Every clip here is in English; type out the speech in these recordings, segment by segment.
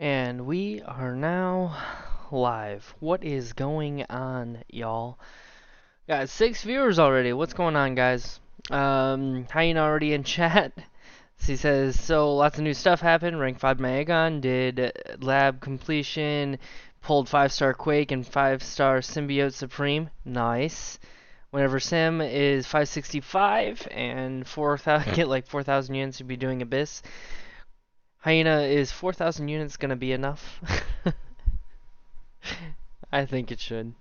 And we are now live. What is going on, y'all? Got 6 viewers already. What's going on, guys? Hyena already in chat. He says, so lots of new stuff happened. Rank 5 Maegon did lab completion, pulled 5-star Quake and 5-star Symbiote Supreme. Nice. Whenever Sim is 565 and 4,000 get like 4,000 units to be doing Abyss. Hyena, is 4,000 units gonna be enough? I think it should.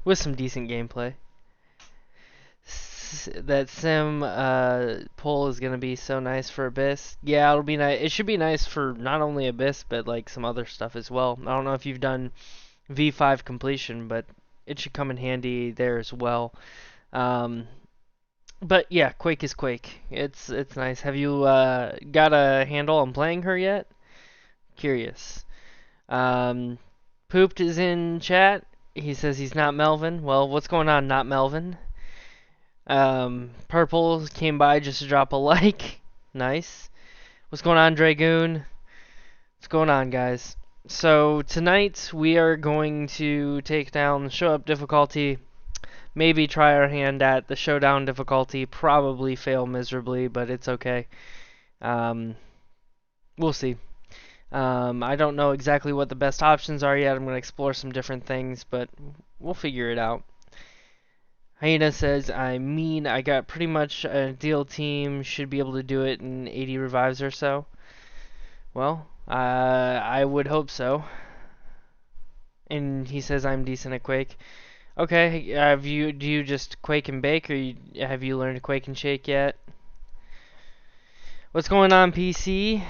With some decent gameplay. That Sim pull is gonna be so nice for Abyss. Yeah, it'll be nice. It should be nice for not only Abyss, but like some other stuff as well. I don't know if you've done V5 completion, but it should come in handy there as well. But yeah, Quake is Quake. It's nice. Have you got a handle on playing her yet? Curious. Pooped is in chat. He says he's not Melvin. Well, what's going on, not Melvin? Purple came by just to drop a like. Nice. What's going on, Dragoon? What's going on, guys? So tonight we are going to take down the show up difficulty. Maybe try our hand at the showdown difficulty. Probably fail miserably, but it's okay. We'll see. I don't know exactly what the best options are yet. I'm going to explore some different things, but we'll figure it out. Hyena says, I got pretty much a deal team. Should be able to do it in 80 revives or so. Well, I would hope so. And he says I'm decent at Quake. Okay, do you just Quake and bake, or have you learned Quake and shake yet? What's going on, PC?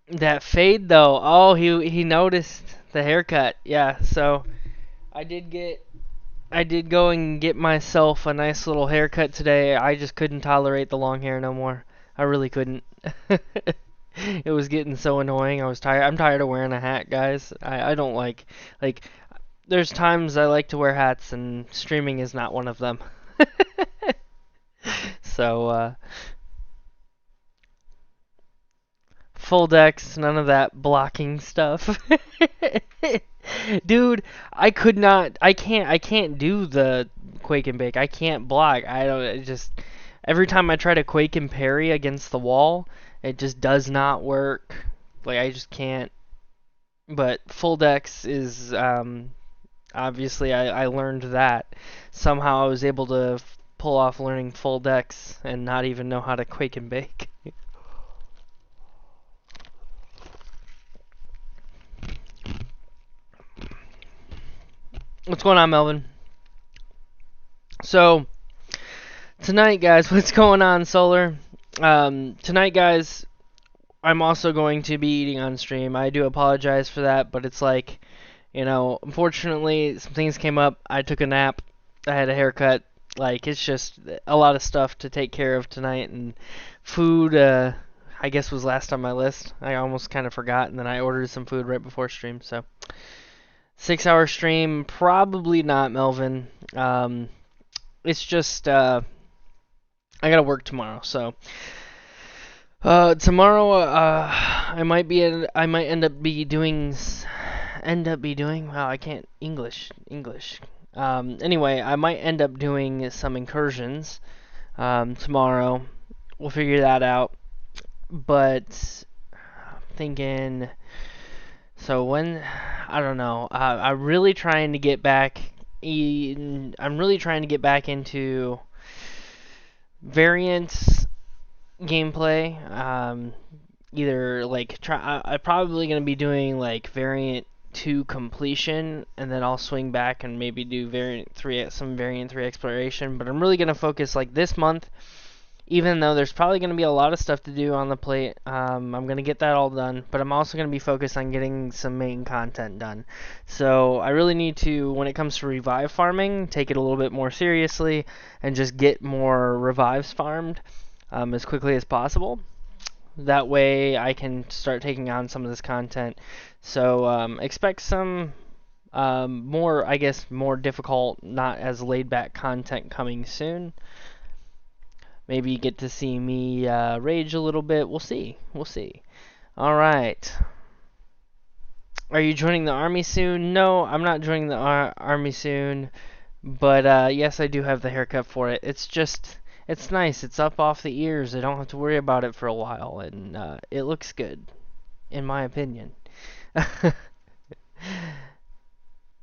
That fade though. Oh, he noticed the haircut. Yeah, so I did go and get myself a nice little haircut today. I just couldn't tolerate the long hair no more. I really couldn't. It was getting so annoying. I was tired. I'm tired of wearing a hat, guys. I don't like there's times I like to wear hats and streaming is not one of them. So full decks, none of that blocking stuff. Dude, I can't do the Quake and Bake. I can't block. I don't, it just, every time I try to Quake and parry against the wall, it just does not work. Like, I just can't. But full decks is, obviously, I learned that. Somehow I was able to pull off learning full decks and not even know how to Quake and Bake. What's going on, Melvin? So, tonight, guys, what's going on, Solar? Tonight, guys, I'm also going to be eating on stream. I do apologize for that, but it's like, unfortunately, some things came up. I took a nap. I had a haircut. Like, it's just a lot of stuff to take care of tonight, and food, I guess, was last on my list. I almost kind of forgot, and then I ordered some food right before stream, so 6-hour stream, probably not, Melvin. It's just I gotta work tomorrow, so tomorrow I might end up doing. Wow, I can't English. Anyway, I might end up doing some incursions tomorrow. We'll figure that out. But I'm thinking. So I don't know. I'm really trying to get back. I'm really trying to get back into variants gameplay. Either like I'm probably gonna be doing like variant 2 completion, and then I'll swing back and maybe do variant 3, some variant 3 exploration. But I'm really gonna focus like this month. Even though there's probably going to be a lot of stuff to do on the plate, I'm going to get that all done, but I'm also going to be focused on getting some main content done. So I really need to, when it comes to revive farming, take it a little bit more seriously and just get more revives farmed as quickly as possible. That way I can start taking on some of this content. So expect some more difficult, not as laid back content coming soon. Maybe you get to see me rage a little bit. We'll see. We'll see. All right. Are you joining the army soon? No, I'm not joining the army soon. But yes, I do have the haircut for it. It's nice. It's up off the ears. I don't have to worry about it for a while, and it looks good, in my opinion.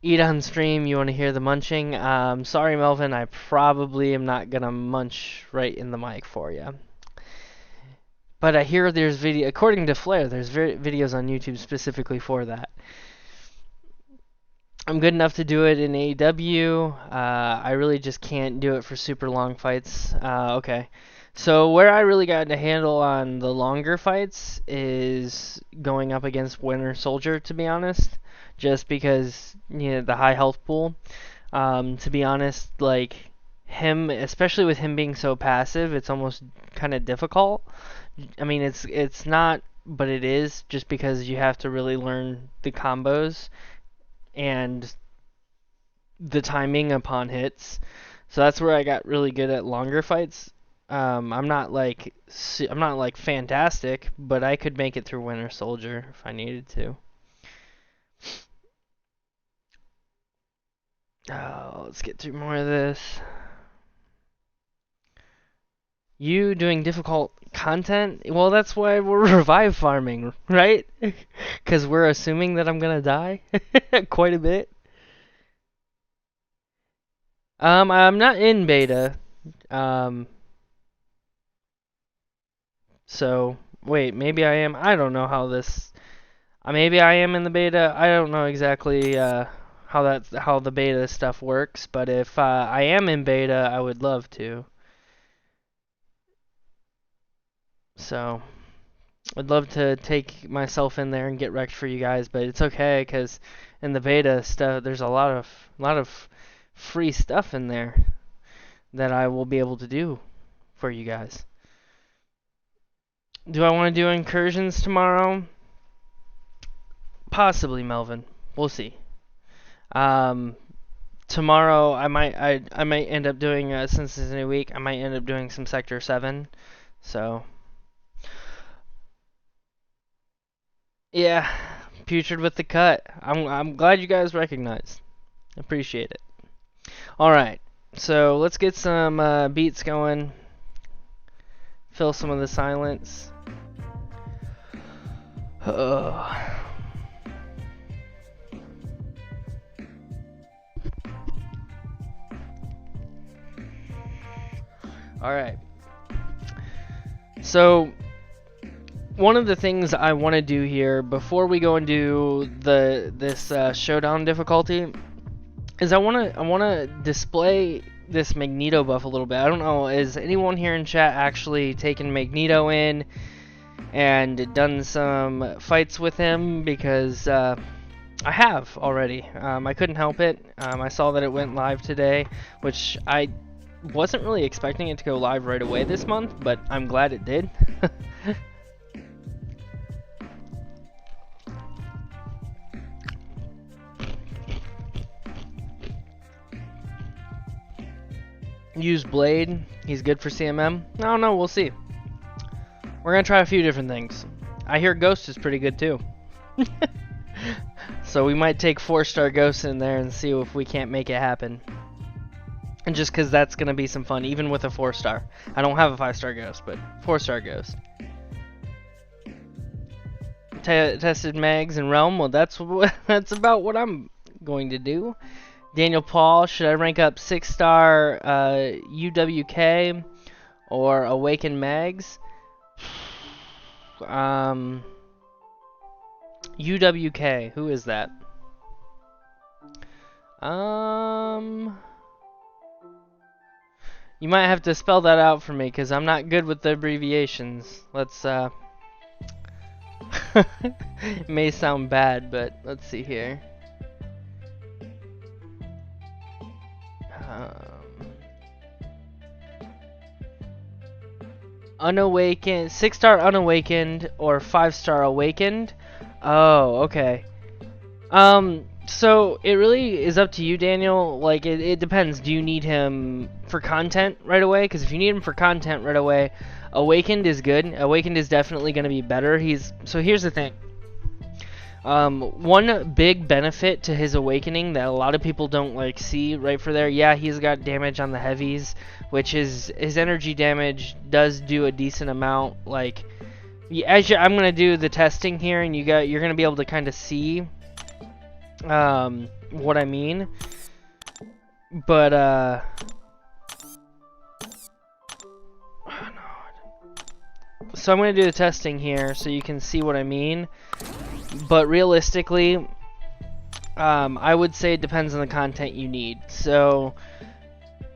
Eat on stream. You want to hear the munching? Sorry, Melvin. I probably am not gonna munch right in the mic for you. But I hear there's video. According to Flair, there's videos on YouTube specifically for that. I'm good enough to do it in AEW. I really just can't do it for super long fights. Okay. So where I really got to handle on the longer fights is going up against Winter Soldier, to be honest. Just because, you know, the high health pool. To be honest, like him, especially with him being so passive, it's almost kind of difficult. I mean, it's not, but it is, just because you have to really learn the combos and the timing upon hits. So that's where I got really good at longer fights. I'm not like fantastic, but I could make it through Winter Soldier if I needed to. Oh, let's get through more of this. You doing difficult content? Well, that's why we're revive farming, right? Because we're assuming that I'm gonna die quite a bit. I'm not in beta. So wait, maybe I am. I don't know how this. Maybe I am in the beta. I don't know exactly how the beta stuff works. But if I am in beta, I would love to. So I'd love to take myself in there and get wrecked for you guys, but it's okay because in the beta stuff, there's a lot of free stuff in there that I will be able to do for you guys. Do I want to do incursions tomorrow? Possibly, Melvin. We'll see. Tomorrow I might end up doing since it's a new week, I might end up doing some Sector 7. So yeah, Putrid with the cut. I'm glad you guys recognized. Appreciate it. All right, so let's get some beats going. Fill some of the silence. All right. So one of the things I want to do here before we go and do this Showdown difficulty is I want to display this Magneto buff a little bit. I don't know, is anyone here in chat actually taken Magneto in and done some fights with him? Because I have already. I couldn't help it. I saw that it went live today, which I wasn't really expecting it to go live right away this month, but I'm glad it did. Use Blade. He's good for CMM. I don't know. We'll see. We're going to try a few different things. I hear Ghost is pretty good too. So we might take 4-star Ghost in there and see if we can't make it happen. And just because that's going to be some fun, even with a 4-star. I don't have a 5-star Ghost, but 4-star Ghost. Tested Mags and Realm. Well, that's about what I'm going to do. Daniel Paul, should I rank up 6-star UWK or Awaken Mags? UWK, who is that? You might have to spell that out for me because I'm not good with the abbreviations. Let's it may sound bad, but let's see here. Unawakened, 6-star Unawakened or 5-star Awakened. Oh, okay. So it really is up to you, Daniel. Like it depends. Do you need him for content right away, because if you need him for content right away, Awakened is good. Awakened is definitely going to be better. So here's the thing. One big benefit to his awakening that a lot of people don't like see right for there. Yeah, he's got damage on the heavies, which is his energy damage does do a decent amount. Like, I'm gonna do the testing here, and you're gonna be able to kind of see what I mean. But so I'm going to do the testing here so you can see what I mean. But realistically, I would say it depends on the content you need. So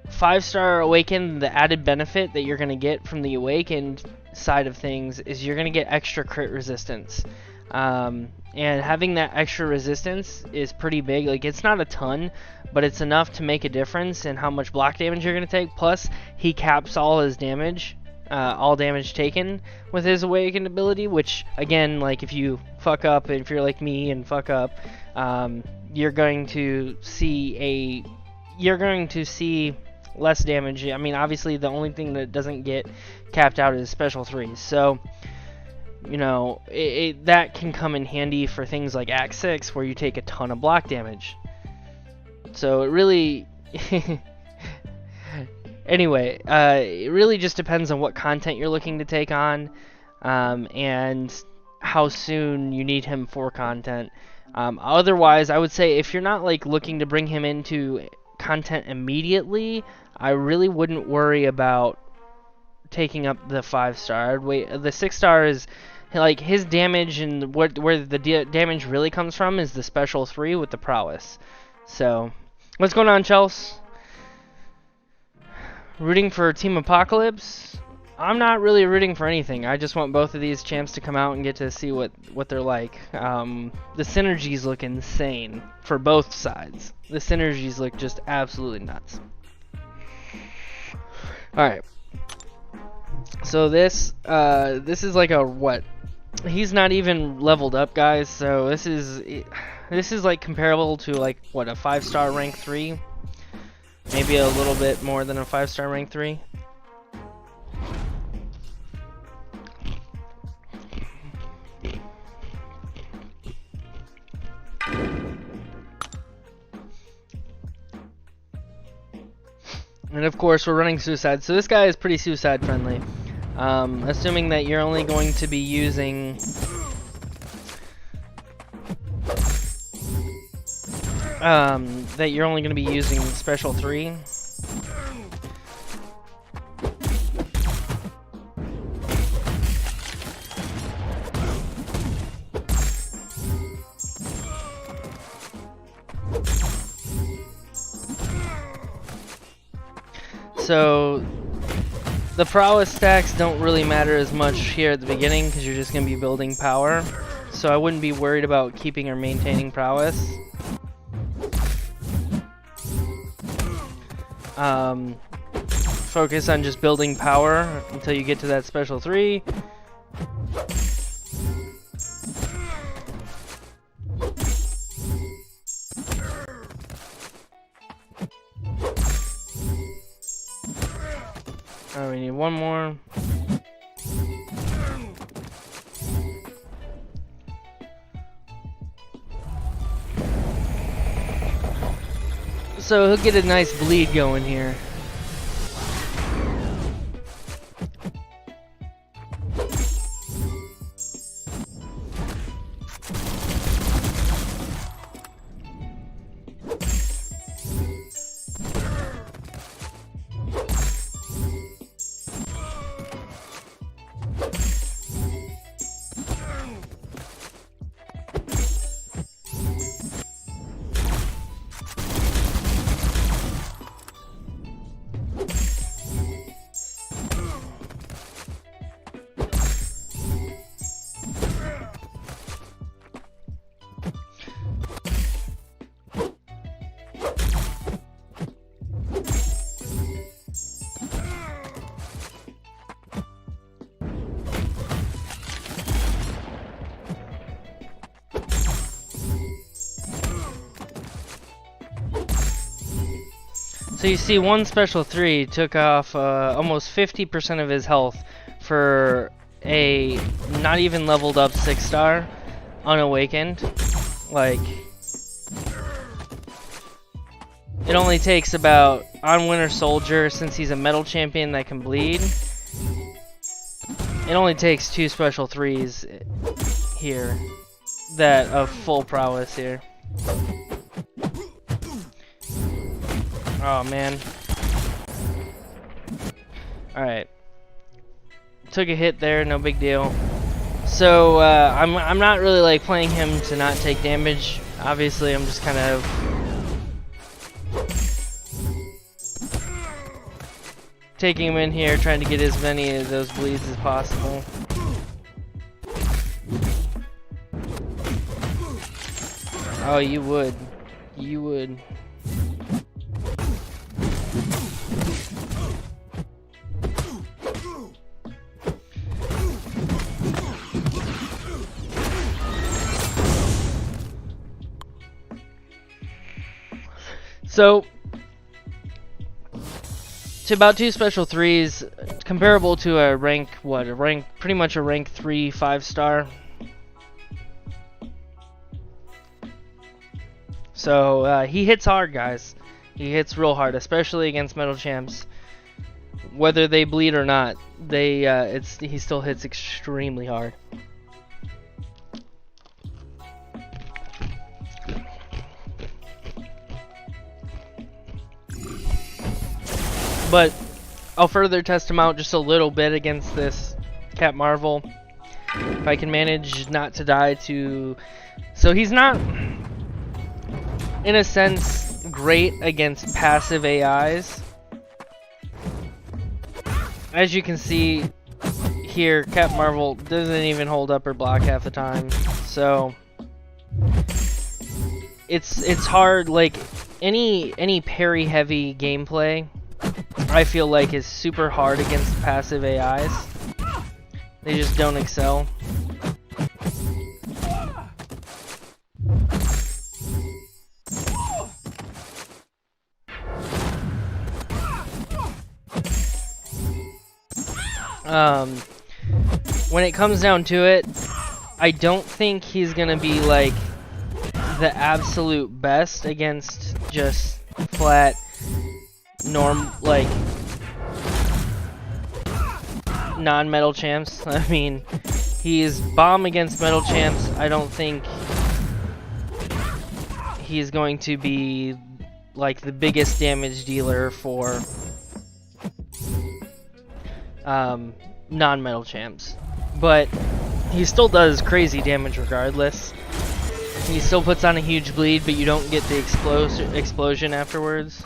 5-star Awakened, the added benefit that you're going to get from the Awakened side of things is you're going to get extra crit resistance. And having that extra resistance is pretty big. Like, it's not a ton, but it's enough to make a difference in how much block damage you're going to take. Plus, he caps all his damage. All damage taken with his Awakened ability, which again, like, if you fuck up, if you're like me and fuck up, you're going to see less damage. I mean, obviously the only thing that doesn't get capped out is special 3s, so you know, that can come in handy for things like Act 6 where you take a ton of block damage. So it really anyway, it really just depends on what content you're looking to take on, and how soon you need him for content. Otherwise, I would say if you're not like looking to bring him into content immediately, I really wouldn't worry about taking up the 5-star. I'd wait. The 6-star is like his damage, and where the damage really comes from is the special 3 with the prowess. So, what's going on, Chels? Rooting for Team Apocalypse? I'm not really rooting for anything. I just want both of these champs to come out and get to see what they're like. The synergies look insane for both sides. The synergies look just absolutely nuts. Alright. So this is like a what? He's not even leveled up, guys. So this is like comparable to like what, a 5-star rank 3? Maybe a little bit more than a 5-star rank 3. And of course we're running Suicide, so this guy is pretty Suicide friendly. Assuming that you're only going to be using special 3. So the prowess stacks don't really matter as much here at the beginning because you're just going to be building power. So I wouldn't be worried about keeping or maintaining prowess. Focus on just building power until you get to that special 3. Oh, we need one more. So he'll get a nice bleed going here. So you see, one special 3 took off almost 50% of his health for a not even leveled up 6-star unawakened. Like, it only takes about, on Winter Soldier, since he's a metal champion that can bleed, it only takes 2 special 3s here that of full prowess here. Oh man. Alright. Took a hit there, no big deal. So I'm not really like playing him to not take damage. Obviously I'm just kind of taking him in here, trying to get as many of those bleeds as possible. Oh, you would. You would. So, to about 2 special 3s, comparable to a rank, pretty much a rank 3 5-star. So, he hits hard, guys. He hits real hard, especially against metal champs. Whether they bleed or not, he still hits extremely hard. But I'll further test him out just a little bit against this Cat Marvel. If I can manage not to die to... So he's not, in a sense, great against passive AIs. As you can see here, Cat Marvel doesn't even hold up or block half the time. So it's hard, like any parry heavy gameplay I feel like is super hard against passive AIs. They just don't excel. When it comes down to it, I don't think he's gonna be like the absolute best against just flat like non-metal champs. I mean, he's bomb against metal champs. I don't think he's going to be like the biggest damage dealer for non-metal champs, but he still does crazy damage regardless. He still puts on a huge bleed, but you don't get the explosion afterwards.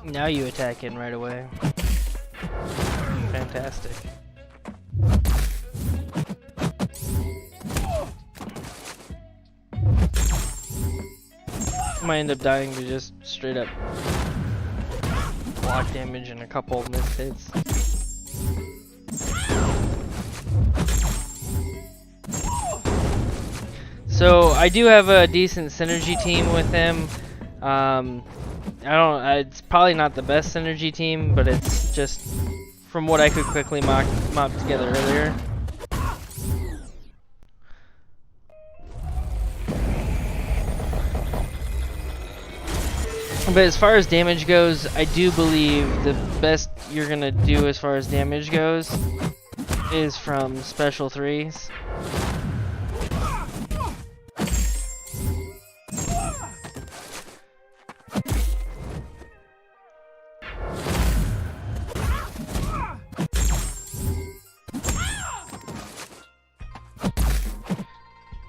Now you attack in right away. Fantastic. Might end up dying to just straight up block damage and a couple of missed hits. So I do have a decent synergy team with him. It's probably not the best synergy team, but it's just from what I could quickly mop together earlier. But as far as damage goes, I do believe the best you're gonna do as far as damage goes is from special 3s.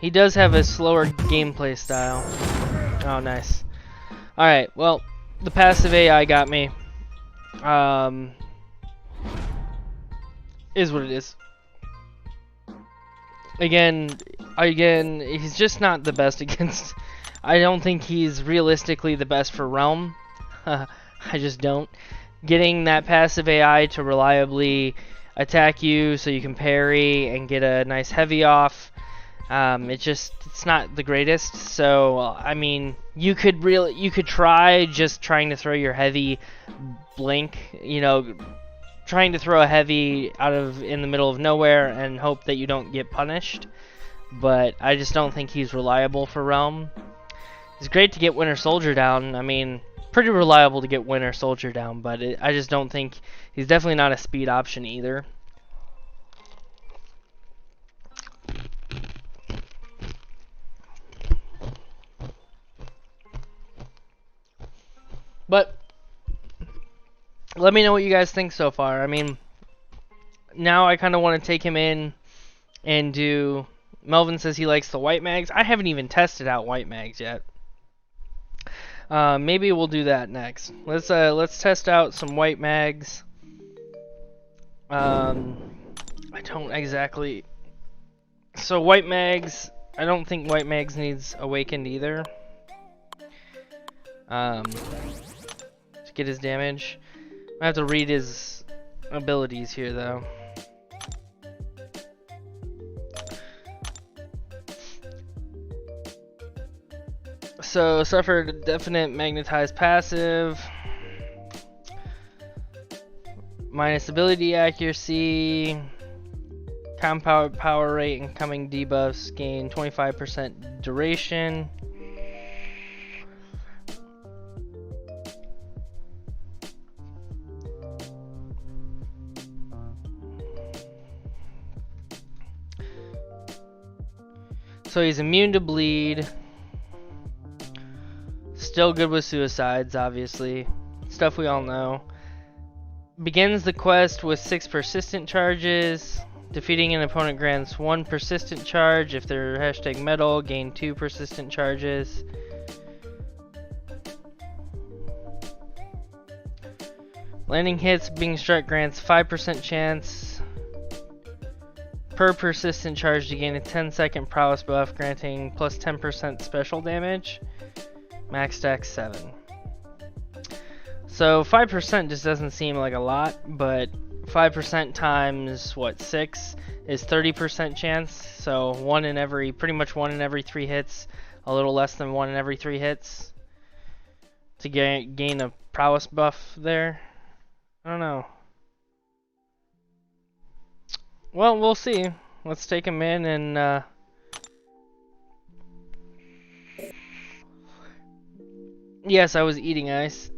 He does have a slower gameplay style. Oh, nice. Alright, well, the passive AI got me. Is what it is. Again, he's just not the best against... I don't think he's realistically the best for Realm. I just don't. Getting that passive AI to reliably attack you so you can parry and get a nice heavy off, it's not the greatest. So I mean, you could try just trying to throw your heavy blink, you know, trying to throw a heavy in the middle of nowhere and hope that you don't get punished. But I just don't think he's reliable for Realm. It's great to get Winter Soldier down. I mean, pretty reliable to get Winter Soldier down, but I just don't think he's definitely not a speed option either. But let me know what you guys think so far. I mean, now I kind of want to take him in and do... Melvin says he likes the white mags. I haven't even tested out white mags yet. Maybe we'll do that next. Let's test out some white mags. I don't exactly... So white mags, I don't think white mags needs awakened either. To get his damage. I have to read his abilities here though. So, suffered definite magnetized passive. Minus ability accuracy. Compound power rate and coming debuffs gain 25% duration. So he's immune to bleed. Still good with suicides, obviously. Stuff we all know. Begins the quest with 6 persistent charges. Defeating an opponent grants 1 persistent charge. If they're #metal, gain 2 persistent charges. Landing hits, being struck grants 5% chance per persistent charge to gain a 10-second prowess buff, granting plus 10% special damage. Max stack 7. So 5% just doesn't seem like a lot, but 5% times what, 6 is 30% chance. So pretty much 1 in every 3 hits, a little less than 1 in every 3 hits to gain a prowess buff there. I don't know. Well, we'll see. Let's take him in and yes, I was eating ice.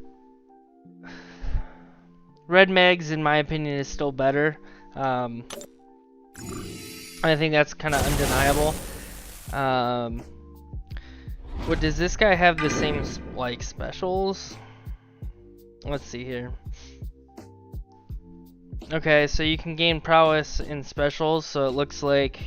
Red Mags, in my opinion, is still better. I think that's kind of undeniable. What does this guy have the same like specials? Let's see here. Okay, so you can gain prowess in specials, so it looks like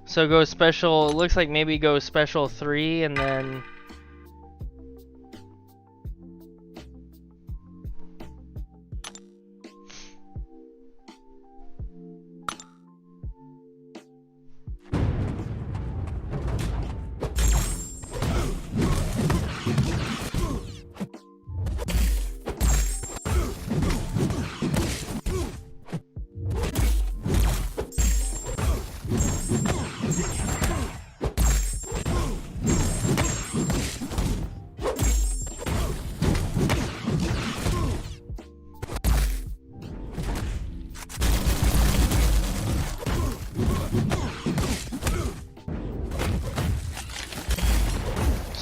so go special, it looks like maybe go special 3 and then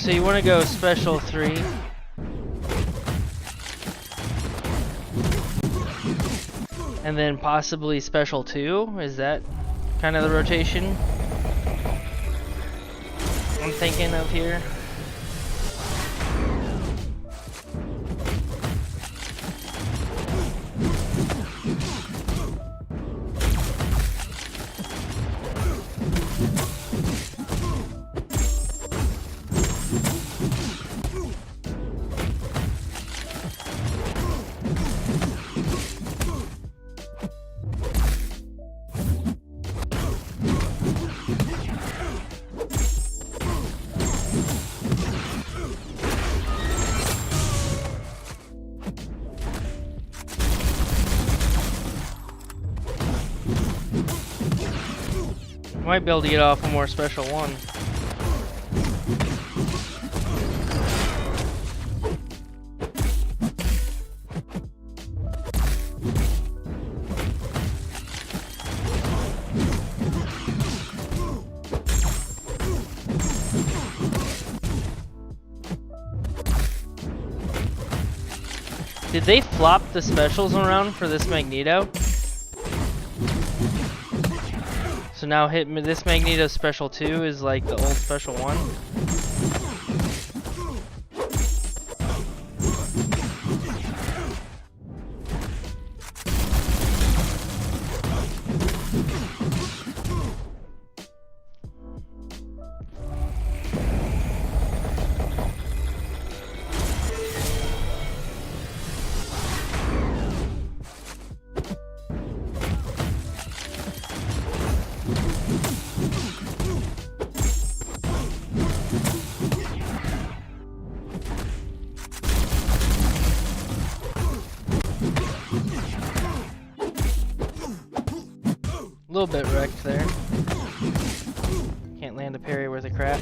so you want to go special 3. And then possibly special 2. Is that kind of the rotation I'm thinking of here? Might be able to get off one more special 1. Did they flop the specials around for this Magneto? So now this Magneto special 2 is like the old special 1. A little bit wrecked there. Can't land a parry worth a crap.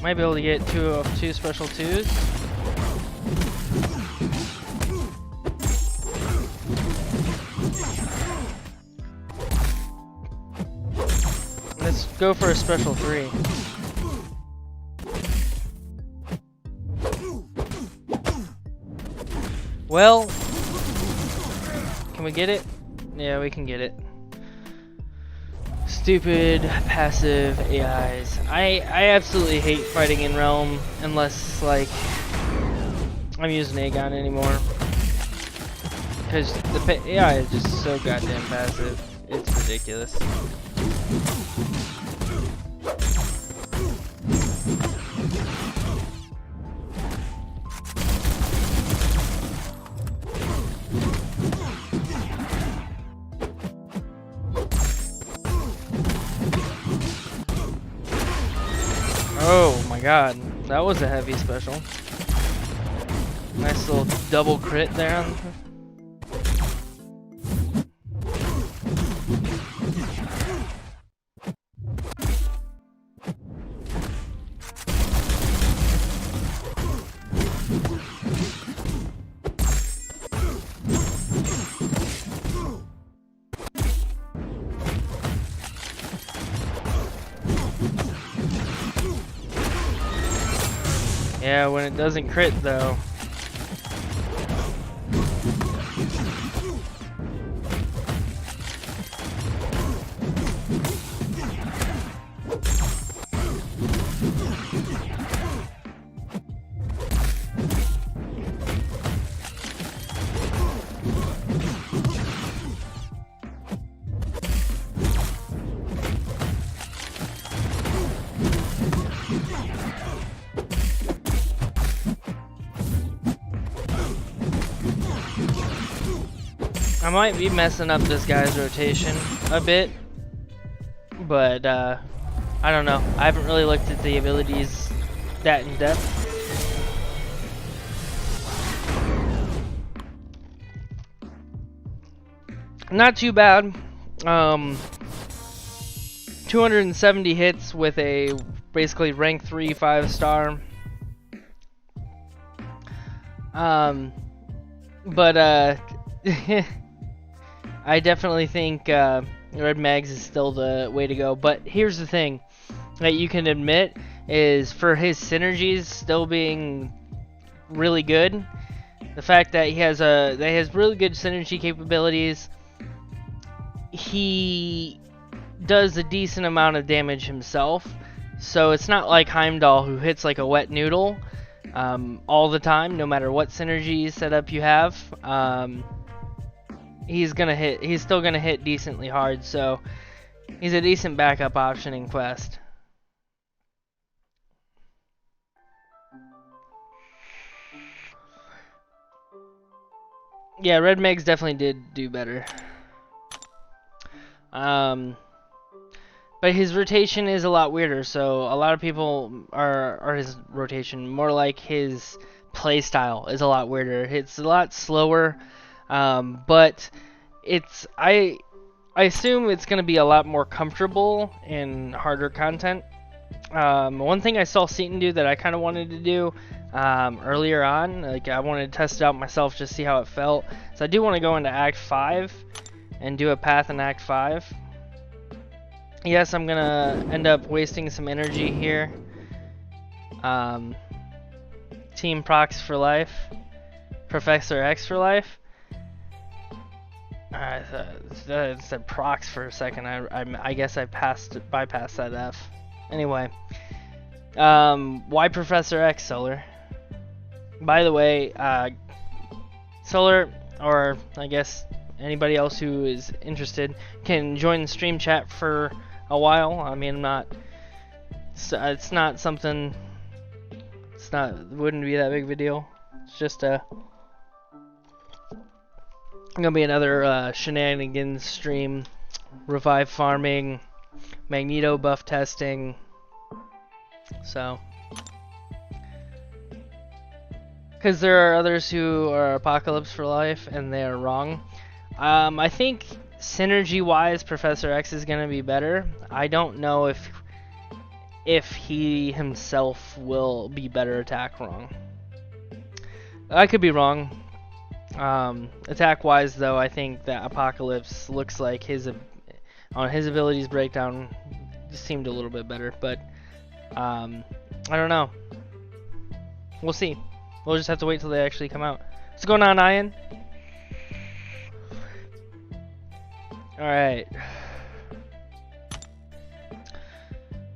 Might be able to get 2 of 2 special 2s. Let's go for a special 3. Well, can we get it? Yeah, we can get it. Stupid passive AIs. I absolutely hate fighting in Realm unless like I'm using Aegon anymore, because the AI is just so goddamn passive. It's ridiculous. Oh my god, that was a heavy special. Nice little double crit there. Yeah, when it doesn't crit though. I might be messing up this guy's rotation a bit, but I don't know. I haven't really looked at the abilities that in depth. Not too bad. 270 hits with a basically rank 3 5-star. But I definitely think Red Mags is still the way to go. But here's the thing that you can admit is for his synergies still being really good. The fact that he has really good synergy capabilities. He does a decent amount of damage himself, so it's not like Heimdall who hits like a wet noodle all the time, no matter what synergy setup you have. He's still gonna hit decently hard, so he's a decent backup option in Quest. Yeah, Red Megs definitely did do better. But his rotation is a lot weirder, so a lot of people are his rotation, more like his playstyle is a lot weirder. It's a lot slower, but I assume it's going to be a lot more comfortable in harder content. One thing I saw Seaton do that I kind of wanted to do earlier on, like I wanted to test it out myself, just see how it felt. So I do want to go into Act 5 and do a path in Act 5. Yes, I'm gonna end up wasting some energy here. Team Prox for life. Professor X for life. I said Prox for a second. I guess I bypassed that F. Anyway, why Professor X, Solar? By the way, Solar, or I guess anybody else who is interested, can join the stream chat for a while. I mean, it's not something. Wouldn't be that big of a deal. It's just gonna be another Shenanigans stream, revive farming, Magneto buff testing. So, because there are others who are Apocalypse for life and they are wrong. I think synergy-wise, Professor X is gonna be better. I don't know if he himself will be better attack wrong. I could be wrong. Attack-wise, though, I think that Apocalypse looks like on his abilities breakdown just seemed a little bit better, but I don't know. We'll see. We'll just have to wait till they actually come out. What's going on, Ian? Alright.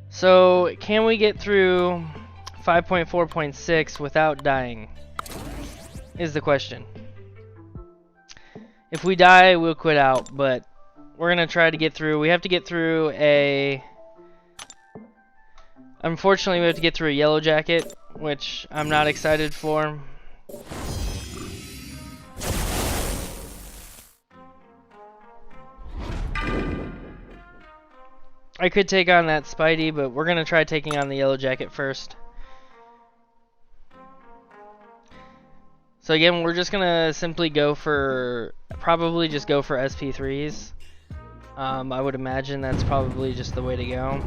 So, can we get through 5.4.6 without dying? Is the question. If we die, we'll quit out, but we're gonna try to get through. We have to get through unfortunately, we have to get through a yellow jacket, which I'm not excited for. I could take on that Spidey, but we're gonna try taking on the yellow jacket first. So again, we're just gonna simply probably just go for SP3s. I would imagine that's probably just the way to go.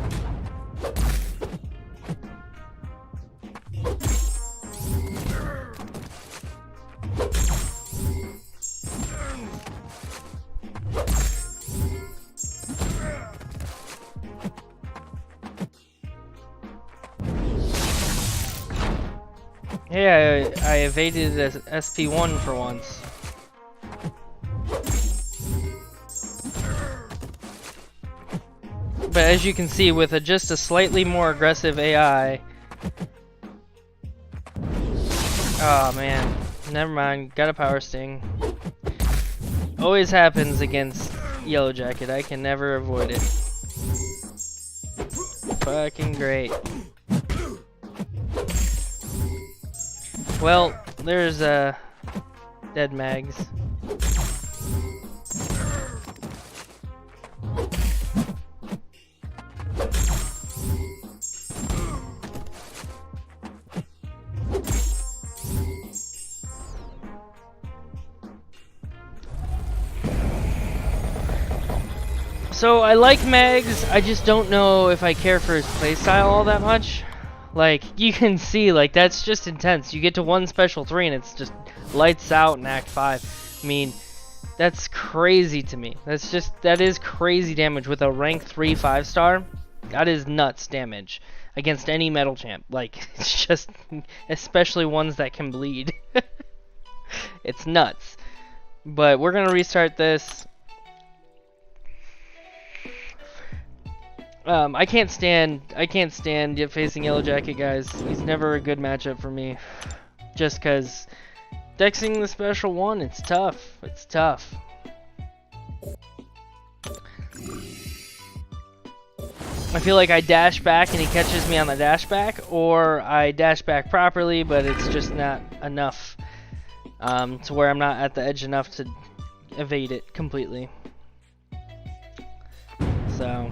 Yeah, I evaded SP1 for once. But as you can see, with just a slightly more aggressive AI... Oh man, never mind, got a power sting. Always happens against Yellow Jacket, I can never avoid it. Fucking great. Well, there's dead mags. So I like Mags, I just don't know if I care for his playstyle all that much. Like, you can see, like, that's just intense. You get to 1 special 3 and it's just lights out in Act 5. I mean, that's crazy to me. That is crazy damage with a rank 3 5-star. That is nuts damage against any metal champ. Like, it's just, especially ones that can bleed. It's nuts. But we're gonna restart this. I can't stand facing Yellow Jacket, guys. He's never a good matchup for me. Just cause dexing the special 1, it's tough. It's tough. I feel like I dash back and he catches me on the dash back, or I dash back properly, but it's just not enough to where I'm not at the edge enough to evade it completely. So.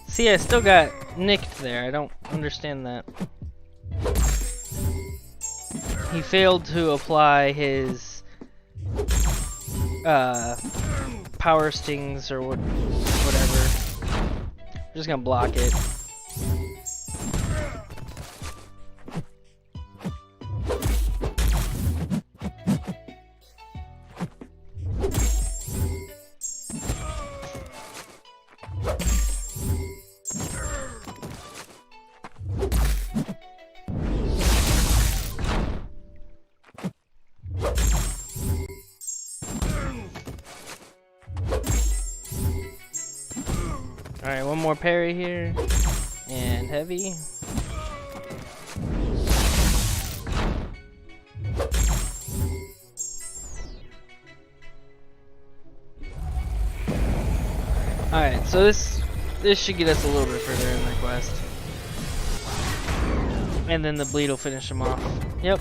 See, I still got nicked there. I don't understand that. He failed to apply his power stings or whatever. I'm just gonna block it. Alright, one more parry here. And heavy. Alright, so this should get us a little bit further in the quest. And then the bleed will finish him off. Yep.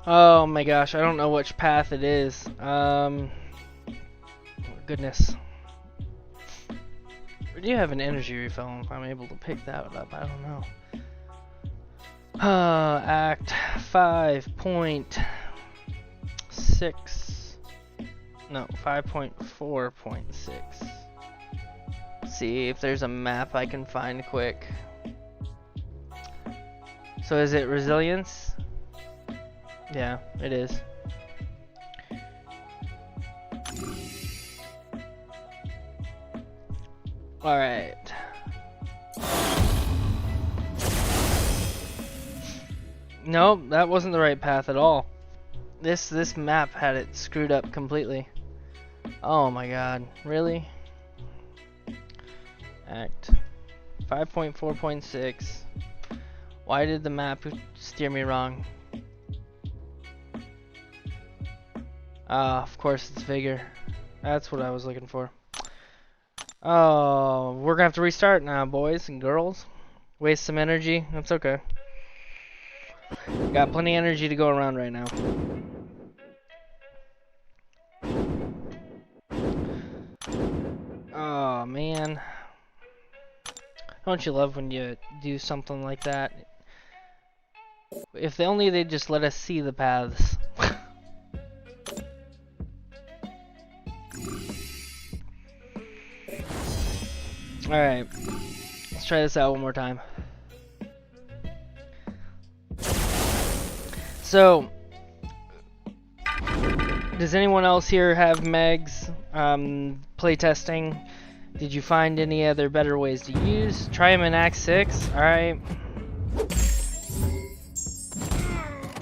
Oh my gosh, I don't know which path it is. Goodness. We do have an energy refill if I'm able to pick that up. I don't know. Act 5.6. No, 5.4.6. See if there's a map I can find quick. So is it resilience? Yeah, it is. Alright. Nope, that wasn't the right path at all. This map had it screwed up completely. Oh my god, really? Act 5.4.6. Why did the map steer me wrong? Of course it's vigor. That's what I was looking for. Oh, we're gonna have to restart now, boys and girls. Waste some energy. That's okay. Got plenty of energy to go around right now. Oh man. Don't you love when you do something like that? If only they just let us see the paths. Alright, let's try this out one more time. So, does anyone else here have Megs playtesting? Did you find any other better ways to use? Try him in Act 6, alright.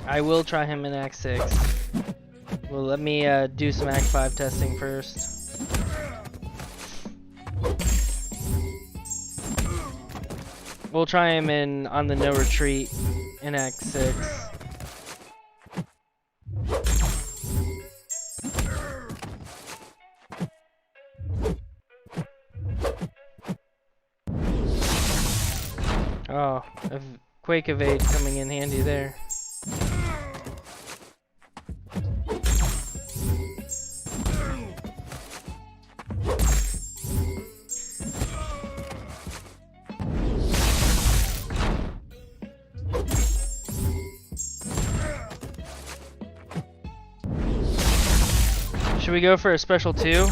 I will try him in Act 6. Well, let me do some Act 5 testing first. We'll try him in on the no retreat in Act 6. Oh, a Quake Evade coming in handy there. Should we go for a special 2?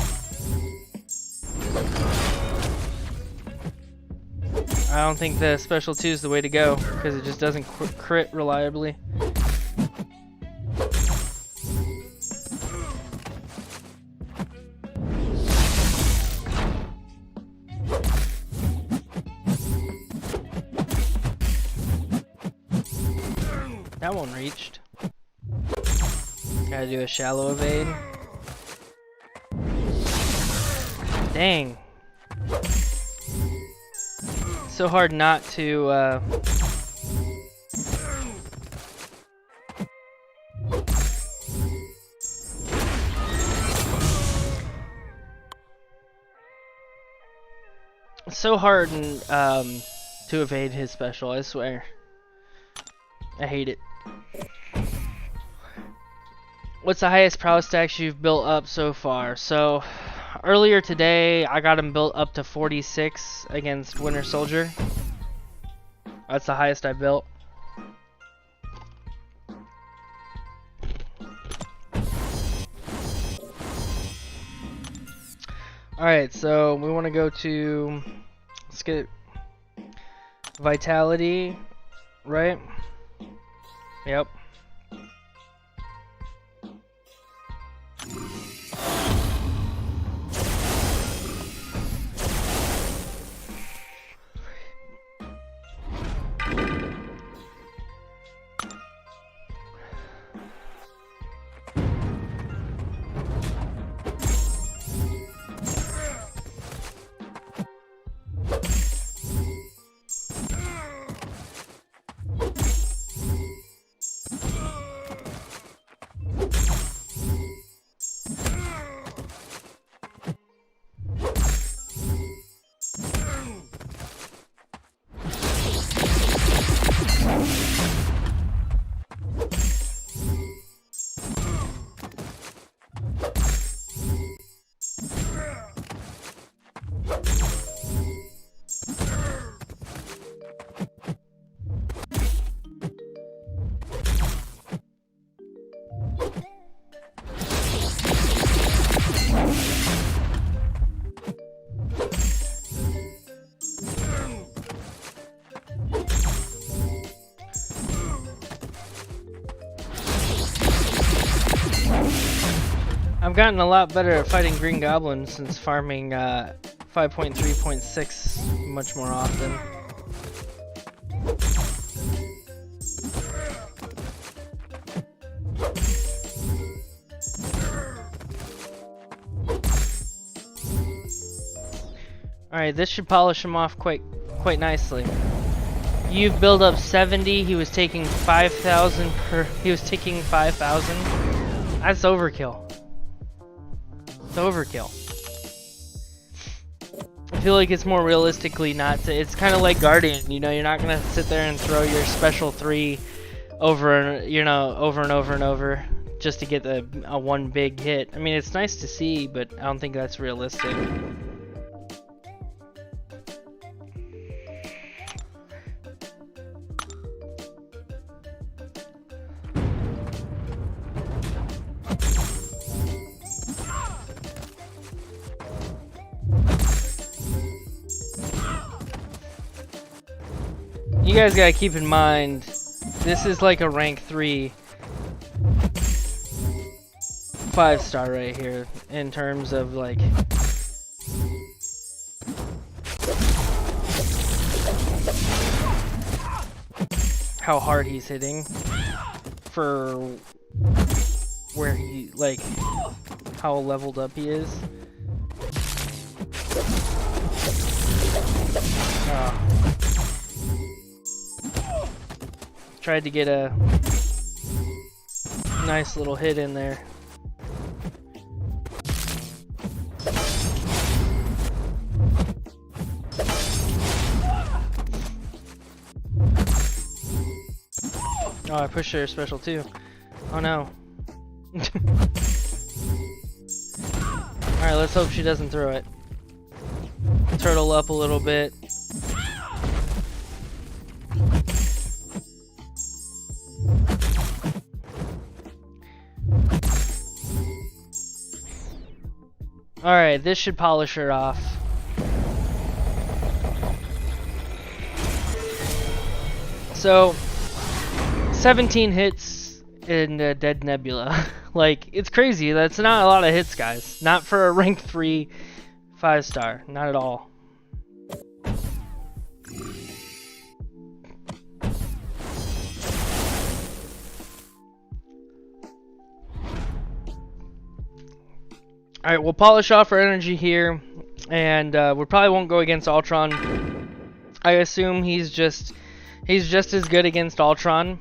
I don't think the special 2 is the way to go because it just doesn't crit reliably. That one reached. Gotta do a shallow evade. Dang. So hard not to so hard to evade his special, I swear. I hate it. What's the highest prowess stacks you've built up so far? So earlier today I got him built up to 46 against Winter Soldier. That's the highest I built. Alright, so we want to go to, let's get Vitality, right? Yep. I've gotten a lot better at fighting Green Goblins since farming 5.3.6 much more often. Alright, this should polish him off quite nicely. You've built up 70, he was taking 5,000 per, he was taking 5,000. That's overkill. It's overkill. I feel like it's more realistically not to, it's kind of like Guardian, you know, you're not gonna sit there and throw your special 3 over, you know, over and over and over just to get a one big hit. I mean, it's nice to see, but I don't think that's realistic. You guys gotta keep in mind, this is like a rank 3 5-star right here in terms of like how hard he's hitting for where he, like, how leveled up he is. tried to get a nice little hit in there. Oh, I pushed her special too. Oh no. Alright, let's hope she doesn't throw it. Turtle up a little bit. Alright, this should polish her off. So, 17 hits in Dead Nebula. Like, it's crazy. That's not a lot of hits, guys. Not for a rank 3 5-star. Not at all. Alright, we'll polish off our energy here. And we probably won't go against Ultron. I assume he's just as good against Ultron.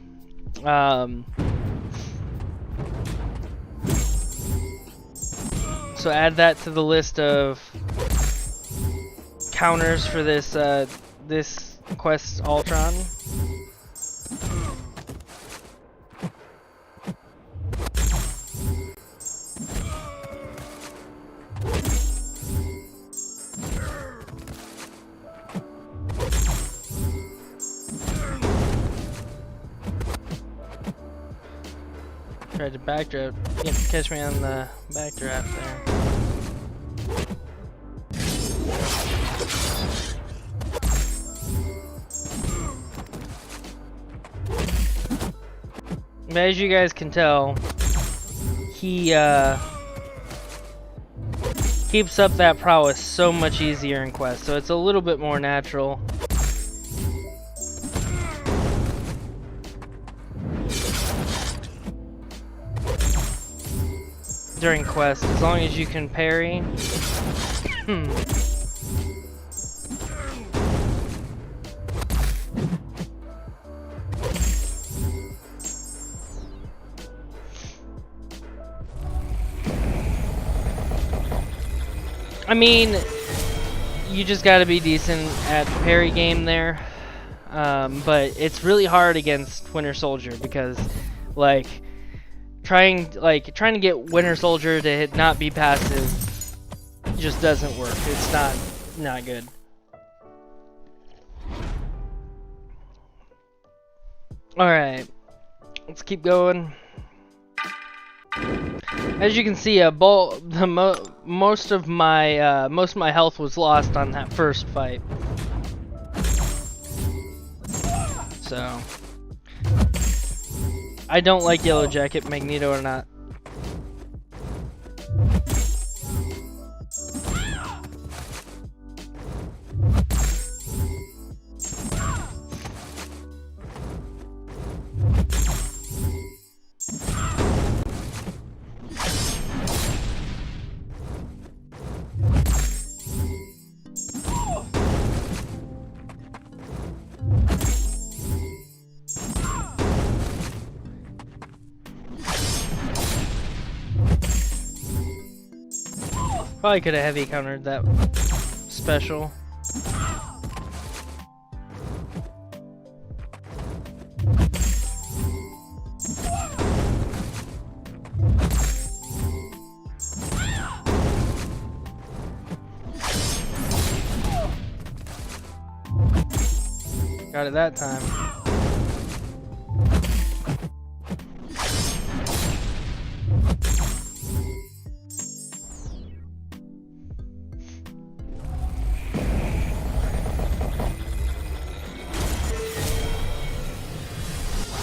So add that to the list of counters for this this quest Ultron. Tried to backdraft, catch me on the backdraft there. But as you guys can tell, he keeps up that prowess so much easier in Quest, so it's a little bit more natural. During Quest, as long as you can parry. I mean, you just gotta be decent at the parry game there. But it's really hard against Winter Soldier because, like, trying to get Winter Soldier to not be passive just doesn't work. It's not good. All right, let's keep going. As you can see, most of my health was lost on that first fight. So I don't like Yellow Jacket, Magneto or not. Probably could have heavy countered that special. Got it that time.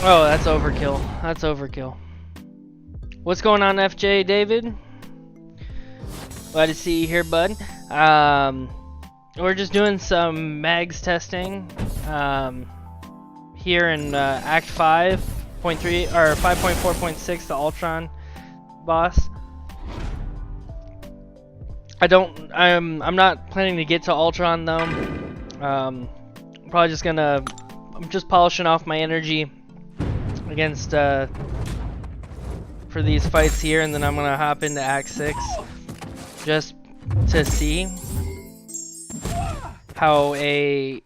Oh, that's overkill. That's overkill. What's going on, FJ David? Glad to see you here, bud. We're just doing some mags testing here in Act 5.3 or 5.4.6, the Ultron boss. I'm not planning to get to Ultron though. I'm just polishing off my energy against for these fights here, and then I'm gonna hop into Act 6 just to see how a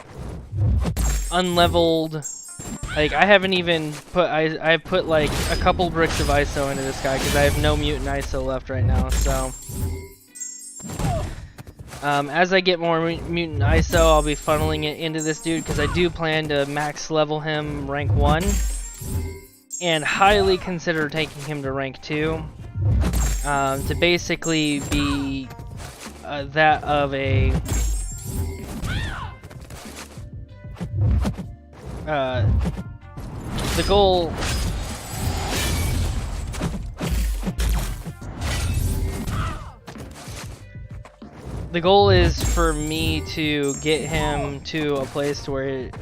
unleveled, like, I haven't even put, I put like a couple bricks of ISO into this guy because I have no mutant ISO left right now. So as I get more mutant ISO, I'll be funneling it into this dude because I do plan to max level him rank 1 and highly consider taking him to rank 2 to basically be that of a the goal. The goal is for me to get him to a place to where it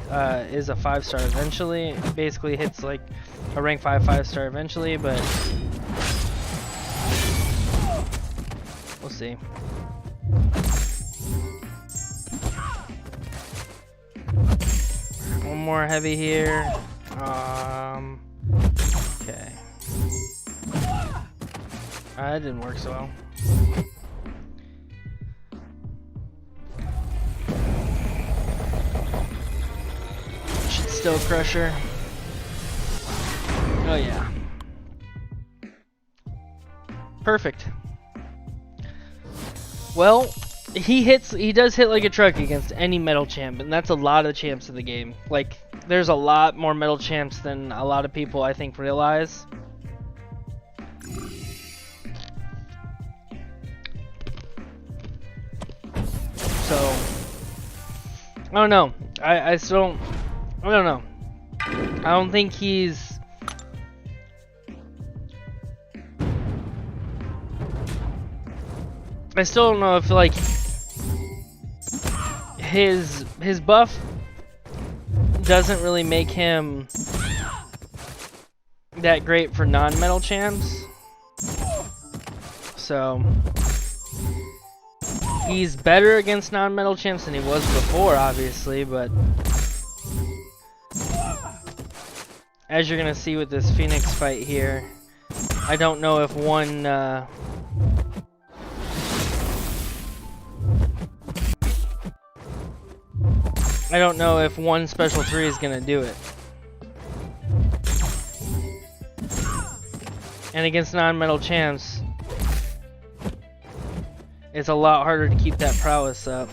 is a 5-star eventually. It basically hits like a rank 5 5-star eventually, but we'll see. One more heavy here. Okay. That didn't work so well. Still Crusher. Oh yeah. Perfect. Well, he does hit like a truck against any metal champ, and that's a lot of champs in the game. Like, there's a lot more metal champs than a lot of people I think realize. So I don't know. I still I don't know. I don't think he's... I still don't know if, like, his buff doesn't really make him that great for non-metal champs. So he's better against non-metal champs than he was before, obviously, but as you're gonna see with this Phoenix fight here, I don't know if one special 3 is gonna do it. And against non-metal champs, it's a lot harder to keep that prowess up.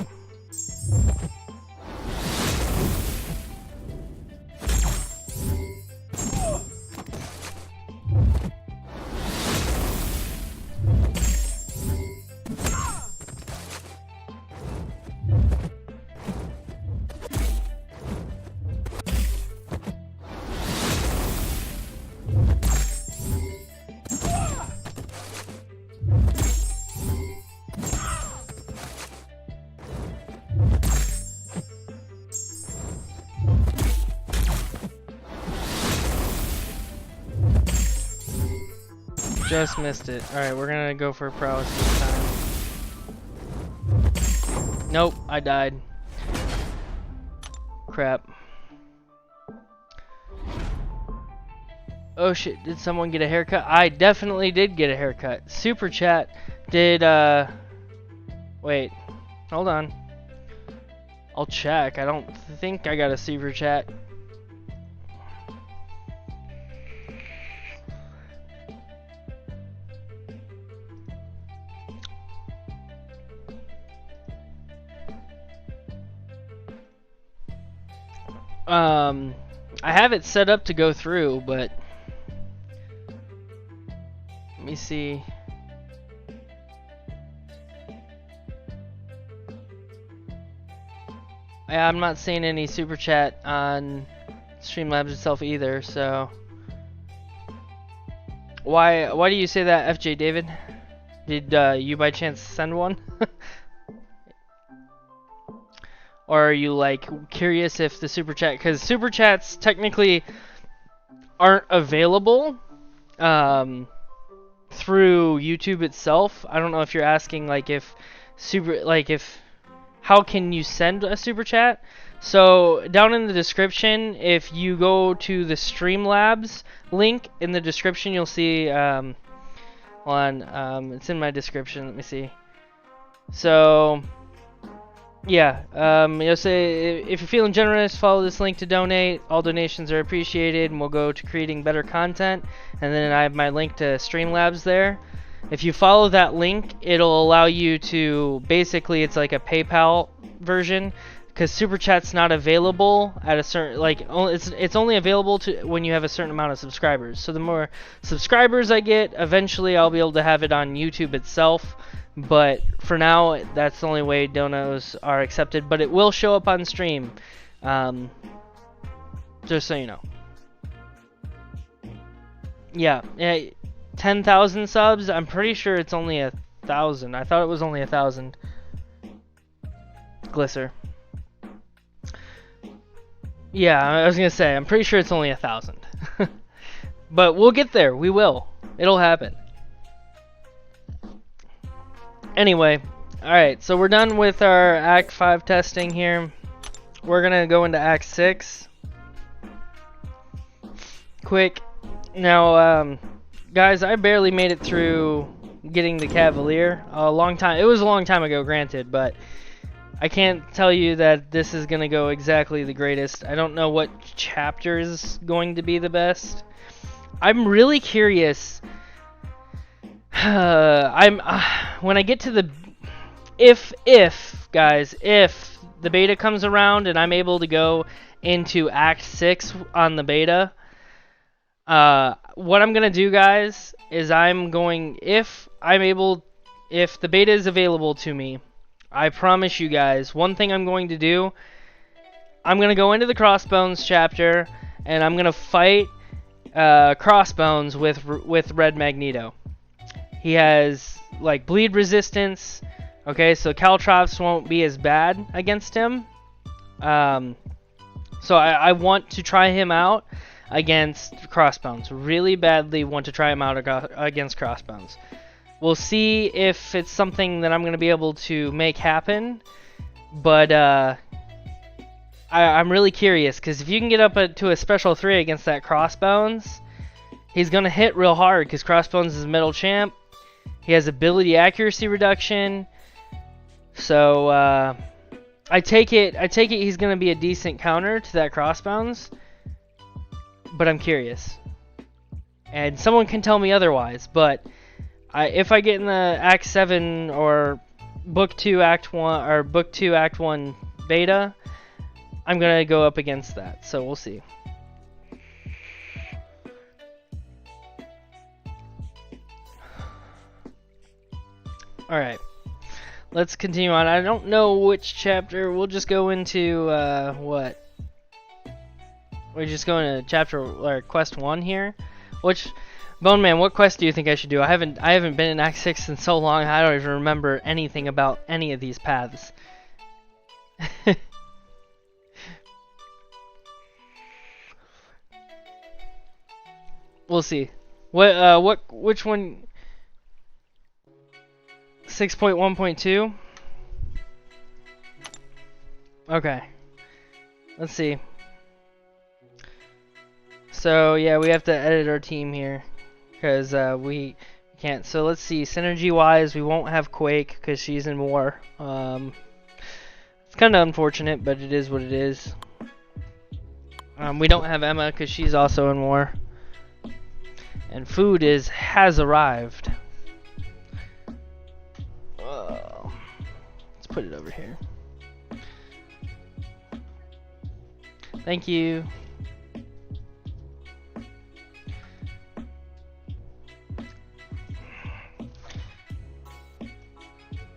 Just missed it. Alright, we're gonna go for prowess this time. Nope, I died. Crap. Oh shit, did someone get a haircut? I definitely did get a haircut. Super chat did, wait, hold on. I'll check. I don't think I got a super chat. I have it set up to go through, but let me see. I'm not seeing any super chat on Streamlabs itself either, so why do you say that, FJ David? Did you by chance send one? Or are you like curious if the super chat, because super chats technically aren't available through YouTube itself. I don't know if you're asking like if how can you send a super chat? So down in the description, if you go to the Streamlabs link in the description, you'll see. Hold on, it's in my description. Let me see. So yeah, you'll say if you're feeling generous, follow this link to donate. All donations are appreciated, and we'll go to creating better content. And then I have my link to Streamlabs there. If you follow that link, it'll allow you to basically, it's like a PayPal version, because Super Chat's not available at a certain, like, it's only available to when you have a certain amount of subscribers. So the more subscribers I get, eventually I'll be able to have it on YouTube itself. But for now, that's the only way donos are accepted. But it will show up on stream, just so you know. Yeah, 10,000 subs. I'm pretty sure it's only 1,000. I thought it was only 1,000. Glisser. Yeah, I was gonna say I'm pretty sure it's only 1,000. But we'll get there. We will. It'll happen. Anyway, alright, so we're done with our Act 5 testing here. We're gonna go into Act 6. Quick. Now, guys, I barely made it through getting the Cavalier. A long time. It was a long time ago, granted, but I can't tell you that this is gonna go exactly the greatest. I don't know what chapter is going to be the best. I'm really curious. When I get to the if the beta comes around and I'm able to go into Act 6 on the beta, what I'm gonna do, guys, is if the beta is available to me, I promise you guys, one thing I'm going to do, I'm gonna go into the Crossbones chapter and I'm gonna fight Crossbones with Red Magneto. He has like bleed resistance. Okay, so Caltrops won't be as bad against him. So I want to try him out against Crossbones. Really badly want to try him out against Crossbones. We'll see if it's something that I'm going to be able to make happen. But I'm really curious, because if you can get up to a special 3 against that Crossbones, he's going to hit real hard, because Crossbones is middle champ. He has ability accuracy reduction. So I take it he's going to be a decent counter to that Crossbones. But I'm curious. And someone can tell me otherwise, but if I get in the Act 7 or Book 2 Act 1 or Book 2 Act 1 beta, I'm going to go up against that. So we'll see. Alright, let's continue on. I don't know which chapter. We'll just go into, what? We're just going to chapter, or quest 1 here. Bone Man, what quest do you think I should do? I haven't been in Act 6 in so long, I don't even remember anything about any of these paths. We'll see. Which one? 6.1.2? Okay. Let's see. So, yeah, we have to edit our team here, because we can't. So, let's see. Synergy-wise, we won't have Quake, because she's in war. It's kind of unfortunate, but it is what it is. We don't have Emma, because she's also in war. And food has arrived. Let's put it over here. Thank you.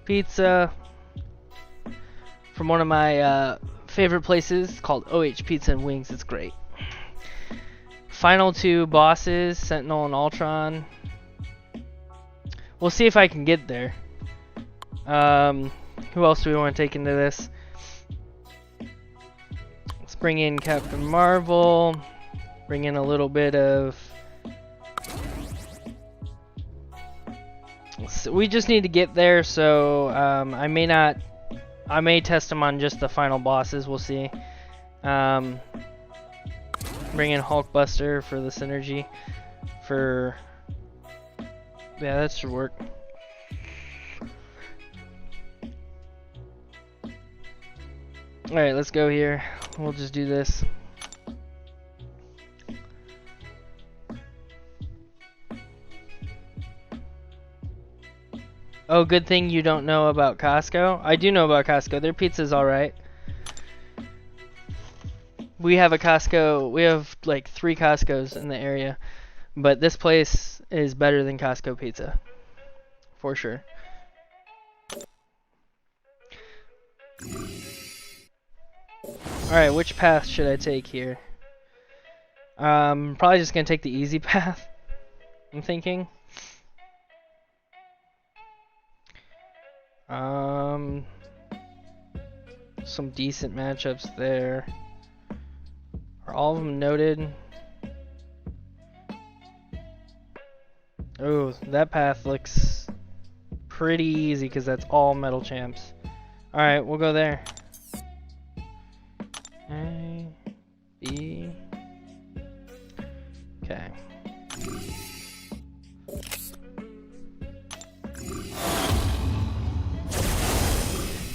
Pizza from one of my favorite places called OH Pizza and Wings. It's great. Final 2 bosses, Sentinel and Ultron. We'll see if I can get there. Who else do we want to take into this? Let's bring in Captain Marvel. Bring in a little bit of... So we just need to get there, so I may test them on just the final bosses. We'll see. Bring in Hulkbuster for the synergy. Yeah, that should work. Alright, let's go here. We'll just do this. Oh, good thing you don't know about Costco. I do know about Costco. Their pizza's alright. We have a Costco. We have like 3 Costcos in the area. But this place is better than Costco pizza. For sure. Alright, which path should I take here? Probably just gonna take the easy path, I'm thinking. Some decent matchups there. Are all of them noted? Oh, that path looks pretty easy because that's all metal champs. Alright, we'll go there. A, B. Okay.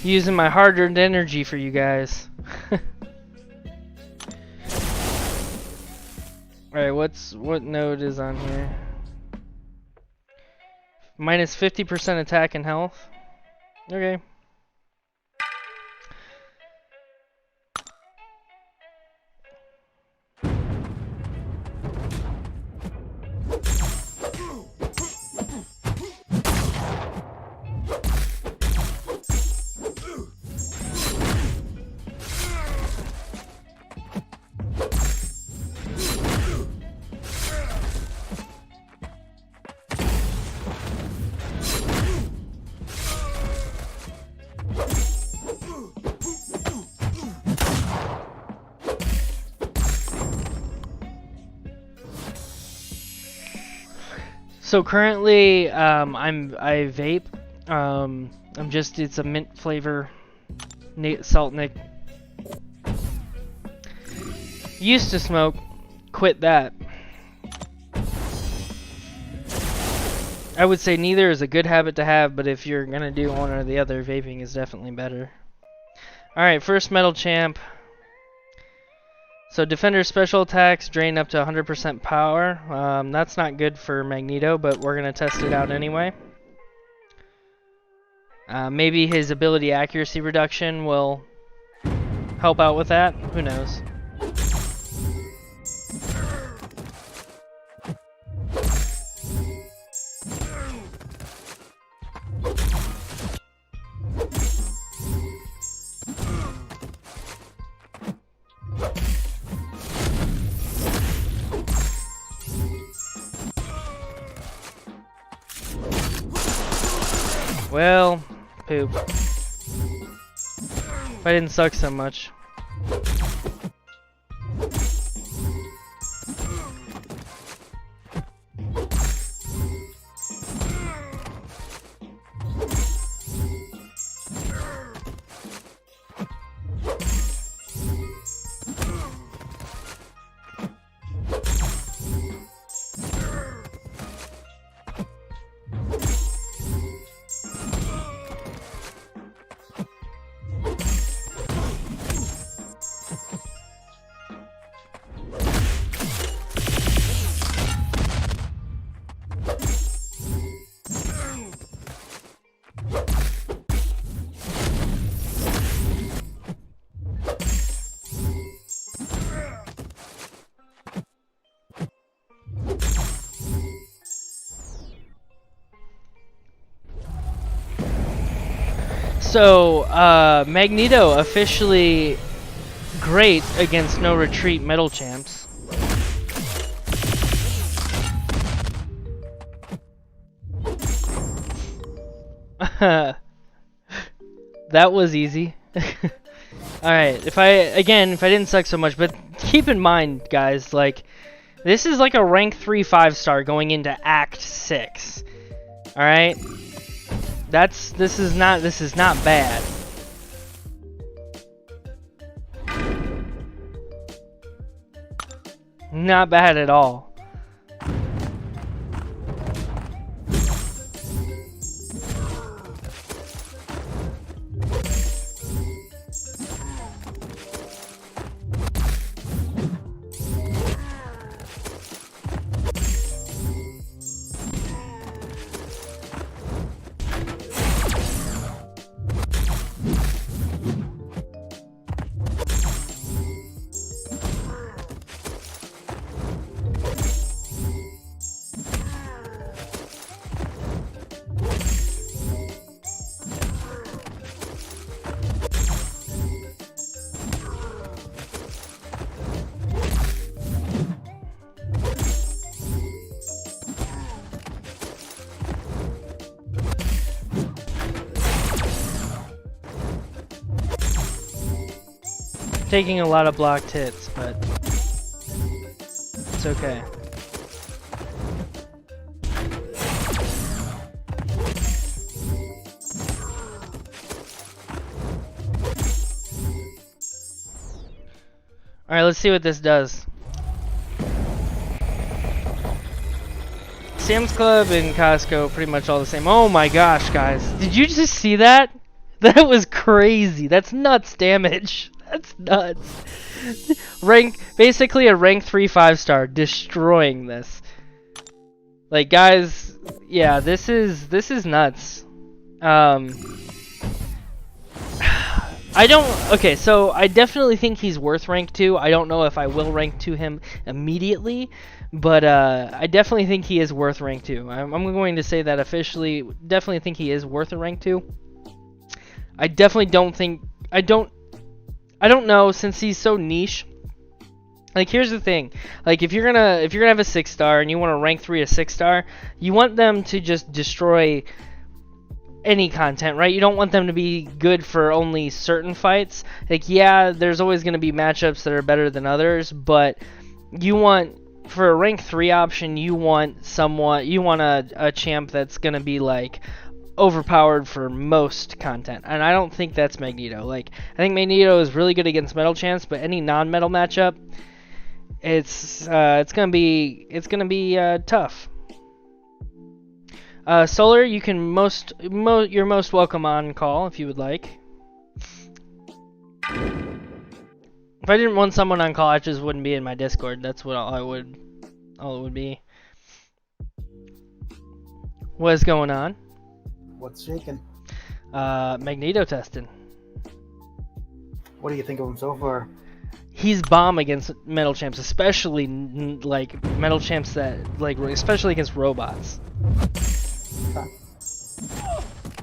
Using my hard-earned energy for you guys. Alright, what node is on here? Minus 50% attack and health. Okay. So currently, I vape. It's a mint flavor, salt nick. Used to smoke, quit that. I would say neither is a good habit to have, but if you're gonna do one or the other, vaping is definitely better. Alright, first metal champ. So Defender special attacks drain up to 100% power. That's not good for Magneto, but we're going to test it out anyway. Maybe his ability accuracy reduction will help out with that. Who knows? Well, poop. If I didn't suck so much. So, Magneto officially great against no retreat metal champs. That was easy. Alright, if I didn't suck so much, but keep in mind, guys, like, this is like a rank 3 5-star going into Act 6. Alright? This is not bad. Not bad at all. Taking a lot of blocked hits, but it's okay. Alright, let's see what this does. Sam's Club and Costco pretty much all the same. Oh my gosh, guys. Did you just see that? That was crazy. That's nuts damage. That's nuts. Basically a rank 3 5-star destroying this. Like, guys, yeah, this is nuts. Okay, so I definitely think he's worth rank 2. I don't know if I will rank 2 him immediately, but I definitely think he is worth rank 2. I'm going to say that officially. Definitely think he is worth a rank 2. I definitely don't think, I don't know, since he's so niche. Like, here's the thing. Like, if you're gonna have a 6-star and you want to rank 3 a 6-star, you want them to just destroy any content, right? You don't want them to be good for only certain fights. Like, yeah, there's always going to be matchups that are better than others, but you want, for a rank 3 option, you want a champ that's going to be like overpowered for most content, and I don't think that's Magneto. Like, I think Magneto is really good against metal champs, but any non-metal matchup, it's gonna be tough. Solar, you can you're most welcome on call if you would like. If I didn't want someone on call, I just wouldn't be in my Discord. That's what all it would be. What's going on? What's shaking? Magneto testing. What do you think of him so far? He's bomb against metal champs, especially like metal champs that especially against robots.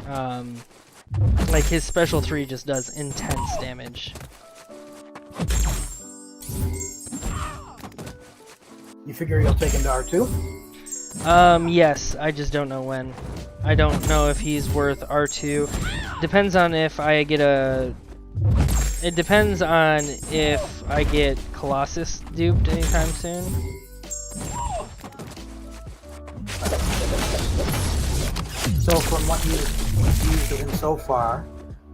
Huh. Like his special 3 just does intense damage. You figure you'll take him to R2? Yes, I just don't know when. I don't know if he's worth R2. Depends on if I get It depends on if I get Colossus duped anytime soon. So from what you've used of him so far,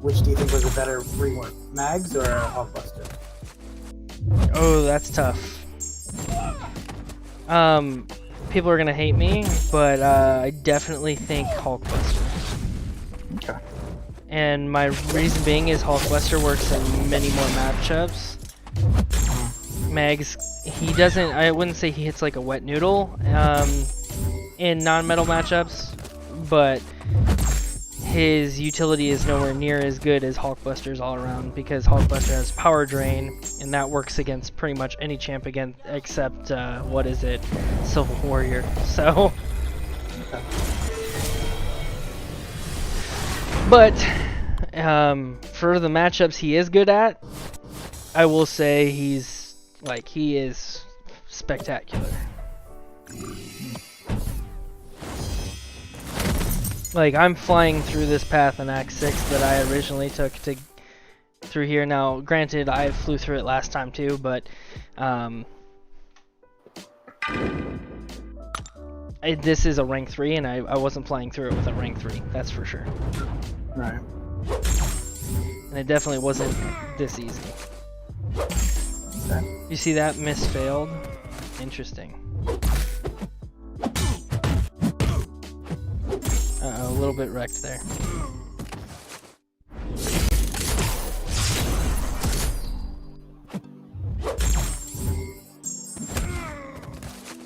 which do you think was a better rework? Mags or Hulkbuster? Oh, that's tough. People are gonna hate me, but I definitely think Hulkbuster. Okay. And my reason being is Hulkbuster works in many more matchups. Mags, he doesn't, I wouldn't say he hits like a wet noodle in non-metal matchups, but his utility is nowhere near as good as Hulkbuster's all around, because Hulkbuster has power drain, and that works against pretty much any champ again except what is it, Civil Warrior. So, but for the matchups he is good at, I will say he is spectacular. Like, I'm flying through this path in Act 6 that I originally took through here. Now, granted, I flew through it last time too, but this is a rank 3, and I wasn't flying through it with a rank 3, that's for sure. Right. And it definitely wasn't this easy. Okay. You see that? Miss failed. Interesting. Uh-oh, a little bit wrecked there.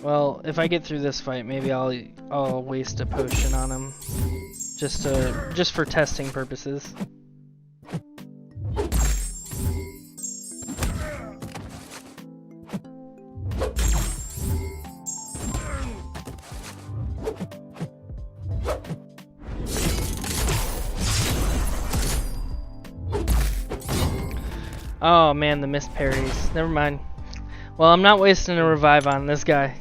Well, if I get through this fight, maybe I'll waste a potion on him, just for testing purposes. Oh man, the missed parries. Never mind. Well, I'm not wasting a revive on this guy.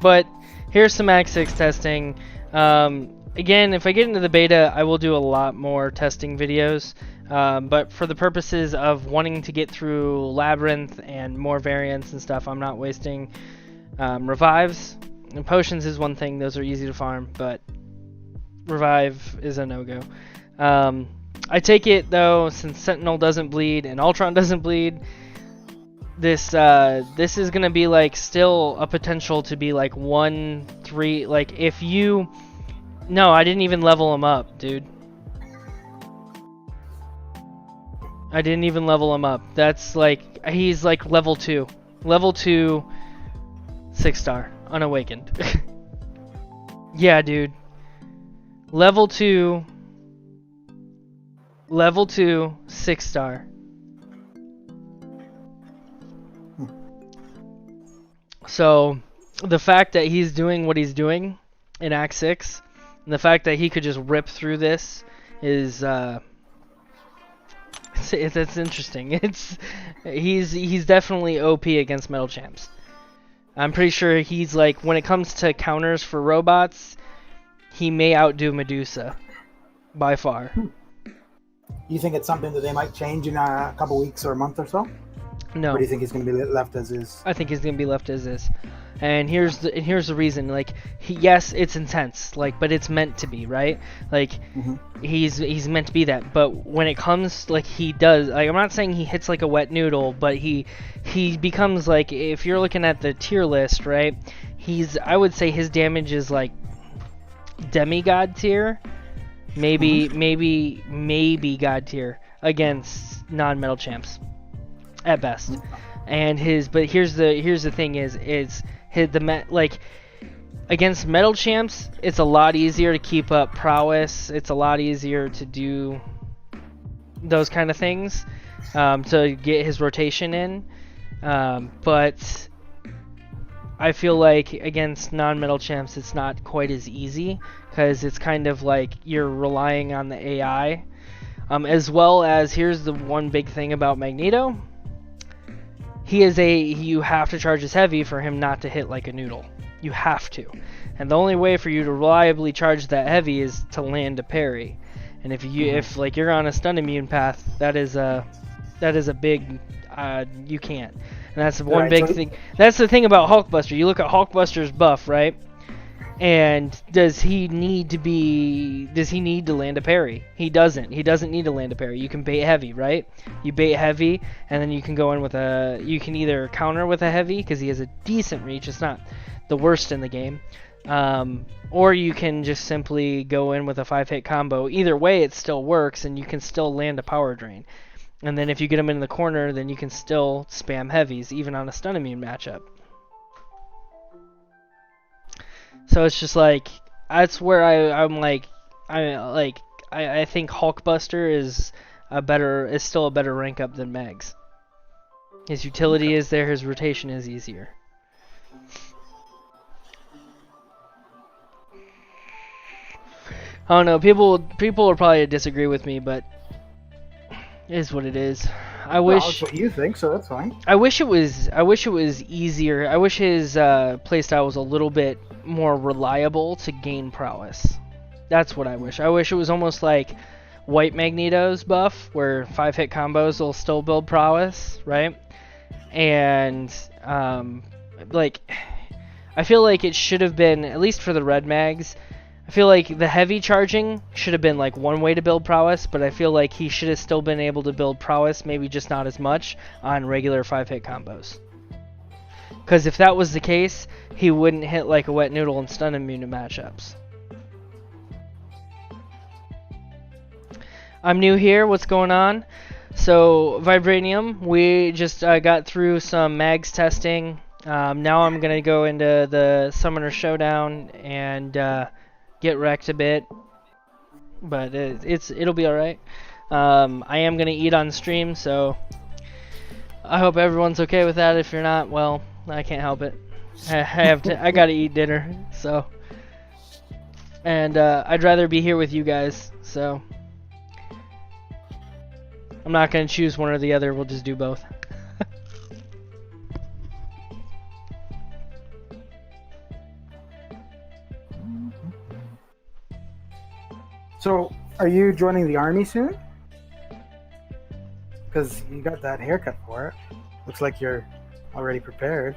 But here's some Act 6 testing. Again, if I get into the beta, I will do a lot more testing videos. But for the purposes of wanting to get through Labyrinth and more variants and stuff, I'm not wasting revives. And potions is one thing, those are easy to farm, but revive is a no-go. I take it, though, since Sentinel doesn't bleed and Ultron doesn't bleed, this is gonna be like still a potential to be like 1-3. Like if you, no, I didn't even level him up, dude. I didn't even level him up. That's like he's like level 2, 6-star, unawakened. Yeah, dude. Level 2, 6-star. So, the fact that he's doing what he's doing in Act 6, and the fact that he could just rip through this is, it's interesting. He's definitely OP against Metal Champs. I'm pretty sure he's like, when it comes to counters for robots, he may outdo Medusa by far. You think it's something that they might change in a couple weeks or a month or so? No. Or do you think he's going to be left as is? I think he's going to be left as is. And here's the reason. Like, yes, it's intense. Like, but it's meant to be, right? Like, he's meant to be that. But when it comes, like, he does. Like, I'm not saying he hits like a wet noodle, but he becomes like, if you're looking at the tier list, right? I would say his damage is like demigod tier, maybe god tier against non-metal champs. At best, and but here's the thing like against metal champs, it's a lot easier to keep up prowess. It's a lot easier to do those kind of things, to get his rotation in. But I feel like against non-metal champs, it's not quite as easy because it's kind of like you're relying on the AI, as well as here's the one big thing about Magneto. You have to charge his heavy for him not to hit like a noodle. You have to. And the only way for you to reliably charge that heavy is to land a parry. And if you're on a stun immune path, that is a big, you can't. And that's the one big thing. That's the thing about Hulkbuster. You look at Hulkbuster's buff, right? And does he need to land a parry? He doesn't. He doesn't need to land a parry. You can bait heavy, right? You bait heavy, and then you can go in with you can either counter with a heavy, because he has a decent reach. It's not the worst in the game. Or you can just simply go in with a 5-hit combo. Either way, it still works, and you can still land a power drain. And then if you get him in the corner, then you can still spam heavies, even on a stun immune matchup. So it's just like, that's where I think Hulkbuster is still a better rank up than Megs. His utility is there, his rotation is easier. I don't know, people will probably disagray with me, but it is what it is. That's what you think, so that's fine. I wish it was easier. I wish his playstyle was a little bit more reliable to gain prowess. That's what I wish. I wish it was almost like White Magneto's buff, where 5-hit combos will still build prowess, right? And like, I feel like it should have been, at least for the red mags, I feel like the heavy charging should have been like one way to build prowess, but I feel like he should have still been able to build prowess, maybe just not as much, on regular 5-hit combos. Because if that was the case, he wouldn't hit like a wet noodle and stun immune to matchups. I'm new here. What's going on? So, Vibranium, we just got through some mags testing. Now I'm going to go into the Summoner Showdown and get wrecked a bit. But it'll be alright. I am going to eat on stream, so I hope everyone's okay with that. If you're not, well, I can't help it. I gotta eat dinner, so. And I'd rather be here with you guys, so. I'm not gonna choose one or the other, we'll just do both. So, are you joining the army soon? Because you got that haircut for it. Looks like you're already prepared.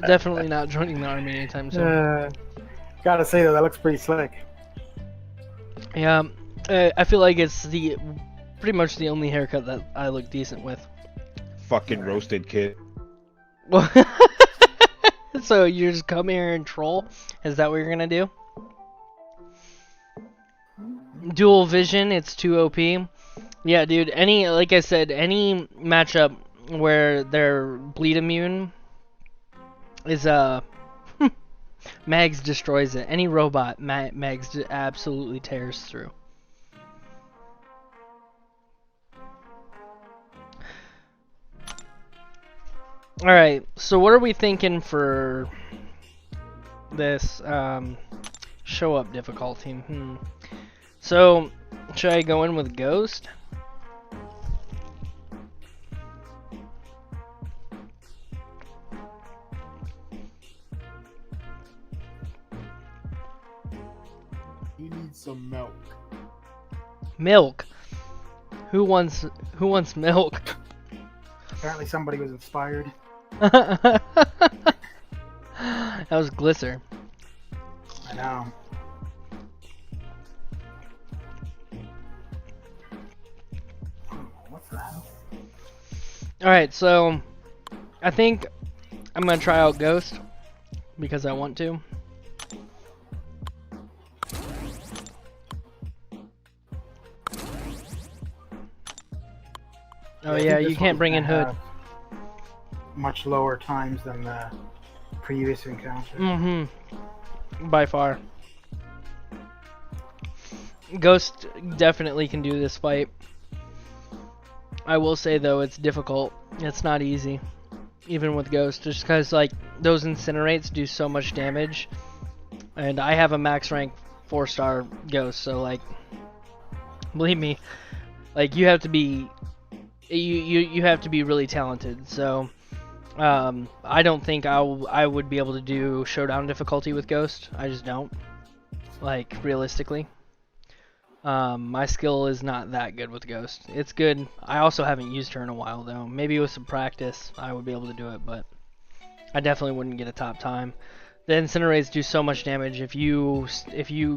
Definitely not joining the army anytime soon. Gotta say though, that looks pretty slick. Yeah, I feel like it's pretty much the only haircut that I look decent with. Fucking roasted kid. Well, so you just come here and troll? Is that what you're gonna do? Dual vision, it's 2 OP. Yeah, dude, like I said, any matchup where they're bleed immune is Mags destroys it. Any robot, Mags absolutely tears through. Alright, so what are we thinking for this show up difficulty? So, should I go in with Ghost? You need some milk. Milk? Who wants milk? Apparently somebody was inspired. That was Glisser. I know. What the hell? Alright, so I think I'm gonna try out Ghost because I want to. Oh yeah, you can't bring in Hood. Much lower times than the previous encounter. Mm-hmm. By far. Ghost definitely can do this fight. I will say though, it's difficult. It's not easy, even with Ghost, just because like those incinerates do so much damage, and I have a max rank 4-star Ghost, so like, believe me, like you have to be, you have to be really talented. So, I don't think I would be able to do Showdown difficulty with Ghost. I just don't. Like realistically. My skill is not that good with Ghost. It's good. I also haven't used her in a while though. Maybe with some practice I would be able to do it, but I definitely wouldn't get a top time. The incinerates do so much damage. If you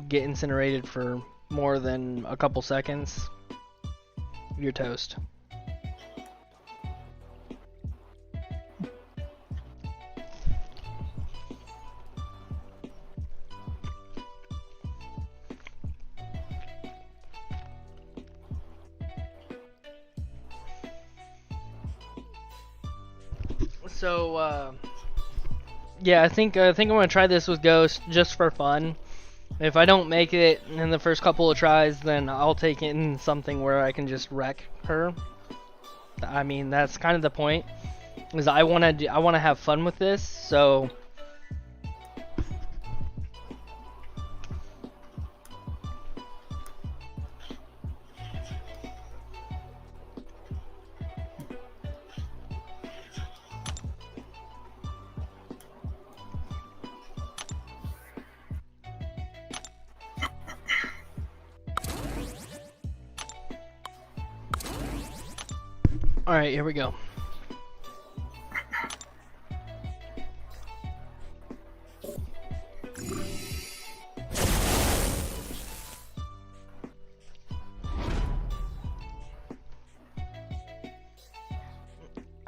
get incinerated for more than a couple seconds, you're toast. So, yeah, I think I'm gonna try this with Ghost just for fun. If I don't make it in the first couple of tries, then I'll take it in something where I can just wreck her. I mean, that's kind of the point. Is I wanna have fun with this, so. Alright, here we go.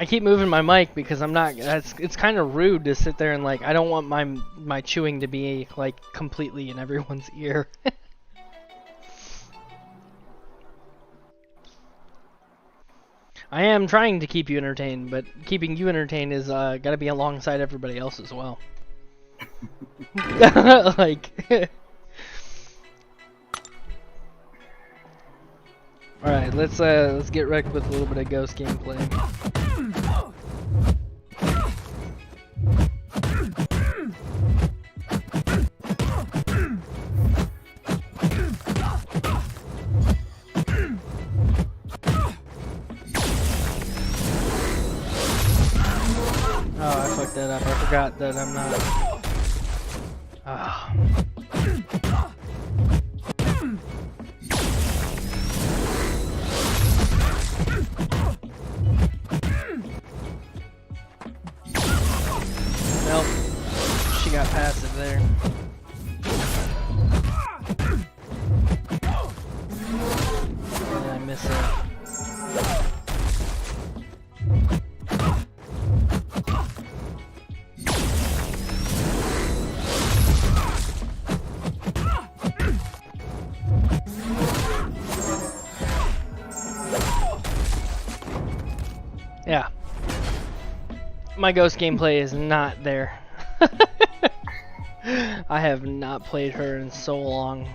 I keep moving my mic because I'm not. It's kind of rude to sit there and like. I don't want my chewing to be like completely in everyone's ear. I am trying to keep you entertained, but keeping you entertained is got to be alongside everybody else as well. Like. All right, let's get wrecked with a little bit of ghost gameplay. Oh, I fucked that up. I forgot that I'm not. Ah. Nope. She got passive there. Yeah, I miss it. Yeah. My ghost gameplay is not there. I have not played her in so long.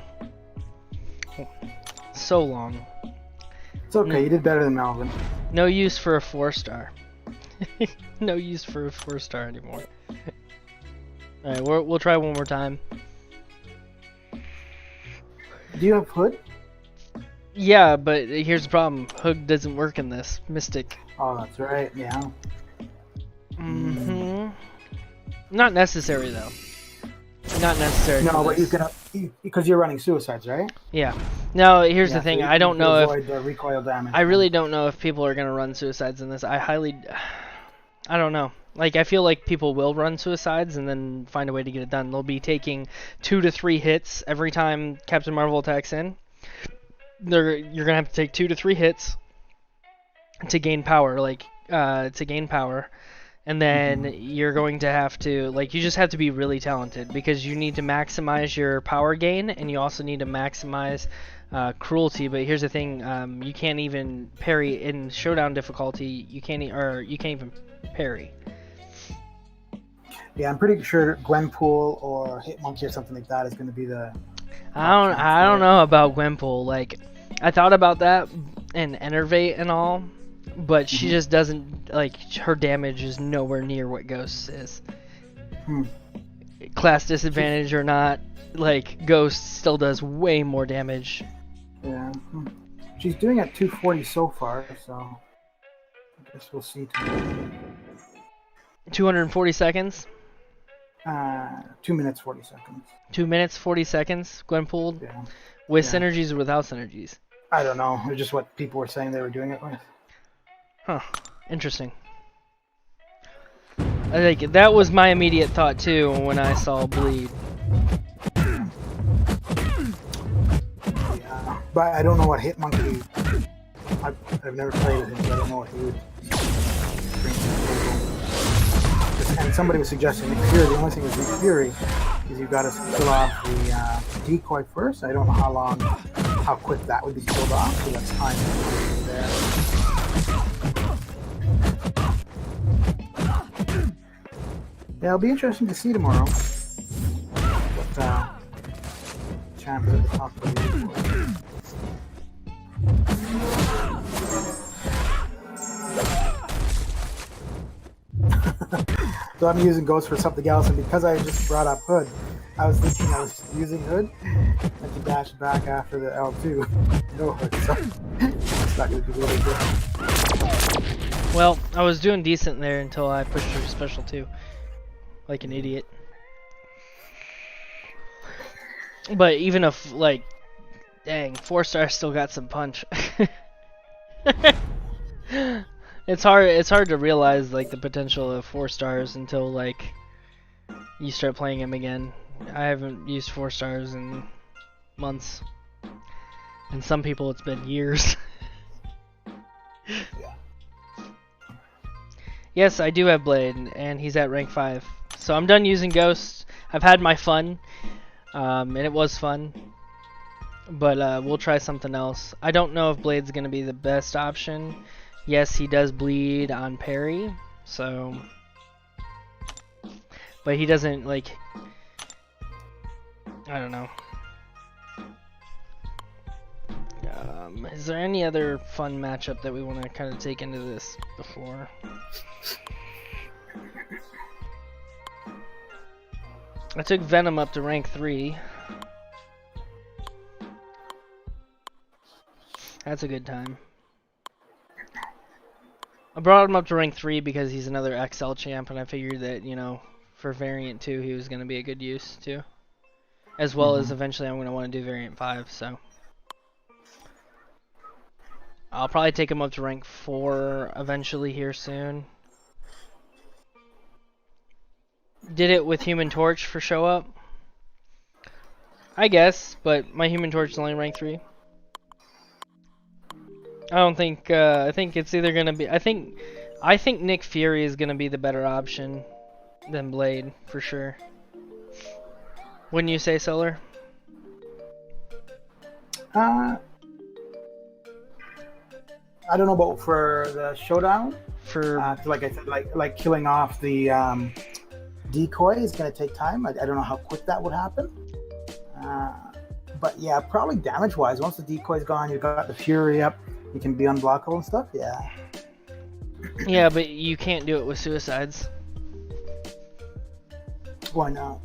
So long. It's okay, you did better than Melvin. No use for a 4-star. No use for a 4-star anymore. Alright, we'll try one more time. Do you have Hood? Yeah, but here's the problem. Hood doesn't work in this. Mystic. Oh, that's right, yeah. Mm-hmm. Not necessary, though. Not necessary. No, for but this. you can, because you're running suicides, right? Yeah. No, here's Yeah, the thing. so you I don't can know avoid if... the recoil damage. I really don't know if people are going to run suicides in this. I don't know. Like, I feel like people will run suicides and then find a way to get it done. They'll be taking 2 to 3 hits every time Captain Marvel attacks in. You're going to have to take 2 to 3 hits to gain power, and then you're going to have to, like, you just have to be really talented because you need to maximize your power gain and you also need to maximize cruelty. But here's the thing, you can't even parry in Showdown difficulty. You can't even parry. Yeah, I'm pretty sure Gwenpool or Hitmonkey or something like that is going to be the... I don't know about Gwenpool. Like, I thought about that and Enervate and all, but she just doesn't, like, her damage is nowhere near what Ghost's is. Class disadvantage or not, like, Ghost still does way more damage. Yeah. She's doing at 240 so far, so I guess we'll see tomorrow. 240 seconds? 2 minutes, 40 seconds. 2 minutes, 40 seconds, Gwenpool? Yeah. With Yeah. synergies or without synergies? I don't know. It's just what people were saying they were doing it with. Huh. Interesting. I think that was my immediate thought too when I saw Bleed. Yeah. But I don't know what Hitmonkey... I've never played with him, so I don't know what he would bring to the table. And somebody was suggesting Nick Fury. The only thing with Nick Fury is you've got to kill off the decoy first. I don't know how quick that would be killed off, so that's time there. Yeah, it'll be interesting to see tomorrow what champ is at the top of the leaderboard. So I'm using Ghost for something else, and because I just brought up Hood, I was thinking I was using Hood and to dash back after the L2. No Hood, so it's not going to be really good. Well, I was doing decent there until I pushed her special 2. Like an idiot. But even if, like, dang, 4-star still got some punch. It's hard to realize, like, the potential of 4-stars until, like, you start playing him again. I haven't used 4-stars in months. And some people it's been years. Yes, I do have Blade, and he's at rank 5. So I'm done using Ghost. I've had my fun, and it was fun. But we'll try something else. I don't know if Blade's going to be the best option. Yes, he does bleed on parry, so... But he doesn't, like... I don't know. Is there any other fun matchup that we want to kind of take into this before? I took Venom up to rank 3. That's a good time. I brought him up to rank 3 because he's another XL champ, and I figured that, you know, for variant 2 he was going to be a good use too. As well as eventually I'm going to want to do variant 5, so. I'll probably take him up to rank 4 eventually here soon. Did it with Human Torch for show up? I guess, but my Human Torch is only rank 3. I don't think, I think it's either gonna be, I think Nick Fury is gonna be the better option than Blade, for sure. Wouldn't you say, Solar? I don't know about for the Showdown. For Like I said, like killing off the decoy is going to take time. I don't know how quick that would happen. But yeah, probably damage-wise, once the decoy's gone, you've got the Fury up, you can be unblockable and stuff. Yeah. Yeah, but you can't do it with suicides. Why not?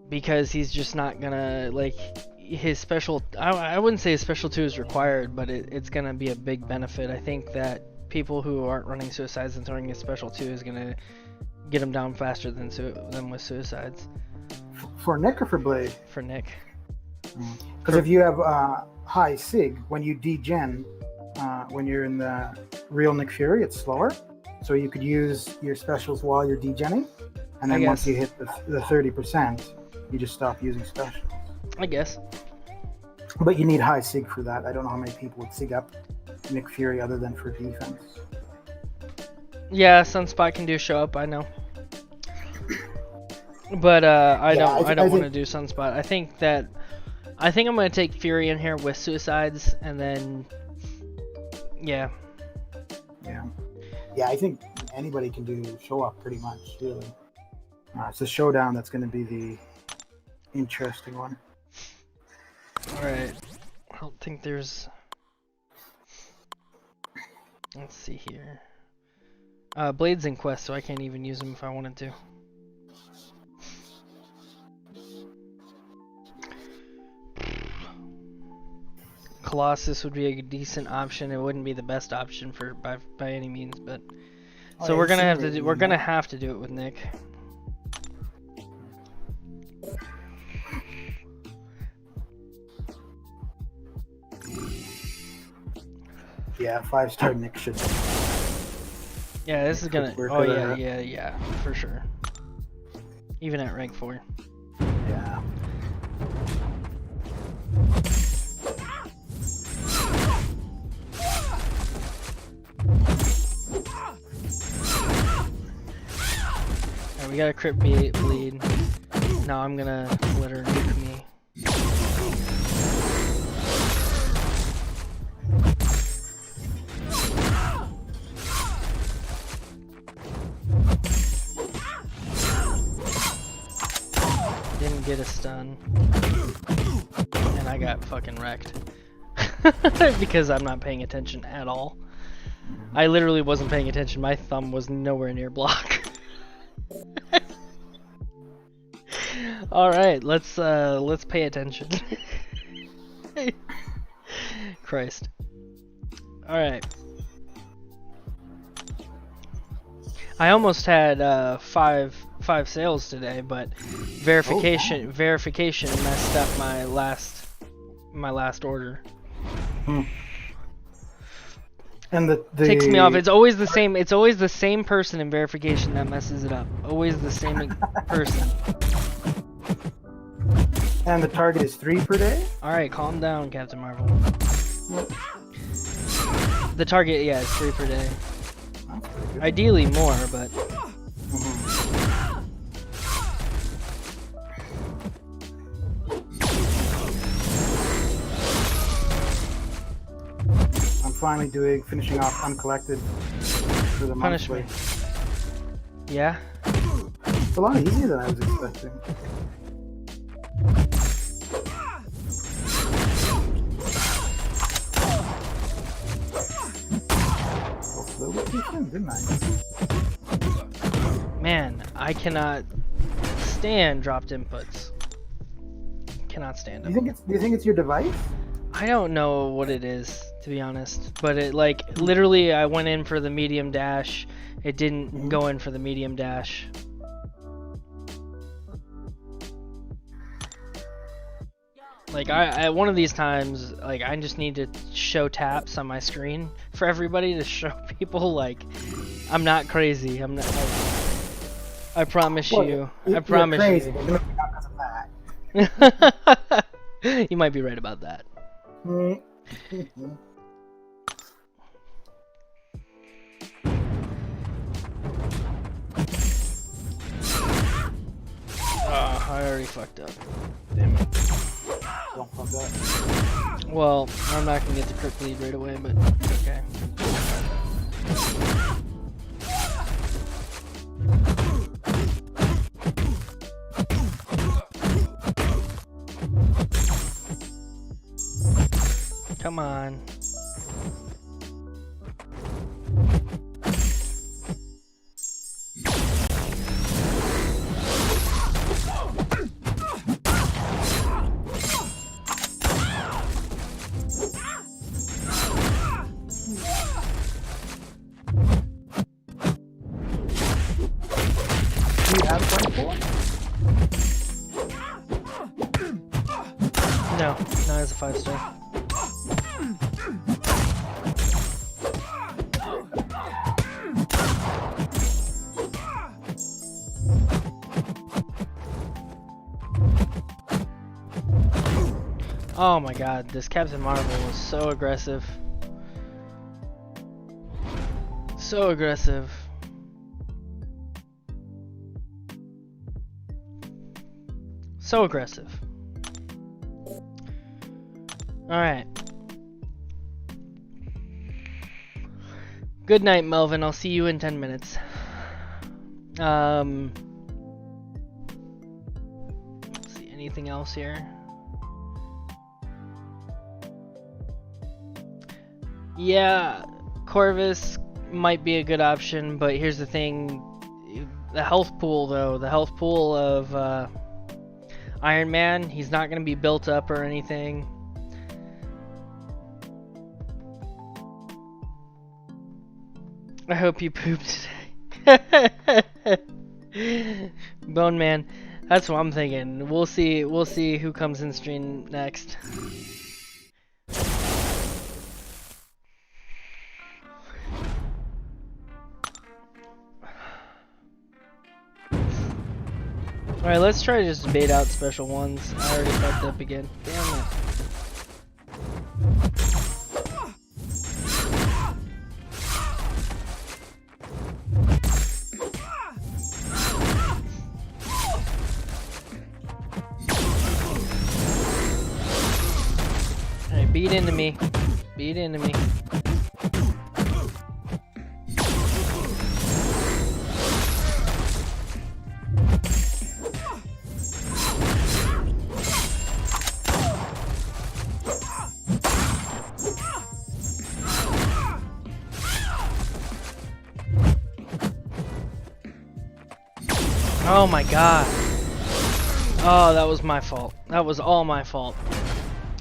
Because he's just not gonna, like, his special, I wouldn't say his special 2 is required, but it's gonna be a big benefit. I think that people who aren't running suicides and throwing his special 2 is gonna get him down faster than with suicides. For Nick or for Blade? For Nick. Because if you have high sig, when you degen, when you're in the real Nick Fury, it's slower. So you could use your specials while you're degenning, and then once you hit the 30%, you just stop using specials. I guess. But you need high sig for that. I don't know how many people would sig up Nick Fury other than for defense. Yeah, Sunspot can do show up, I know. But I don't want to do Sunspot. I think I'm gonna take Fury in here with suicides, and then yeah. I think anybody can do show up pretty much, really. It's the Showdown that's going to be the interesting one. Alright, I don't think there's... Let's see here. Blade's in quest, so I can't even use him if I wanted to. Colossus would be a decent option. It wouldn't be the best option for by any means, but so we're gonna have to do it with Nick. Yeah, 5-star Nick should. Yeah, this is gonna. Oh yeah, for sure. Even at rank 4. Yeah. Alright, we got a crit bleed. Now I'm gonna let her nuke me. Didn't get a stun. And I got fucking wrecked. Because I'm not paying attention at all. I literally wasn't paying attention. My thumb was nowhere near block. Alright, let's pay attention. Christ. Alright. I almost had five sales today, but verification messed up my last order. And the takes me off. It's always the same. It's always the same person in verification that messes it up. Always the same person. And the target is 3 per day? Alright, calm down, Captain Marvel. The target, yeah, is 3 per day. That's pretty good. Ideally more, but I'm finally finishing off Uncollected for the punish me. monthly. Yeah. It's a lot easier than I was expecting. A little bit too soon, didn't I? Man, I cannot stand dropped inputs. Cannot stand Do them. you think it's your device? I don't know what it is, to be honest. But it, like, literally I went in for the medium dash. It didn't go in for the medium dash. Like, I one of these times, like, I just need to show taps on my screen for everybody to show people, like, I'm not crazy. I'm not, like, I promise you. I promise you're crazy, you. but maybe not because of that. You might be right about that. I already fucked up. Damn it. Don't fuck up. Well, I'm not gonna get the crit bleed right away, but okay. Come on. Do you have 24? No, not as a 5-star. Oh my god, this Captain Marvel was so aggressive. So aggressive. So aggressive. Alright. Good night, Melvin. I'll see you in 10 minutes. Let's see, anything else here? Yeah, Corvus might be a good option, but here's the thing. The health pool, though. The health pool of Iron Man, he's not going to be built up or anything. I hope you pooped today. Bone Man, that's what I'm thinking. We'll see who comes in stream next. Alright, let's try to just bait out special ones. I already fucked up again. Damn it. Alright, beat into me. Beat into me. Oh my god. Oh, that was my fault. That was all my fault.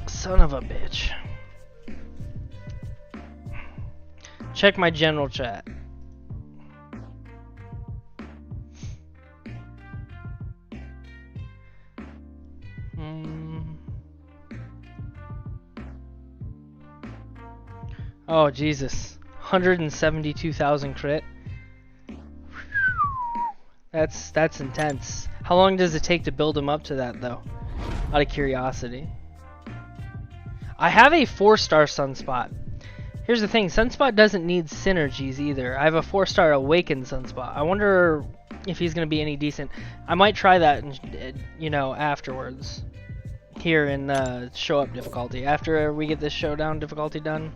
Son of a bitch. Check my general chat. Oh, Jesus. 172,000 crit. That's intense. How long does it take to build him up to that, though? Out of curiosity. I have a 4-star Sunspot. Here's the thing, Sunspot doesn't need synergies either. I have a 4-star Awakened Sunspot. I wonder if he's going to be any decent. I might try that, you know, afterwards. Here in Show Up difficulty. After we get this Showdown difficulty done.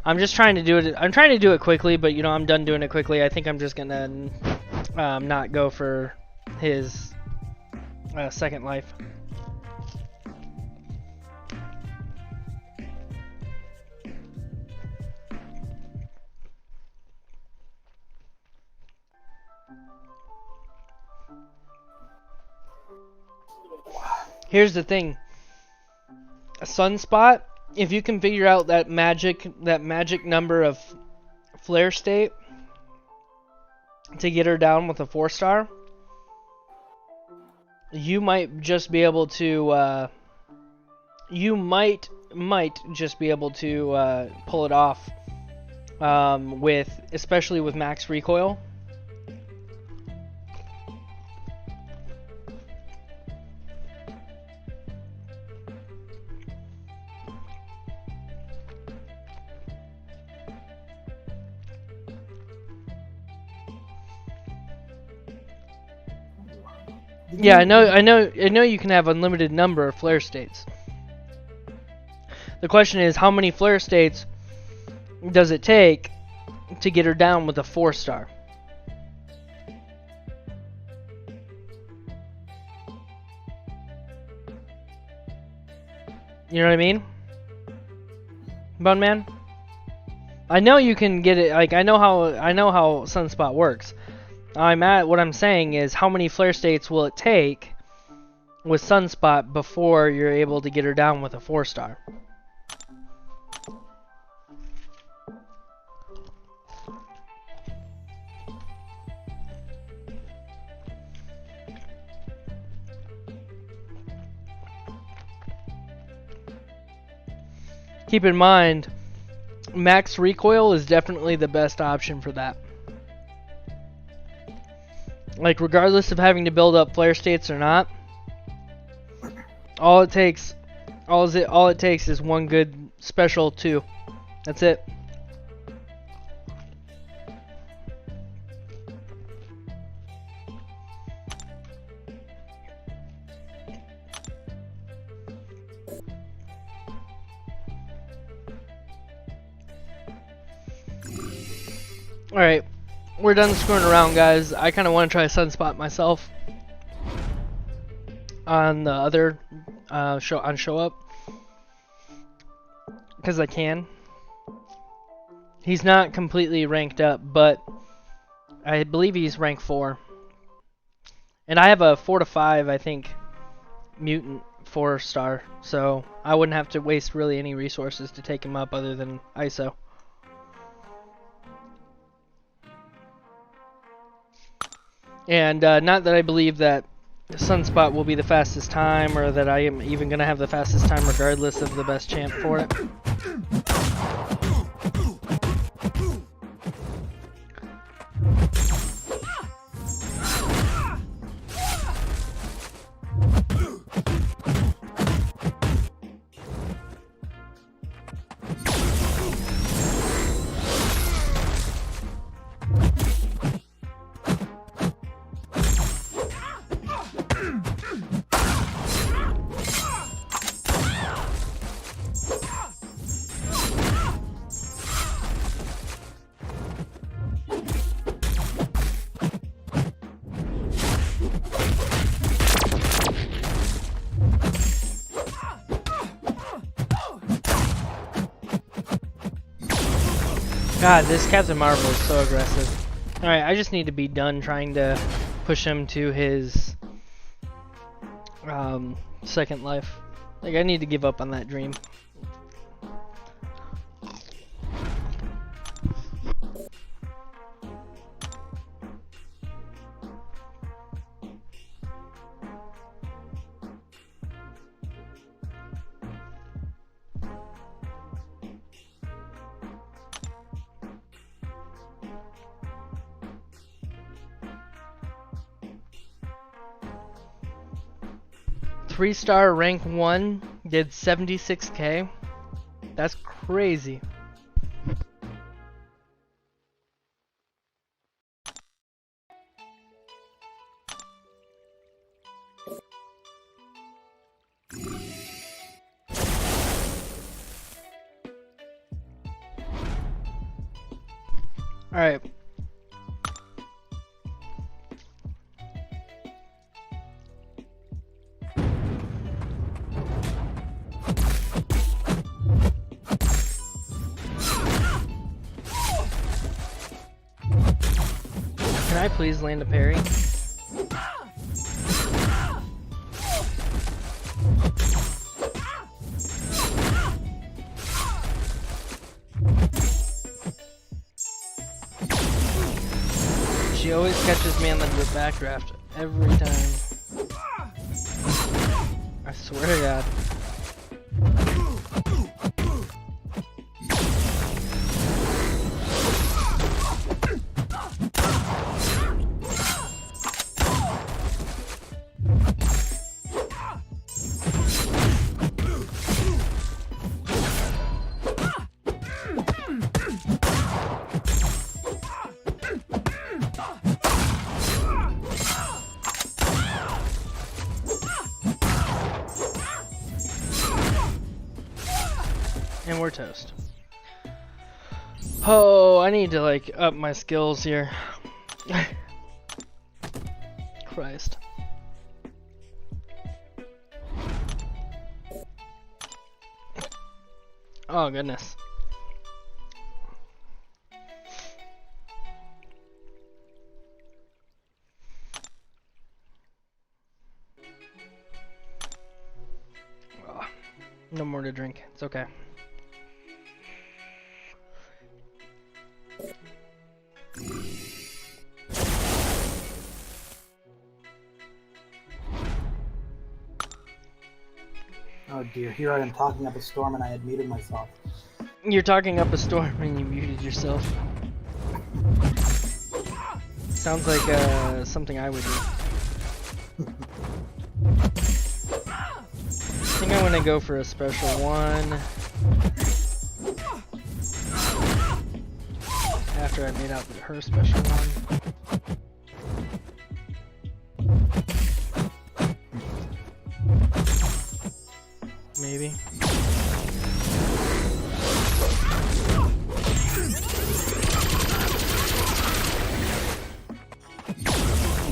I'm just trying to do it. I'm trying to do it quickly, but you know, I'm done doing it quickly. I think I'm just going to not go for his second life. Here's the thing. A Sunspot, if you can figure out that magic number of flare state to get her down with a 4-star, you might just be able to you might just be able to pull it off especially with max recoil. Yeah, I know you can have unlimited number of flare states. The question is, how many flare states does it take to get her down with a 4-star? You know what I mean? Bun Man? I know you can get it, like I know how Sunspot works. What I'm saying is, how many flare states will it take with Sunspot before you're able to get her down with a 4-star? Keep in mind, max recoil is definitely the best option for that. Like, regardless of having to build up flare states or not, all it takes is one good special 2. That's it. Alright, we're done screwing around, guys. I kind of want to try Sunspot myself on the other Show Up, because I can. He's not completely ranked up, but I believe he's rank 4. And I have a 4 to 5, I think, mutant 4-star, so I wouldn't have to waste really any resources to take him up other than ISO. And not that I believe that Sunspot will be the fastest time, or that I am even going to have the fastest time regardless of the best champ for it. God, this Captain Marvel is so aggressive. Alright, I just need to be done trying to push him to his second life. Like, I need to give up on that dream. Three-star rank 1 did 76k. That's crazy. Alright. Can I please land a parry? She always catches me on the backdraft every time. I swear to God. And we're toast. Oh, I need to like up my skills here. Christ. Oh goodness. Oh, no more to drink. It's okay. Oh dear, here I am talking up a storm and I had muted myself. You're talking up a storm and you muted yourself. Sounds like something I would do. I think I'm gonna go for a special one. After I made out her special one. Maybe.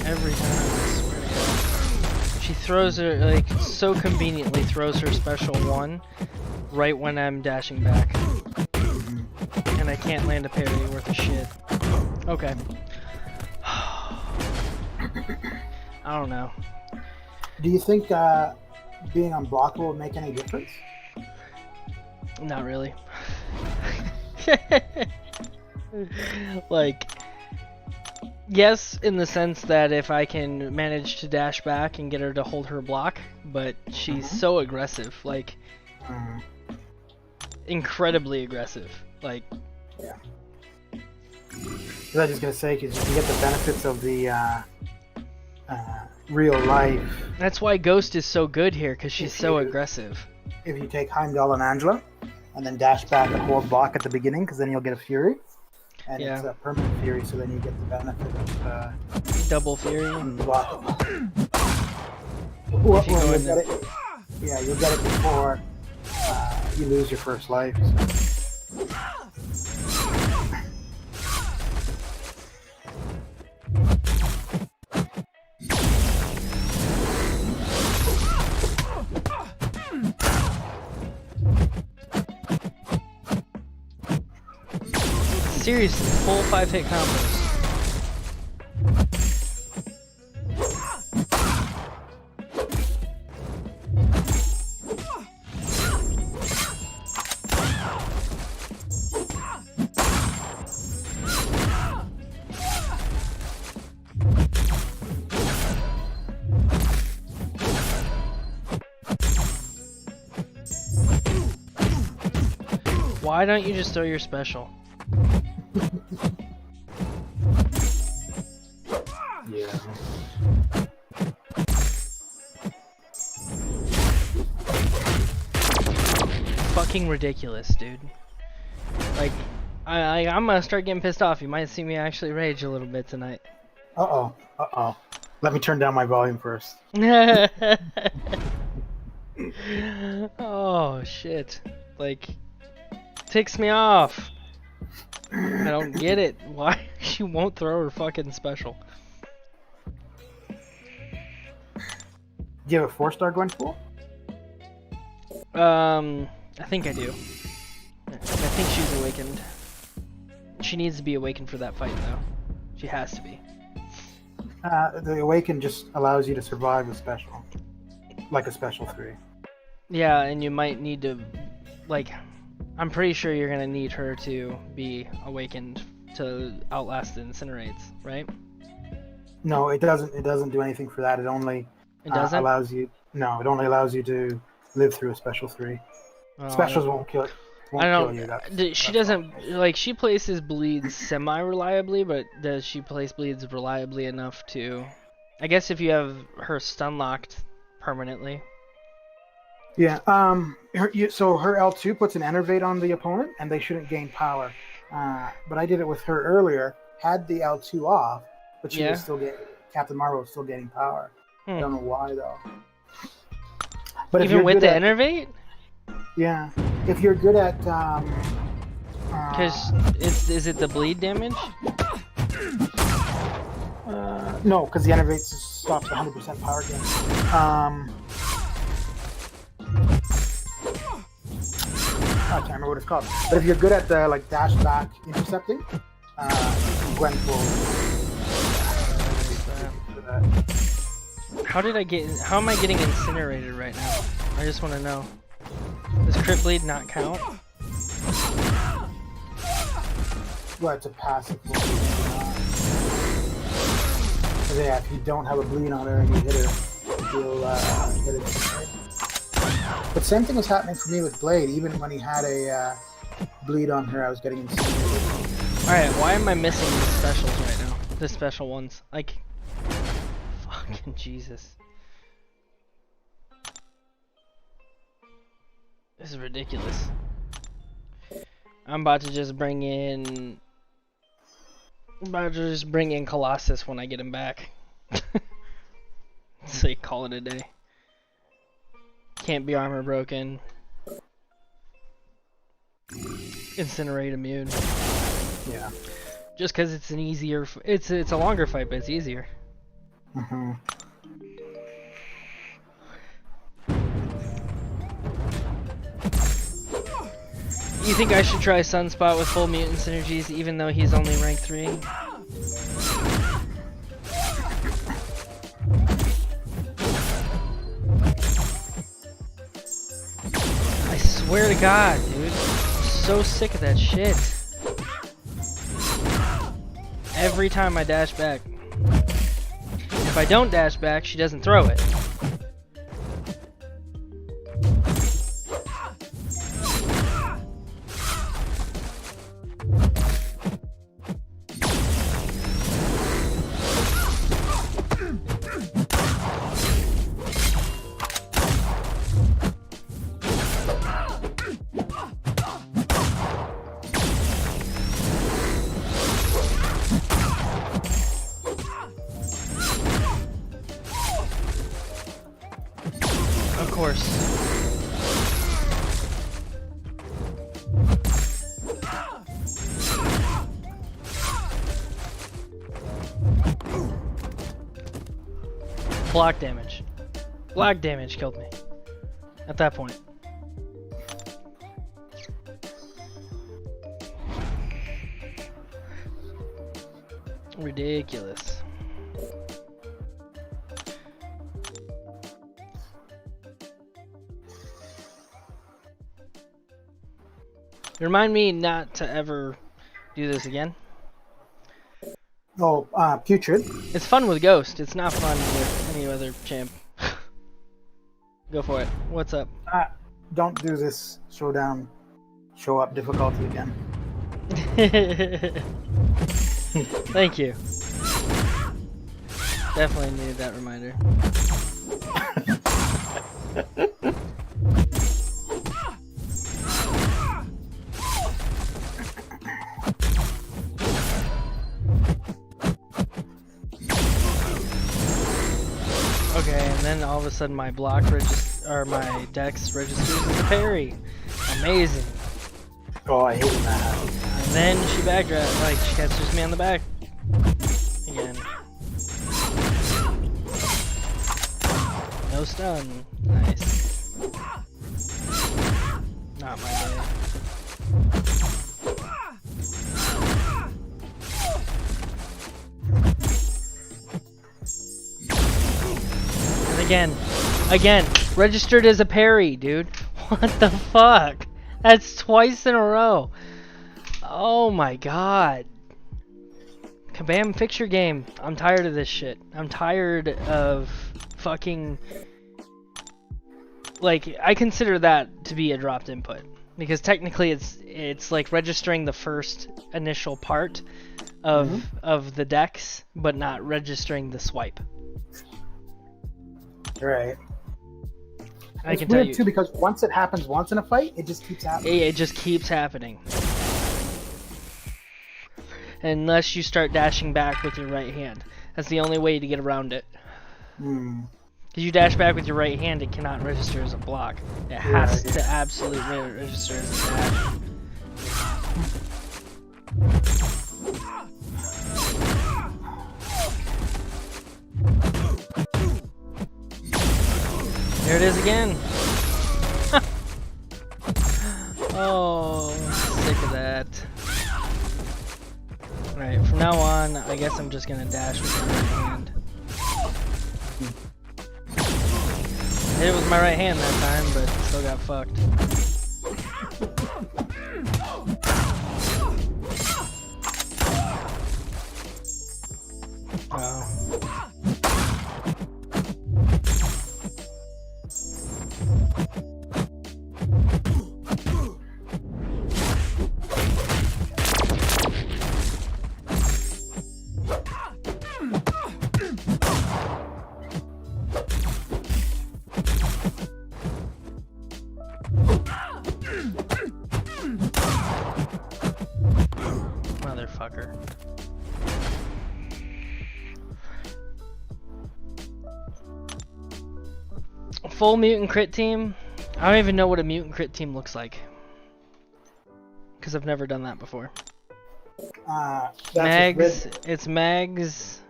Every time, I swear to God. She throws her, like, so conveniently throws her special one right when I'm dashing back. And I can't land a parry worth a shit. Okay. I don't know. Do you think being unblockable would make any difference? Not really. Like, yes, in the sense that if I can manage to dash back and get her to hold her block, but she's so aggressive, like, incredibly aggressive. Like, yeah. I was just gonna say, because you can get the benefits of the real life. That's why Ghost is so good here, because she's so aggressive. If you take Heimdall and Angela, and then dash back and hold block at the beginning, because then you'll get a Fury. And it's a permanent Fury, so then you get the benefit of double Fury. Block. If you go in there. Yeah, you'll get it before you lose your first life. So. Seriously, full 5-hit combos. Why don't you just throw your special? Yeah. Fucking ridiculous, dude. Like, I'm gonna start getting pissed off. You might see me actually rage a little bit tonight. Uh-oh. Uh-oh. Let me turn down my volume first. Oh, shit. Like, ticks me off. I don't get it. Why she won't throw her fucking special? Do you have a 4-star Gwenpool? I think I do. I think she's awakened. She needs to be awakened for that fight, though. She has to be. The Awaken just allows you to survive a special. Like a special 3. Yeah, and you might need to, like, I'm pretty sure you're gonna need her to be awakened to outlast the incinerates, right? No, it doesn't. It doesn't do anything for that. It only allows you. No, it only allows you to live through a special 3. Oh, Specials won't kill. Won't I kill you. don't. She doesn't like. She places bleeds semi-reliably, but does she place bleeds reliably enough to? I guess if you have her stun locked permanently. Yeah. So her L2 puts an enervate on the opponent, and they shouldn't gain power. But I did it with her earlier. Had the L2 off, but she was still getting. Captain Marvel was still gaining power. I don't know why though. But even with the enervate. Yeah, if you're good at. Because is it the bleed damage? No, because the enervate stops 100% power gain. I can't remember what it's called. But if you're good at the like dash back intercepting, Gwen will. How am I getting incinerated right now? I just want to know. Does crit bleed not count? Well, it's a passive. Yeah, if you don't have a bleed on her and you hit her, you'll get it. But same thing was happening for me with Blade. Even when he had a bleed on her, I was getting incinerated. Alright, why am I missing the specials right now? The special ones. Like, fucking Jesus. This is ridiculous. I'm about to just bring in Colossus when I get him back. So you call it a day. Can't be armor broken. Incinerate immune. Yeah. Just because it's an easier, it's a longer fight, but it's easier. Mm-hmm. You think I should try Sunspot with full mutant synergies even though he's only rank 3? I swear to God, dude. I'm so sick of that shit. Every time I dash back. If I don't dash back, she doesn't throw it. Of course. Block damage. Block damage killed me. At that point. Ridiculous. Remind me not to ever do this again. Oh, Putrid. It's fun with Ghost. It's not fun with any other champ. Go for it. What's up? Don't do this Showdown show up difficulty again. Thank you. Definitely needed that reminder. Okay, and then all of a sudden my block or my dex registers as a parry. Amazing. Oh, I hate when that happens. Then she backdraft, like she catches me on the back again. No stun. Nice. Not my day. And again, registered as a parry, dude. What the fuck? That's twice in a row. Oh my god. Kabam, fix your game. I'm tired of this shit. I'm tired of fucking... Like, I consider that to be a dropped input. Because technically it's like registering the first initial part of the decks, but not registering the swipe. Right. I It's can tell weird you too because once it happens once in a fight, it just keeps happening. it just keeps happening. Unless you start dashing back with your right hand. That's the only way to get around it. Because you dash back with your right hand, it cannot register as a block. It has to absolutely register as a dash. There it is again. Oh, sick of that. Alright, from now on, I guess I'm just gonna dash with my right hand. Hit it with my right hand that time, but still got fucked. Oh. Motherfucker. Full mutant crit team? I don't even know what a mutant crit team looks like. Because I've never done that before. Mags, it's Mags.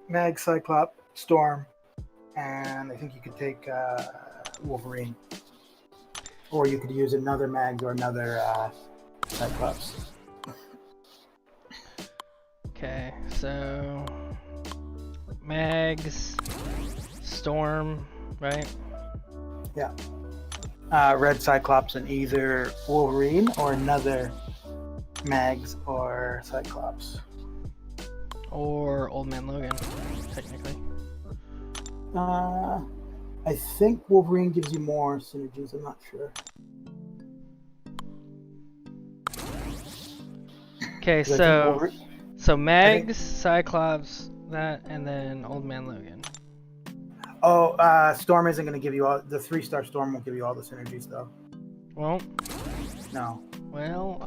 Mag, Cyclops, Storm, and I think you could take Wolverine. Or you could use another Mags or another Cyclops. Okay, so Mags, Storm, right? Yeah. Red Cyclops and either Wolverine or another Mags or Cyclops. Or Old Man Logan, technically. I think Wolverine gives you more synergies, I'm not sure. Okay, so Mags, Cyclops, that, and then Old Man Logan. Oh, Storm isn't going to give you all... The 3-star Storm won't give you all the synergies, though. Well, No. well,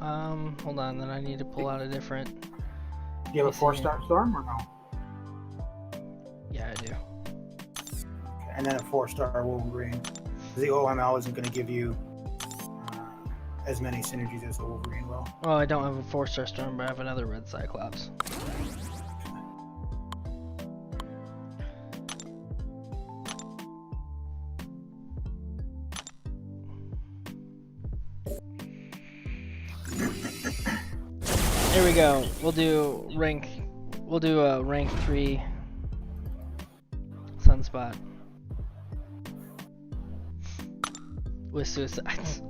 hold on, then I need to pull out a different... Do you have a 4-star Storm or no? Yeah, I do. Okay, and then a 4-star Wolverine. The OML isn't going to give you as many synergies as the Wolverine will. Well, I don't have a 4-star Storm, but I have another Red Cyclops. Here we go. We'll do a rank 3 Sunspot with suicides.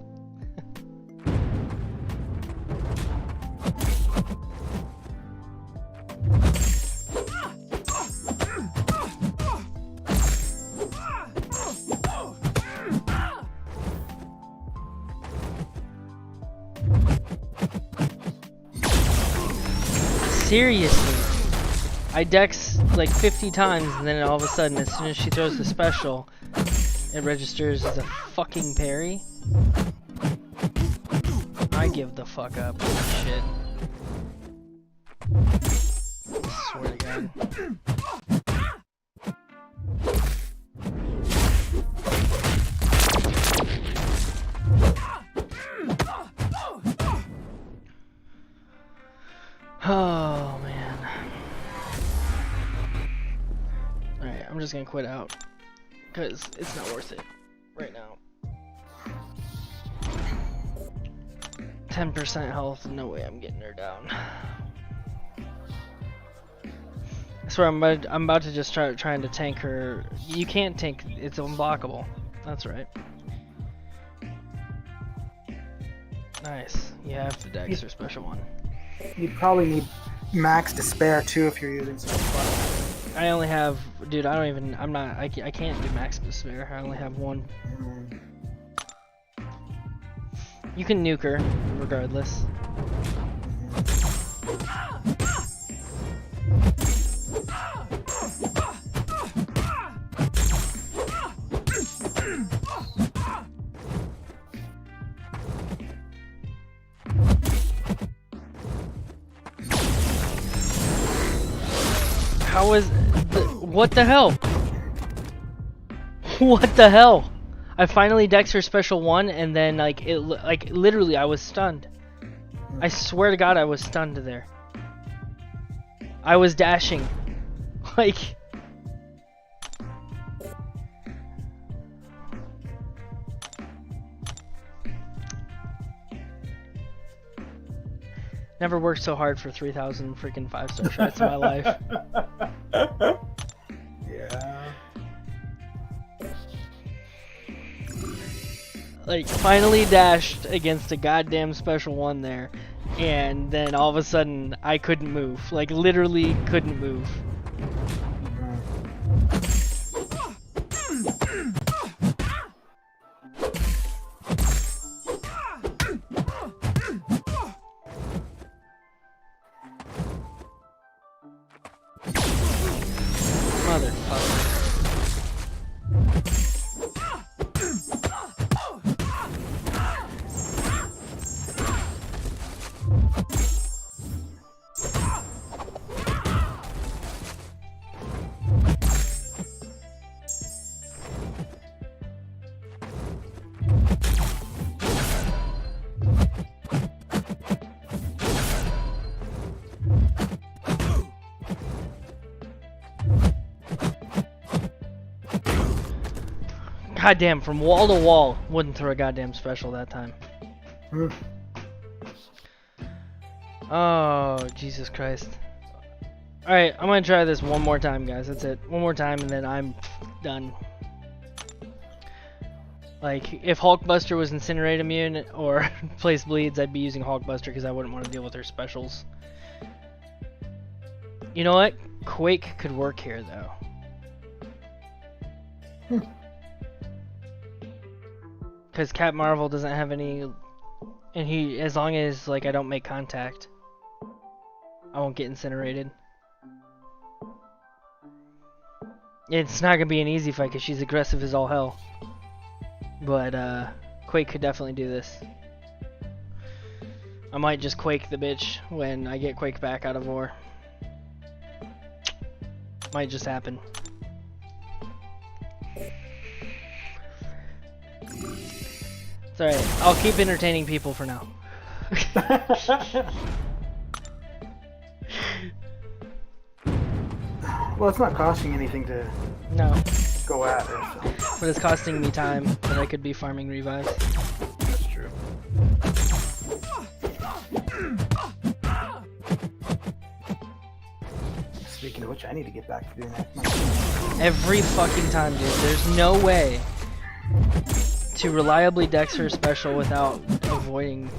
Seriously, I dex like 50 times and then all of a sudden, as soon as she throws the special, it registers as a fucking parry. I give the fuck up. Shit. I swear to God. I'm just gonna quit out. Because it's not worth it right now. 10% health, no way I'm getting her down. I swear I'm about to just trying to tank her. You can't tank, it's unblockable. That's right. Nice. You have the Dex or special one. You'd probably need max to spare too if you're using some. I only have, dude. I don't even. I'm not. I can't do max to spare. I only have one. You can nuke her, regardless. How is... What the hell? What the hell? I finally dex her special one, and then like literally I was stunned. I swear to God I was stunned there. I was dashing. Like... Never worked so hard for 3,000 freaking 5-star shots in my life. Yeah. Like, finally dashed against a goddamn special one there, and then all of a sudden I couldn't move. Like, literally couldn't move. Motherfucker. Goddamn, from wall to wall, wouldn't throw a goddamn special that time. Oh, Jesus Christ. Alright, I'm gonna try this one more time, guys. That's it. One more time, and then I'm done. Like, if Hulkbuster was Incinerate immune or Place Bleeds, I'd be using Hulkbuster because I wouldn't want to deal with her specials. You know what? Quake could work here, though. Because Cap Marvel doesn't have any, and he, as long as like I don't make contact, I won't get incinerated. It's not gonna be an easy fight because she's aggressive as all hell. But Quake could definitely do this. I might just Quake the bitch when I get Quake back out of war. Might just happen. It's alright, I'll keep entertaining people for now. Well, it's not costing anything to No, go at her, so. but it's costing me time that I could be farming revives. That's true. Speaking of which, I need to get back to doing that. Every fucking time, dude. There's no way to reliably dex her special without avoiding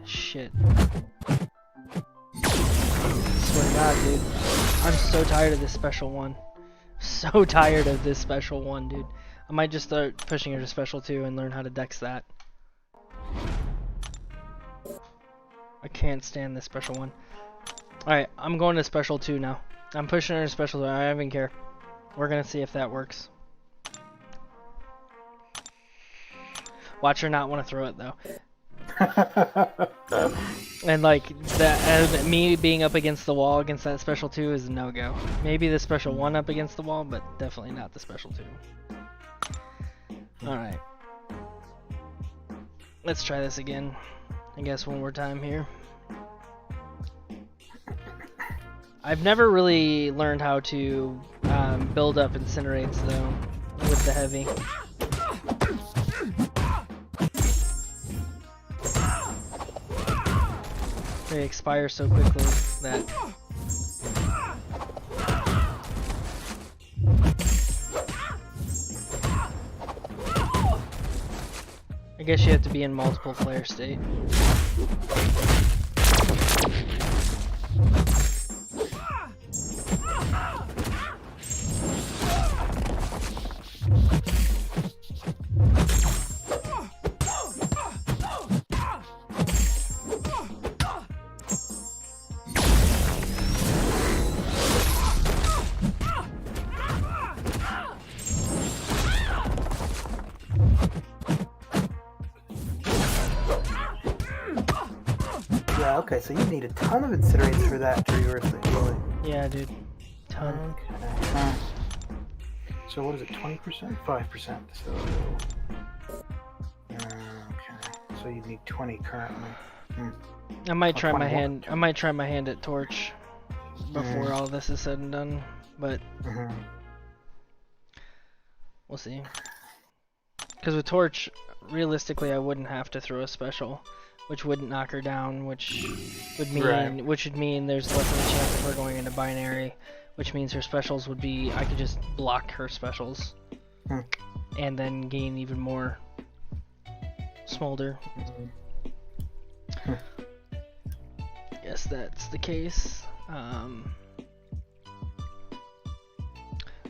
shit. Swear to God, dude. I'm so tired of this special one. So tired of this special one, dude. I might just start pushing her to special 2 and learn how to dex that. I can't stand this special one. Alright, I'm going to special 2 now. I'm pushing her to special 2. I don't even care. We're gonna see if that works. Watch her not want to throw it though. And like that, me being up against the wall against that special 2 is a no-go. Maybe the special 1 up against the wall, but definitely not the special 2. Alright. Let's try this again. I guess one more time here. I've never really learned how to build up incinerates though with the heavy. They expire so quickly that I guess you have to be in multiple flare state. Yeah, okay, so you need a ton of incinerates for that to reverse it, really. Yeah, dude. Ton. Okay. So what is it, 20%? 5%. So... okay, so you need 20 currently. I might try my 21. hand. I might try my hand at torch before all this is said and done, but we'll see. Because with torch, realistically, I wouldn't have to throw a special, which wouldn't knock her down, which would mean there's less of a chance of her going into binary, which means her specials would be I could just block her specials, and then gain even more smolder. Yes, that's the case. Alright,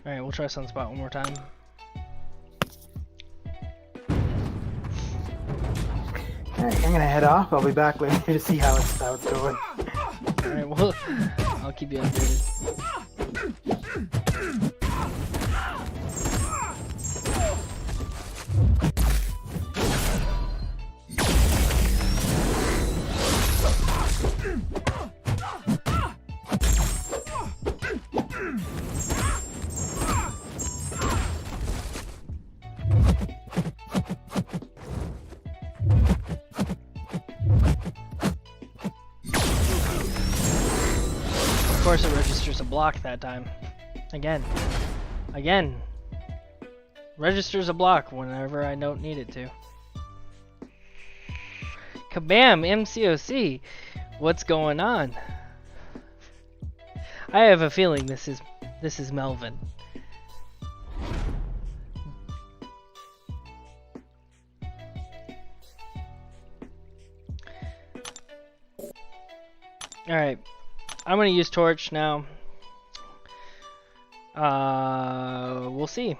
we'll try Sunspot one more time. Alright, I'm gonna head off. I'll be back later to see how it's going. Alright, well, I'll keep you updated. Of course it registers a block that time. Again. Registers a block whenever I don't need it to. Kabam! MCOC! What's going on? I have a feeling this is Melvin. Alright. I'm gonna use torch now. We'll see.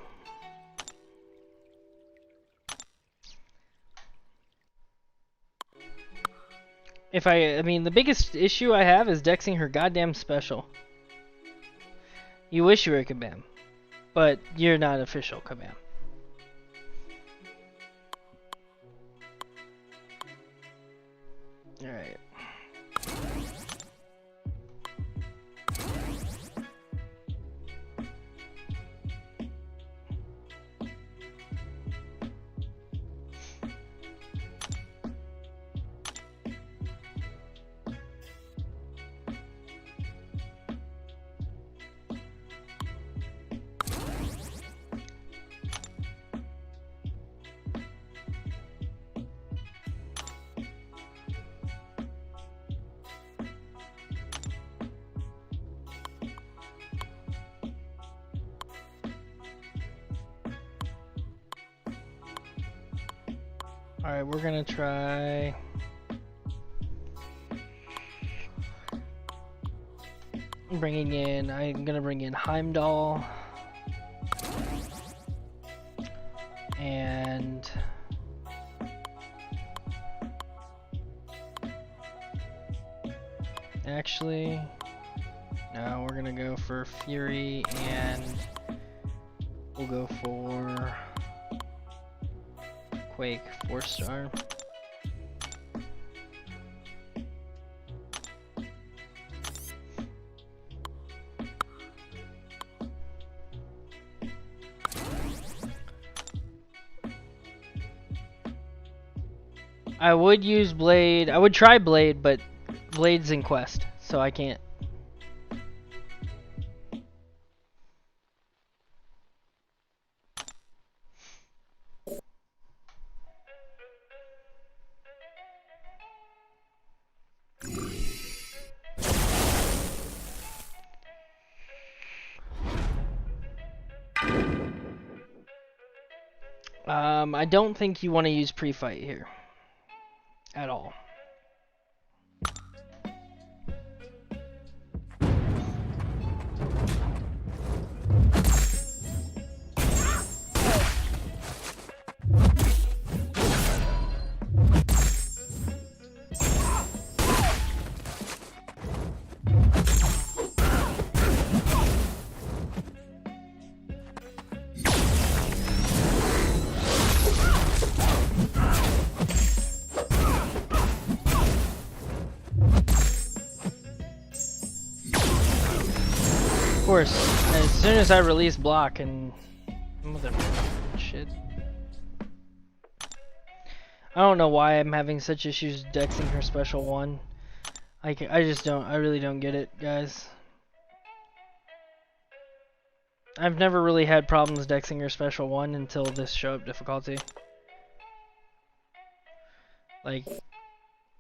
I mean, the biggest issue I have is dexing her goddamn special. You wish you were Kabam, but you're not official Kabam. Alright. Alright, we're gonna try... I'm gonna bring in Heimdall. And... actually... no, we're gonna go for Fury and... we'll go for... Quake 4-star. I would use Blade. I would try Blade, but Blade's in Quest, so I can't. I don't think you want to use pre-fight here. At all. Of course, as soon as I release block and shit. I don't know why I'm having such issues dexing her special one. I really don't get it, guys. I've never really had problems dexing her special one until this show up difficulty. Like,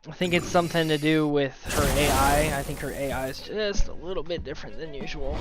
I think it's something to do with her AI. I think her AI is just a little bit different than usual.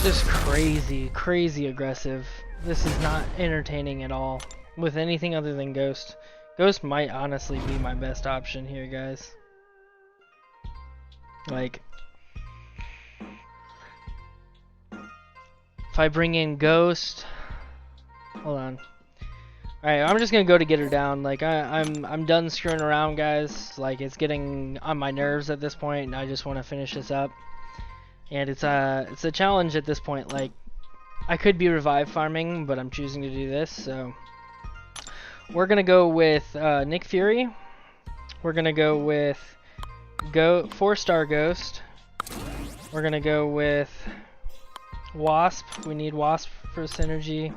Just crazy aggressive. This is not entertaining at all with anything other than Ghost. Ghost might honestly be my best option here, guys. Like, if I bring in Ghost, hold on. Alright, I'm just gonna go to get her down. Like, I'm done screwing around, guys. Like, it's getting on my nerves at this point, and I just want to finish this up. And it's a challenge at this point. Like, I could be revive farming, but I'm choosing to do this. So we're gonna go with Nick Fury. We're gonna go with 4-star Ghost. We're gonna go with Wasp. We need Wasp for synergy,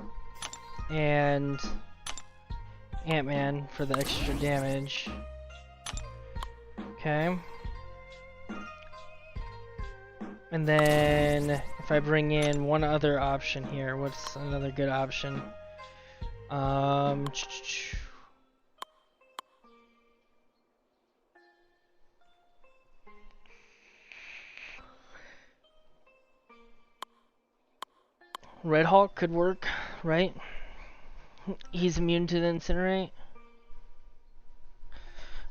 and Ant-Man for the extra damage. Okay. And then if I bring in one other option here, what's another good option? Red Hulk could work, right? He's immune to the incinerate.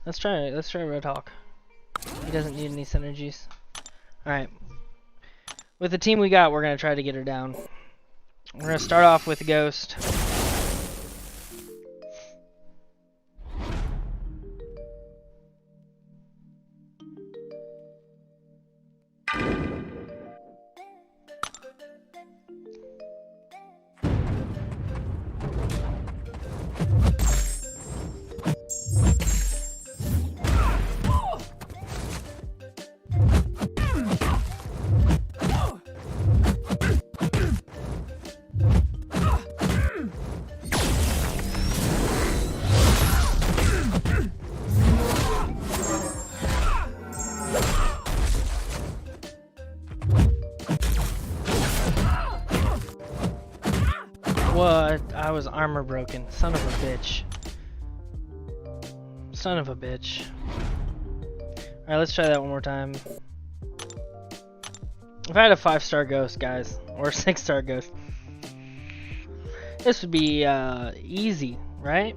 Let's try Red Hulk. He doesn't need any synergies. Alright. With the team we got, we're going to try to get her down. We're going to start off with Ghost. What? I was armor broken. Son of a bitch. Son of a bitch. Alright, let's try that one more time. If I had a 5-star Ghost, guys, or a 6-star Ghost, this would be easy, right?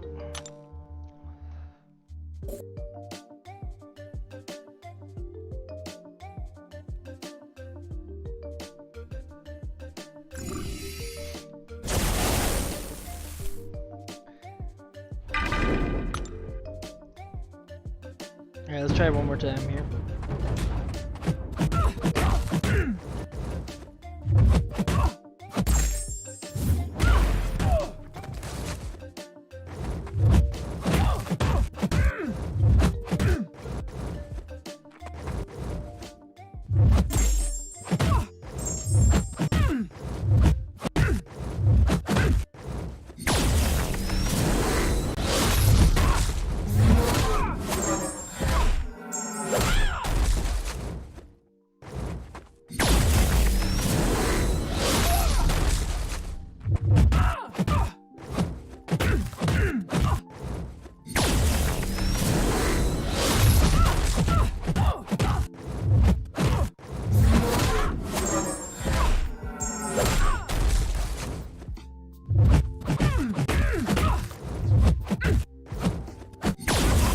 Alright, let's try it one more time here.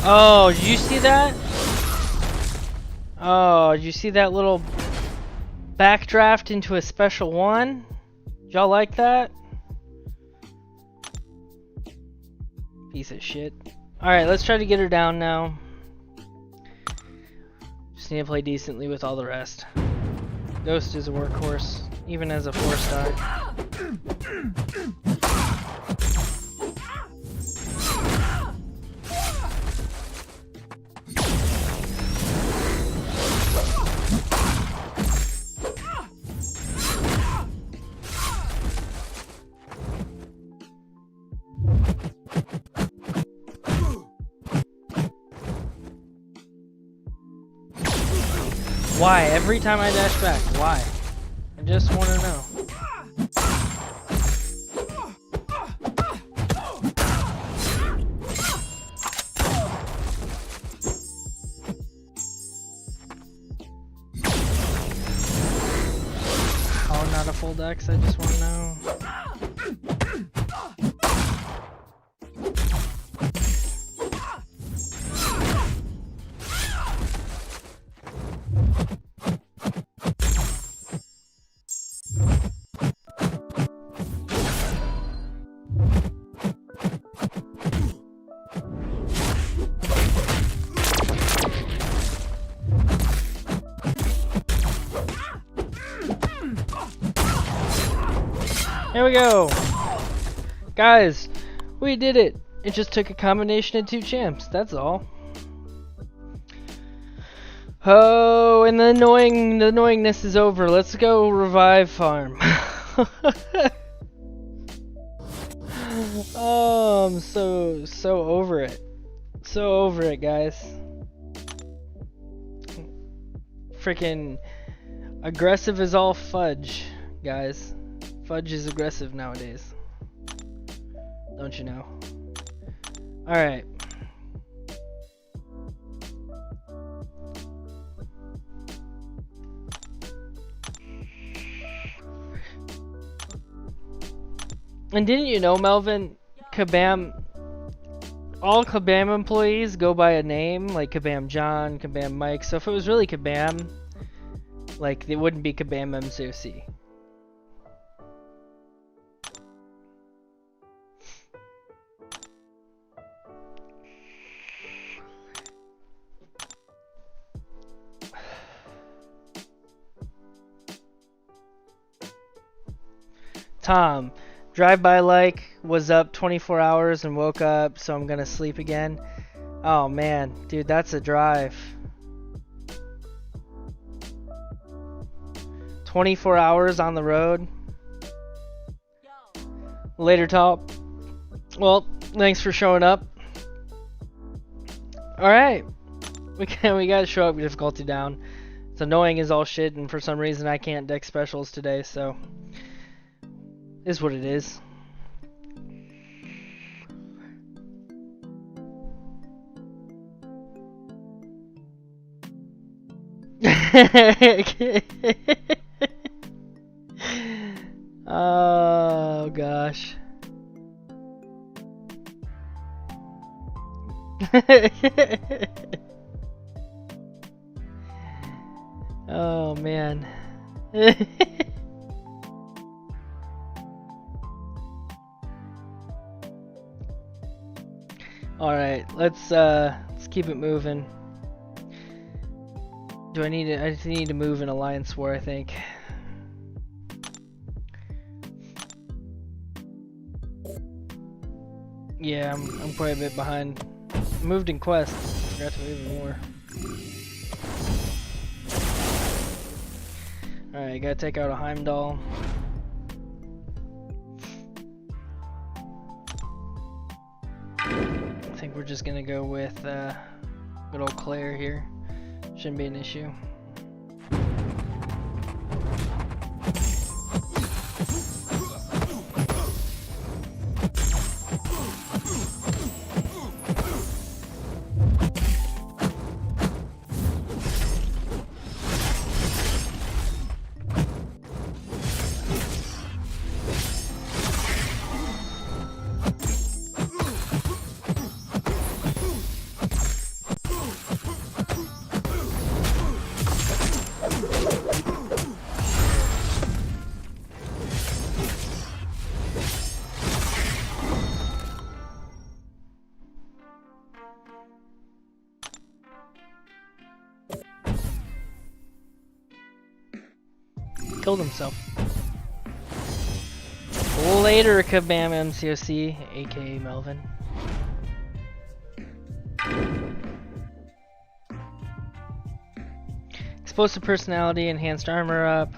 Oh, did you see that? Oh, did you see that little backdraft into a special one? Y'all like that? Piece of shit. Alright, let's try to get her down now. Just need to play decently with all the rest. Ghost is a workhorse, even as a 4-star. Why? Every time I dash back, why? I just want to know. Oh, not a full dex, I just want to know. Here we go! Guys, we did it! It just took a combination of 2 champs, that's all. Oh, and the annoyingness is over. Let's go revive farm. Oh, I'm so over it. So over it, guys. Freaking aggressive is all fudge, guys. Fudge is aggressive nowadays. Don't you know? Alright. And didn't you know, Melvin, Kabam, all Kabam employees go by a name, like Kabam John, Kabam Mike, so if it was really Kabam, like, it wouldn't be Kabam MCOC. Tom, drive-by like was up 24 hours and woke up, so I'm gonna sleep again. Oh man, dude, that's a drive. 24 hours on the road. Later, top. Well, thanks for showing up. All right, we gotta show up difficulty down. It's annoying as all shit, and for some reason I can't deck specials today, so is what it is. Oh gosh. Oh man. All right, let's keep it moving. Do I need to? I just need to move an alliance war, I think. Yeah, I'm quite a bit behind. I moved in quest. Forgot to move more. Alright, gotta take out a Heimdall. I think we're just gonna go with good old Claire here. Shouldn't be an issue. Killed himself. Later, Kabam MCOC, aka Melvin. Explosive personality, enhanced armor up.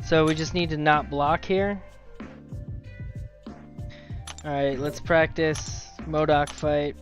So we just need to not block here. Alright, let's practice MCOC fight.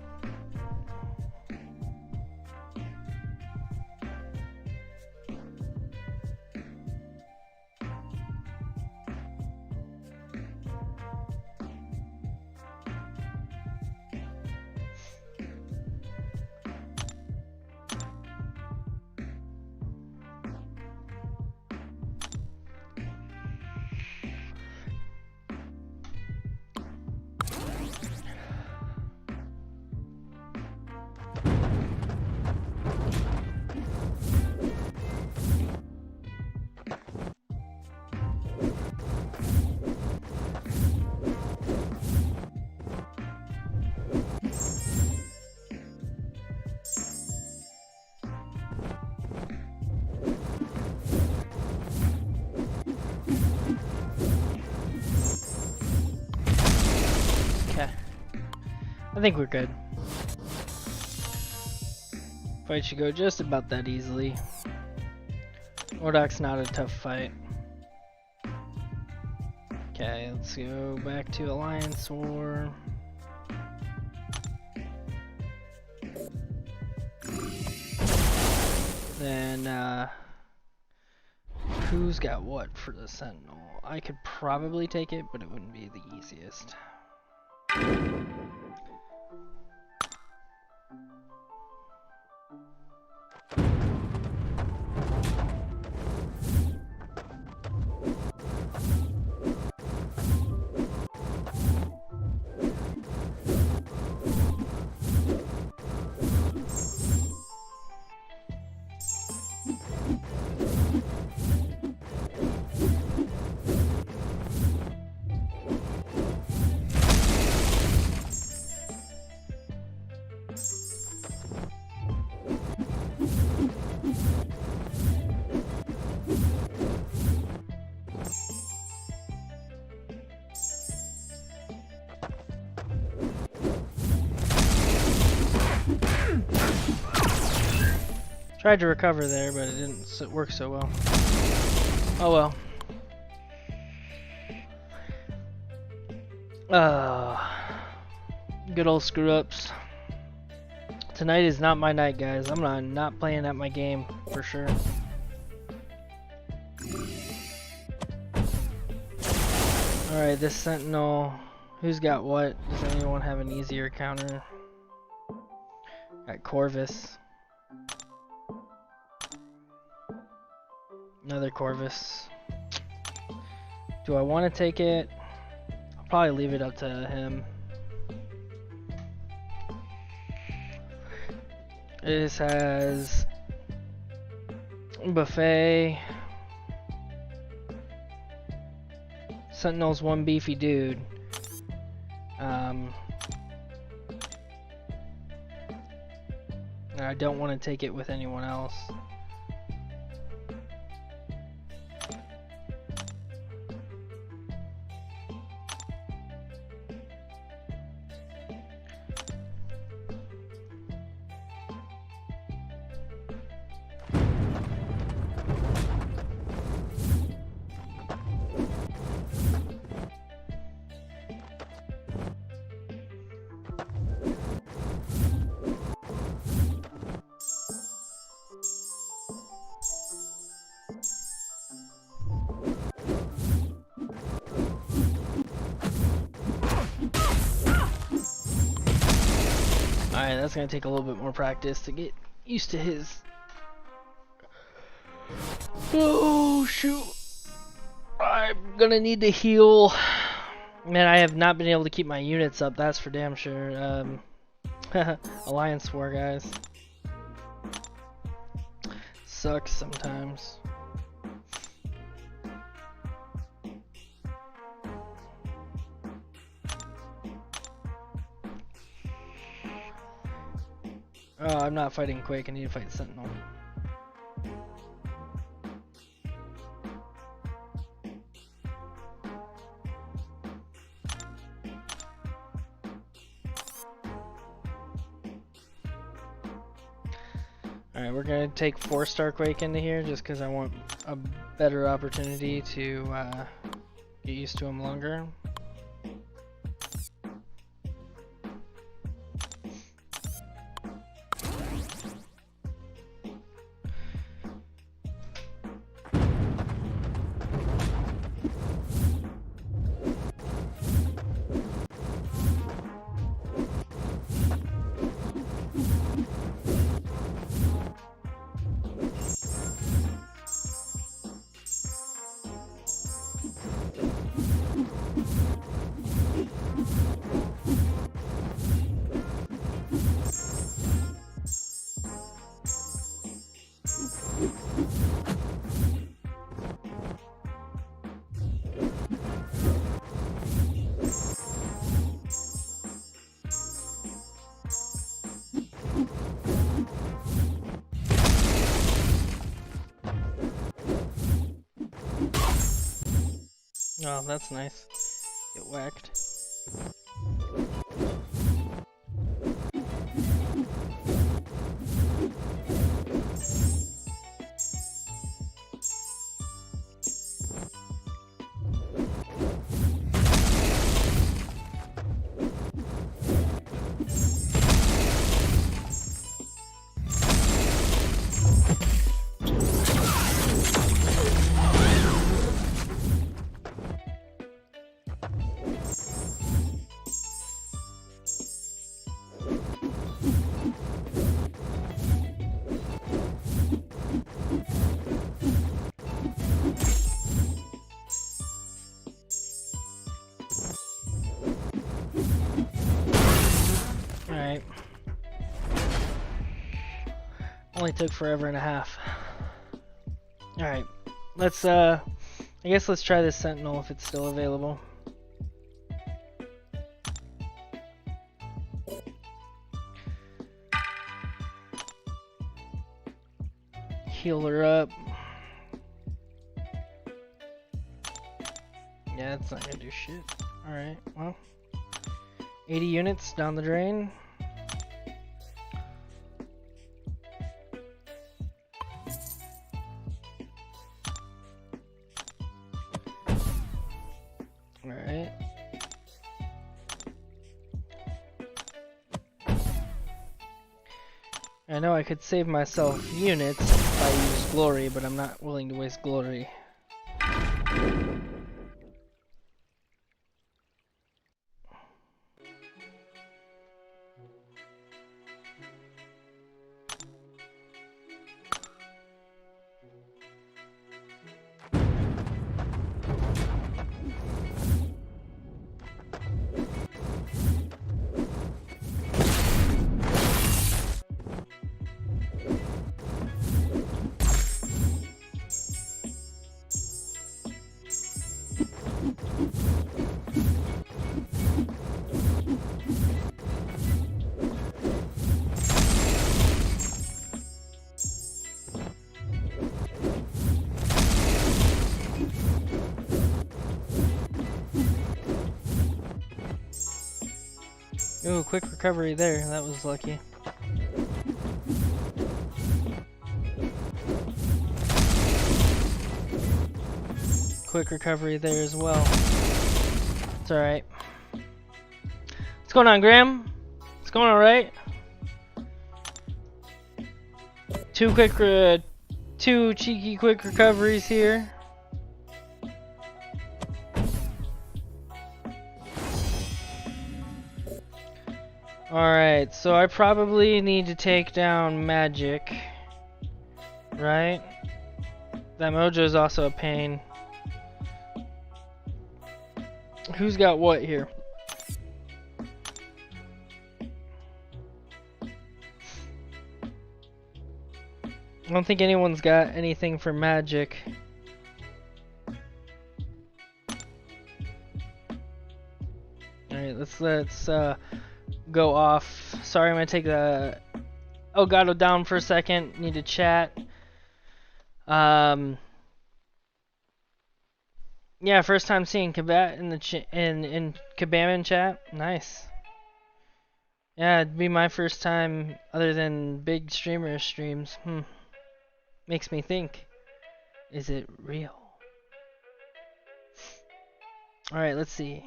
I think we're good. Fight should go just about that easily. MCOC's not a tough fight. Okay, let's go back to Alliance War. Then, who's got what for the Sentinel? I could probably take it, but it wouldn't be the easiest. Tried to recover there, but it didn't work so well. Oh well. Good old screw ups. Tonight is not my night, guys. I'm not playing at my game for sure. Alright, this Sentinel. Who's got what? Does anyone have an easier counter? Got Corvus. Another Corvus. Do I want to take it? I'll probably leave it up to him. This has Buffet. Sentinel's one beefy dude. I don't want to take it with anyone else. Alright, that's gonna take a little bit more practice to get used to his. Oh shoot. I'm gonna need to heal. Man, I have not been able to keep my units up, that's for damn sure. Alliance War, guys. Sucks sometimes. Oh, I'm not fighting Quake, I need to fight Sentinel. Alright, we're gonna take 4-star Quake into here just because I want a better opportunity to get used to him longer. Oh, that's nice. Get whacked. Alright. Only took forever and a half. Alright. Let's I guess let's try this Sentinel if it's still available. Heal her up. Yeah, that's not gonna do shit. Alright, well. 80 units down the drain. Alright. I know I could save myself units if I use glory, but I'm not willing to waste glory. Ooh, quick recovery there. That was lucky. Quick recovery there as well. It's alright. What's going on, Graham? What's going on, alright? Two cheeky quick recoveries here. Alright, so I probably need to take down Magic. Right? That Mojo's also a pain. Who's got what here? I don't think anyone's got anything for Magic. Alright, let's go off. Sorry, I'm gonna take the Elgato down for a second. Need to chat. Yeah, first time seeing Kabat in the in Kabam in chat. Nice. Yeah, it'd be my first time other than big streamer streams. Makes me think. Is it real? Alright, let's see.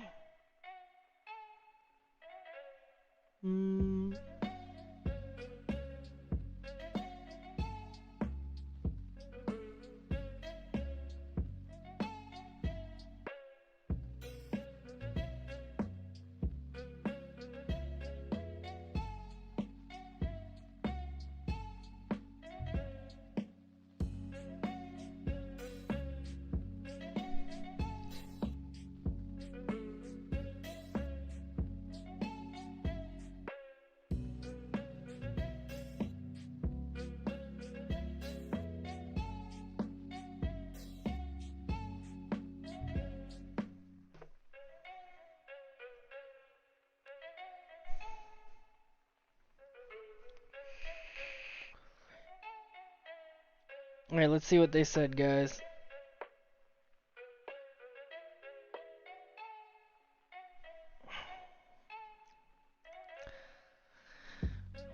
Alright, let's see what they said, guys.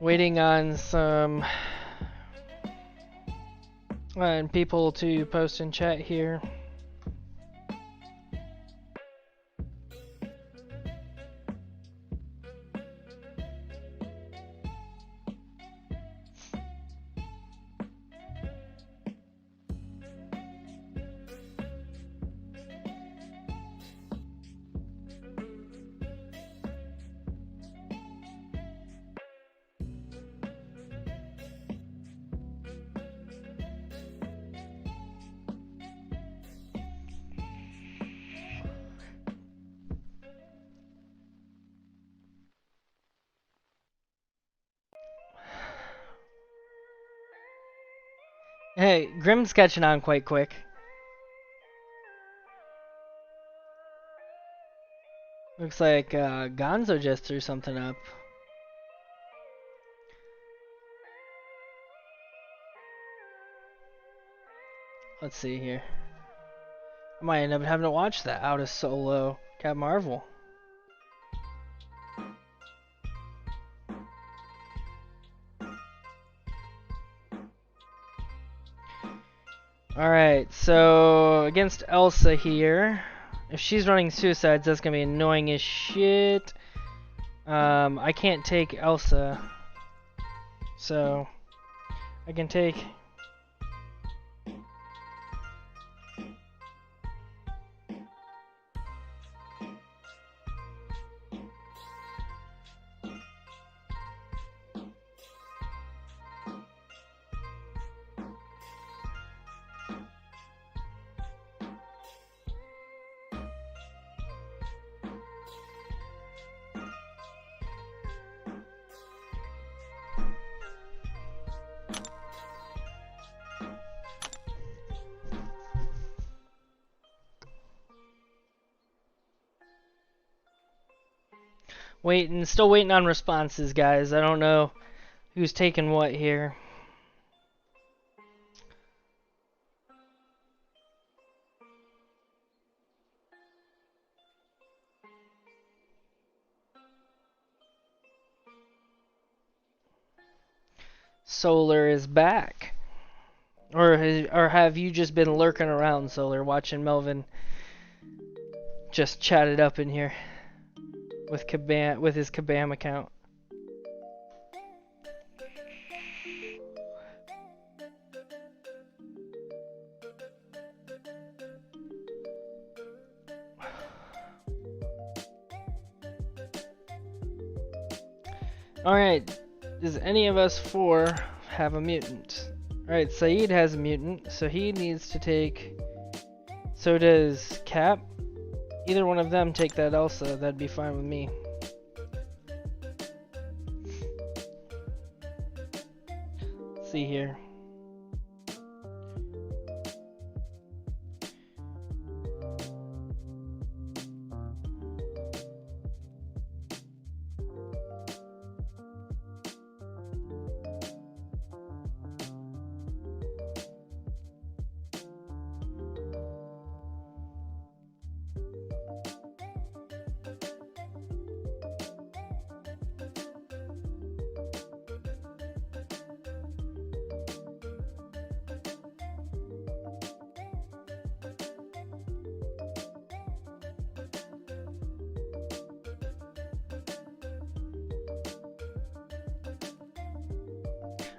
Waiting on some people to post in chat here. Hey, Grim's catching on quite quick. Looks like Gonzo just threw something up. Let's see here. I might end up having to watch that out of solo Cat Marvel. Alright, so against Elsa here. If she's running suicides, that's gonna be annoying as shit. I can't take Elsa. So I can take still waiting on responses, guys. I don't know who's taking what here. Solar is back. Or have you just been lurking around, Solar, watching Melvin just chat it up in here with his Kabam account? Alright, does any of us four have a mutant? Alright, Saeed has a mutant, so he needs to take... So does Cap. Either one of them take that Elsa, that'd be fine with me. Let's see here.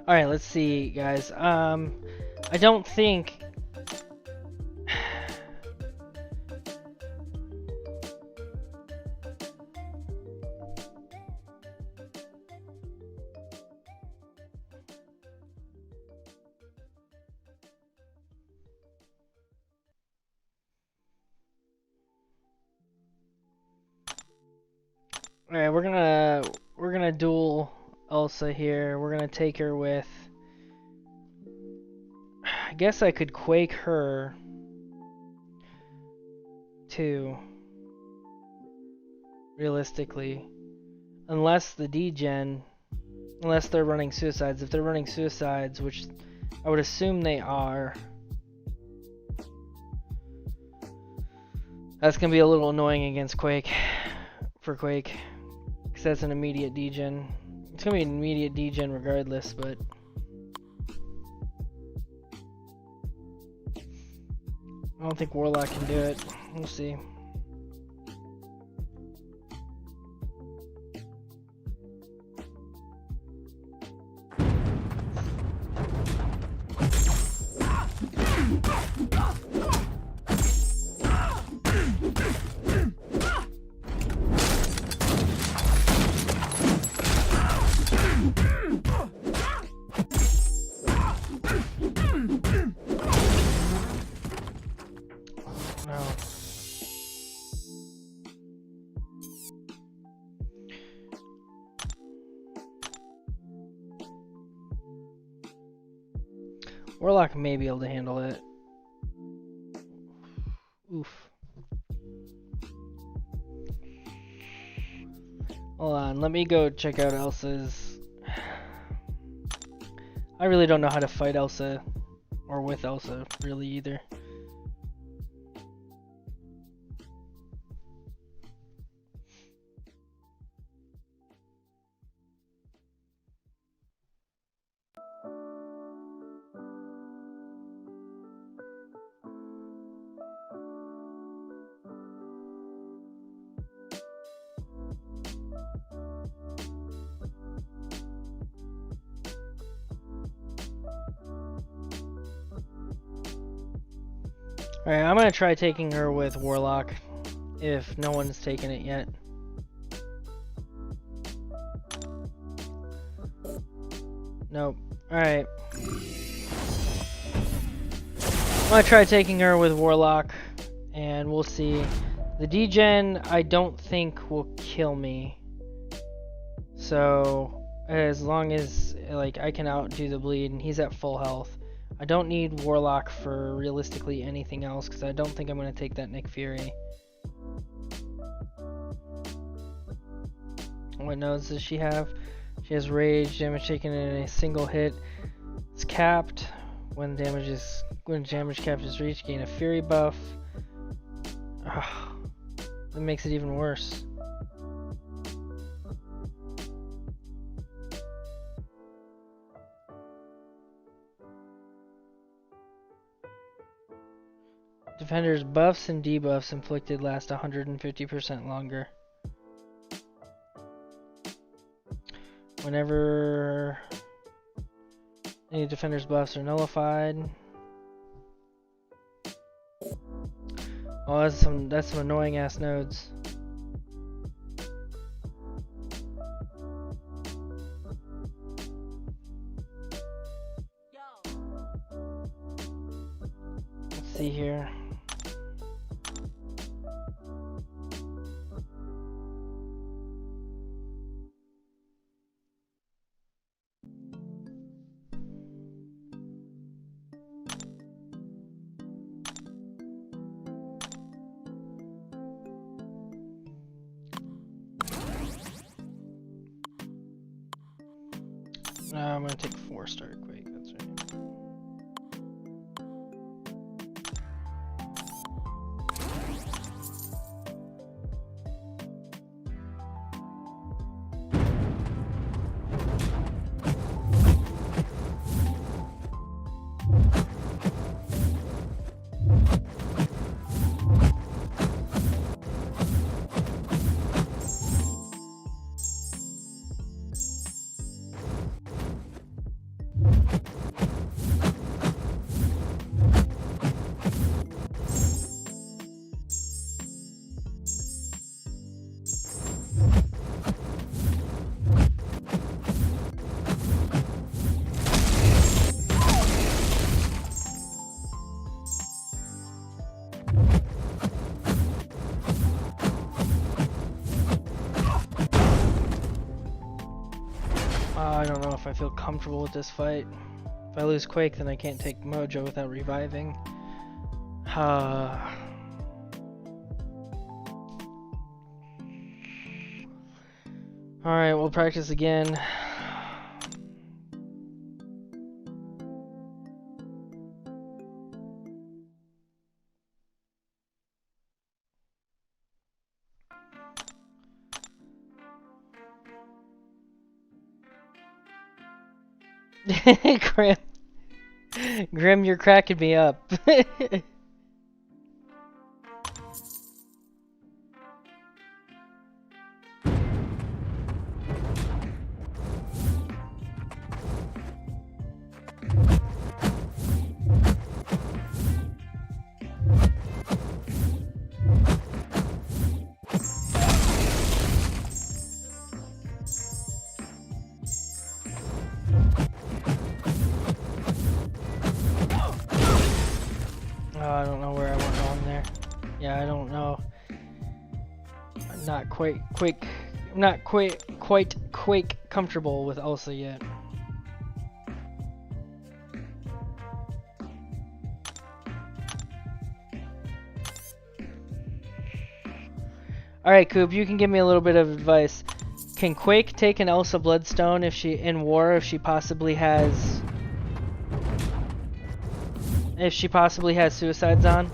Alright, let's see, guys. I don't think... Alright, we're gonna duel Elsa here. We're gonna take her with... I guess I could Quake her too, realistically, unless the D-Gen, unless they're running suicides. If they're running suicides, which I would assume they are, that's gonna be a little annoying against Quake, for Quake, because that's an immediate D-Gen. It's gonna be an immediate D-Gen regardless, but I don't think Warlock can do it. We'll see. Warlock may be able to handle it. Oof. Hold on, let me go check out Elsa's. I really don't know how to fight Elsa, or with Elsa, really either. Alright, I'm gonna try taking her with Warlock, if no one's taken it yet. Nope. Alright. I'm gonna try taking her with Warlock, and we'll see. The D-Gen, I don't think will kill me. So, as long as, like, I can outdo the bleed, and he's at full health. I don't need Warlock for realistically anything else, because I don't think I'm going to take that Nick Fury. What nodes does she have? She has Rage, damage taken in a single hit. It's capped. When damage capped is reached, gain a Fury buff. Ugh, that makes it even worse. Defender's buffs and debuffs inflicted last 150% longer. Whenever any defender's buffs are nullified. Oh, that's some annoying ass nodes. see here. I'm gonna take 4-star Quake, that's right. I don't know if I feel comfortable with this fight. If I lose Quake, then I can't take Mojo without reviving. Alright, we'll practice again. Grim. Grim, you're cracking me up. I don't know where I went wrong there. Yeah, I don't know. I'm not quite Quake comfortable with Elsa yet. Alright, Coop, you can give me a little bit of advice. Can Quake take an Elsa Bloodstone if she if she possibly has suicides on?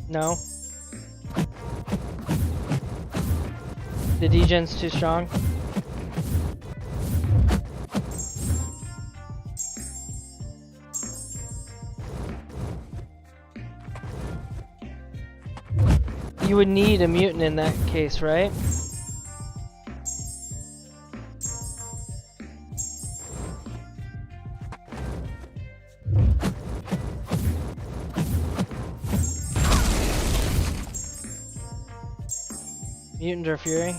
No? The degen's too strong? You would need a mutant in that case, right? Mutant or Fury?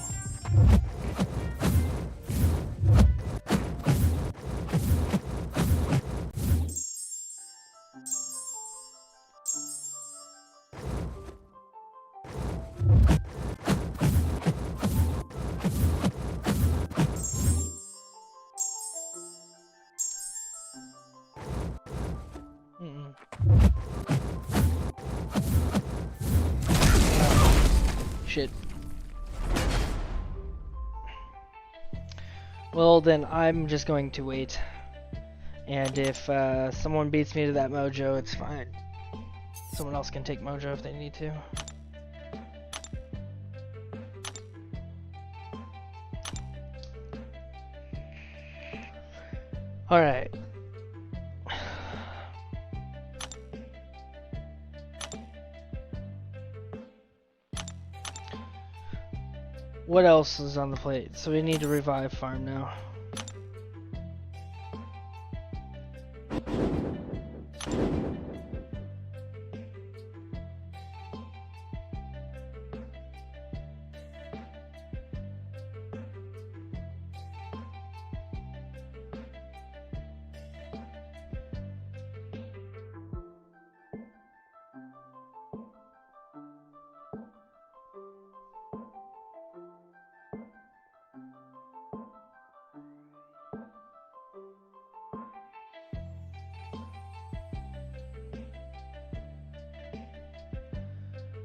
Shit. Well, then I'm just going to wait. And if someone beats me to that Mojo, it's fine. Someone else can take Mojo if they need to. Alright. What else is on the plate? So we need to revive farm now.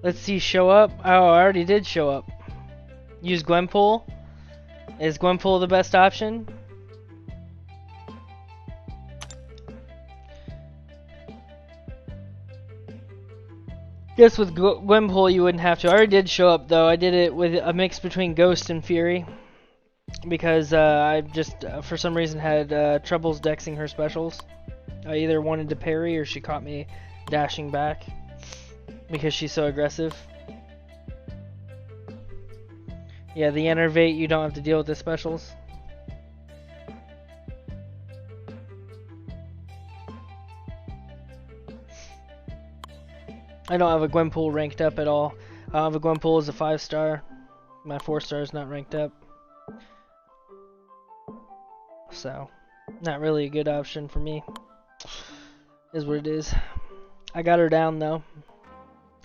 Let's see, show up. Oh, I already did show up. Use Gwenpool. Is Gwenpool the best option? Guess with Gwenpool you wouldn't have to. I already did show up though. I did it with a mix between Ghost and Fury. Because I just, for some reason, had troubles dexing her specials. I either wanted to parry or she caught me dashing back. Because she's so aggressive. Yeah, the Enervate, you don't have to deal with the specials. I don't have a Gwenpool ranked up at all. I don't have a Gwenpool as a 5-star. My 4-star is not ranked up. So, not really a good option for me. Is what it is. I got her down though.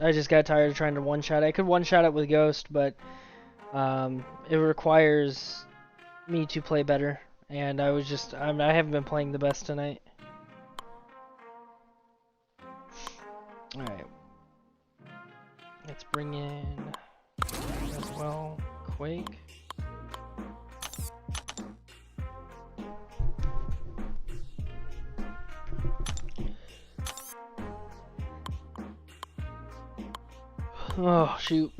I just got tired of trying to one-shot. I could one-shot it with Ghost, but it requires me to play better. And I haven't been playing the best tonight. Alright. Let's bring in as well Quake. Oh shoot.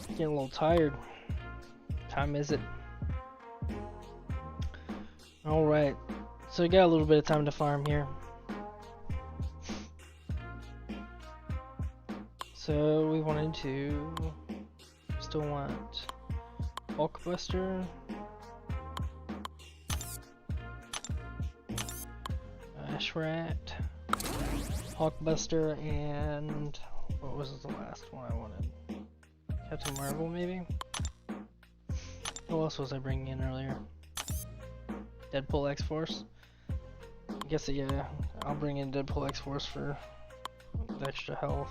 Getting a little tired. What time is it? Alright. So we got a little bit of time to farm here. So we wanted to still want Hulkbuster, Ashrat, Hulkbuster, and what was the last one I wanted? Captain Marvel, maybe? Who else was I bringing in earlier? Deadpool X-Force? I guess, yeah, I'll bring in Deadpool X-Force for the extra health.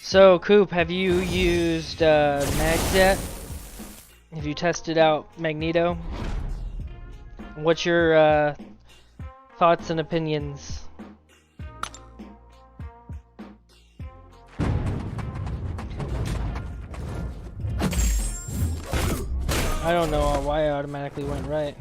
So, Coop, have you used Mags yet? Have you tested out Magneto? What's your thoughts and opinions? I don't know why I automatically went right.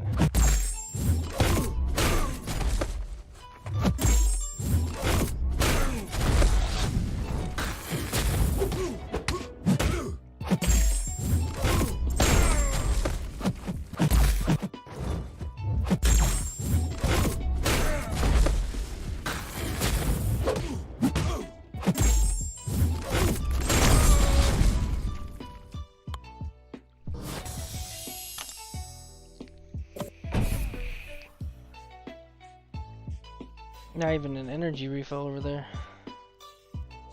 Not even an energy refill over there.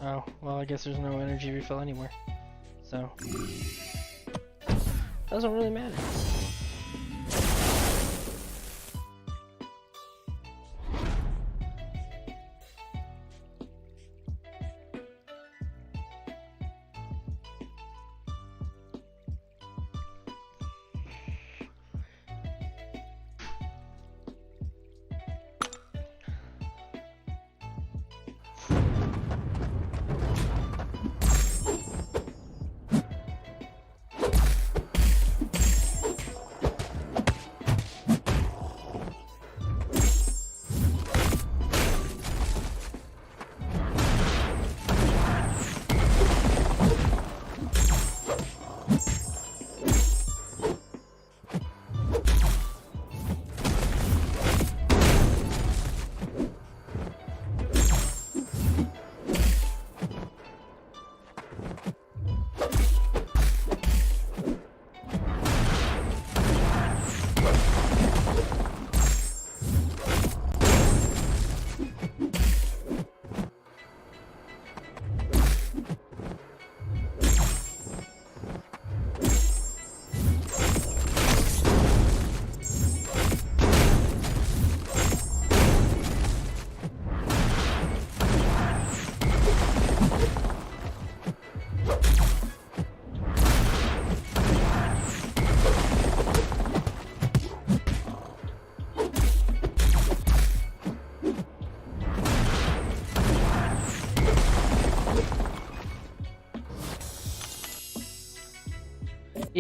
Oh, well, I guess there's no energy refill anywhere. So, doesn't really matter.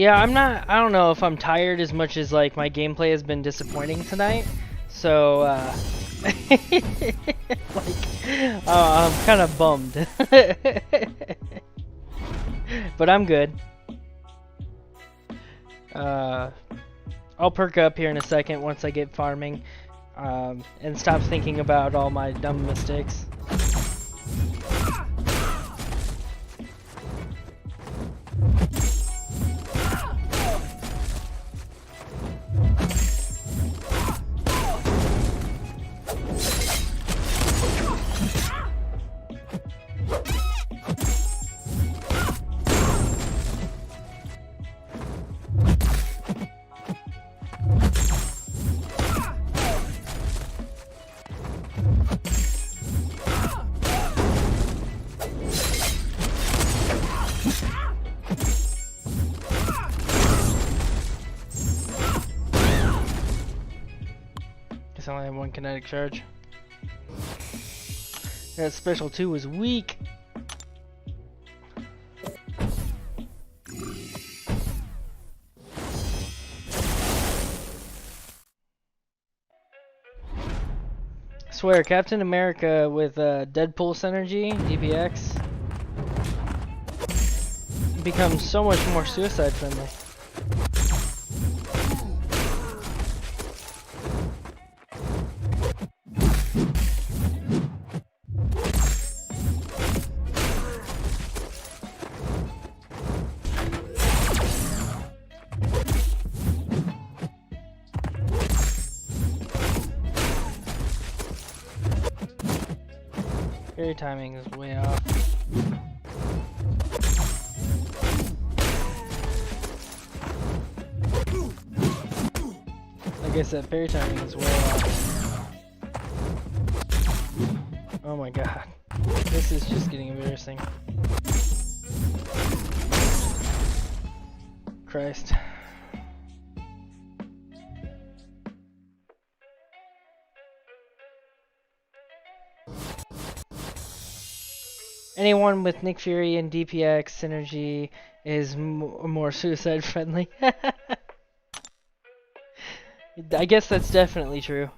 Yeah, I'm not. I don't know if I'm tired as much as like my gameplay has been disappointing tonight. So, I'm kind of bummed. But I'm good. I'll perk up here in a second once I get farming, and stop thinking about all my dumb mistakes. Guess I only have one kinetic charge. That special 2 was weak. I swear, Captain America with Deadpool synergy, DPX, becomes so much more suicide friendly. Parry timing is way off. Like I said, parry timing is way off. Oh my god. This is just getting embarrassing. Christ. Anyone with Nick Fury and DPX synergy is more suicide friendly. I guess that's definitely true.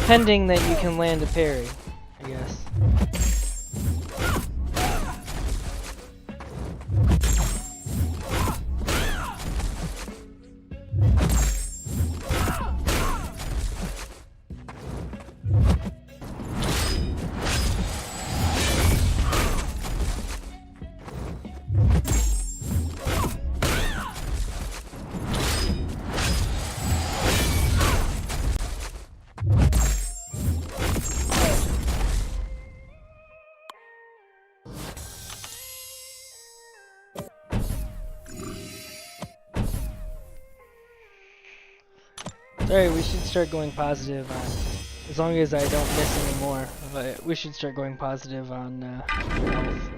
Pending that you can land a parry, I guess. Sorry, we should start going positive on, as long as I don't miss anymore, but we should start going positive on health.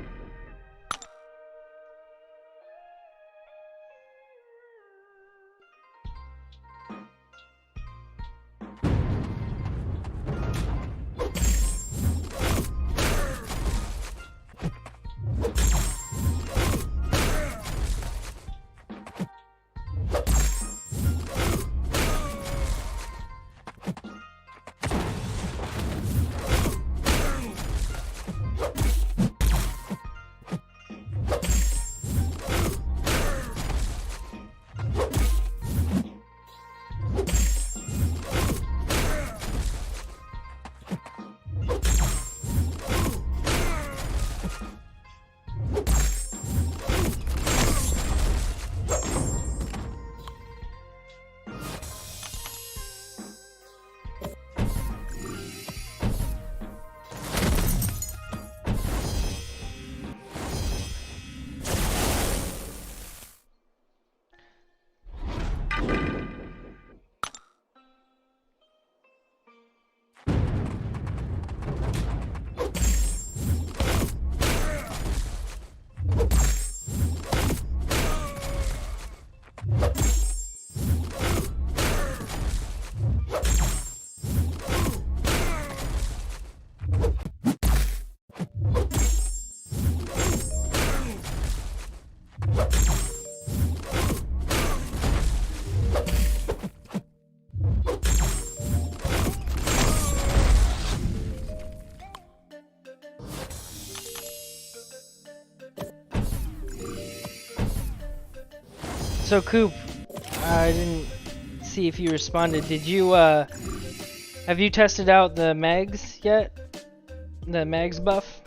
So Coop, I didn't see if you responded. Did you have you tested out the mags yet? The mags buff?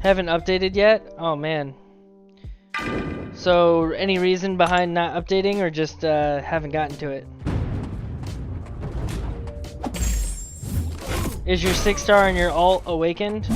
Haven't updated yet? Oh man. So any reason behind not updating, or just haven't gotten to it? Is your 6-star and your alt awakened?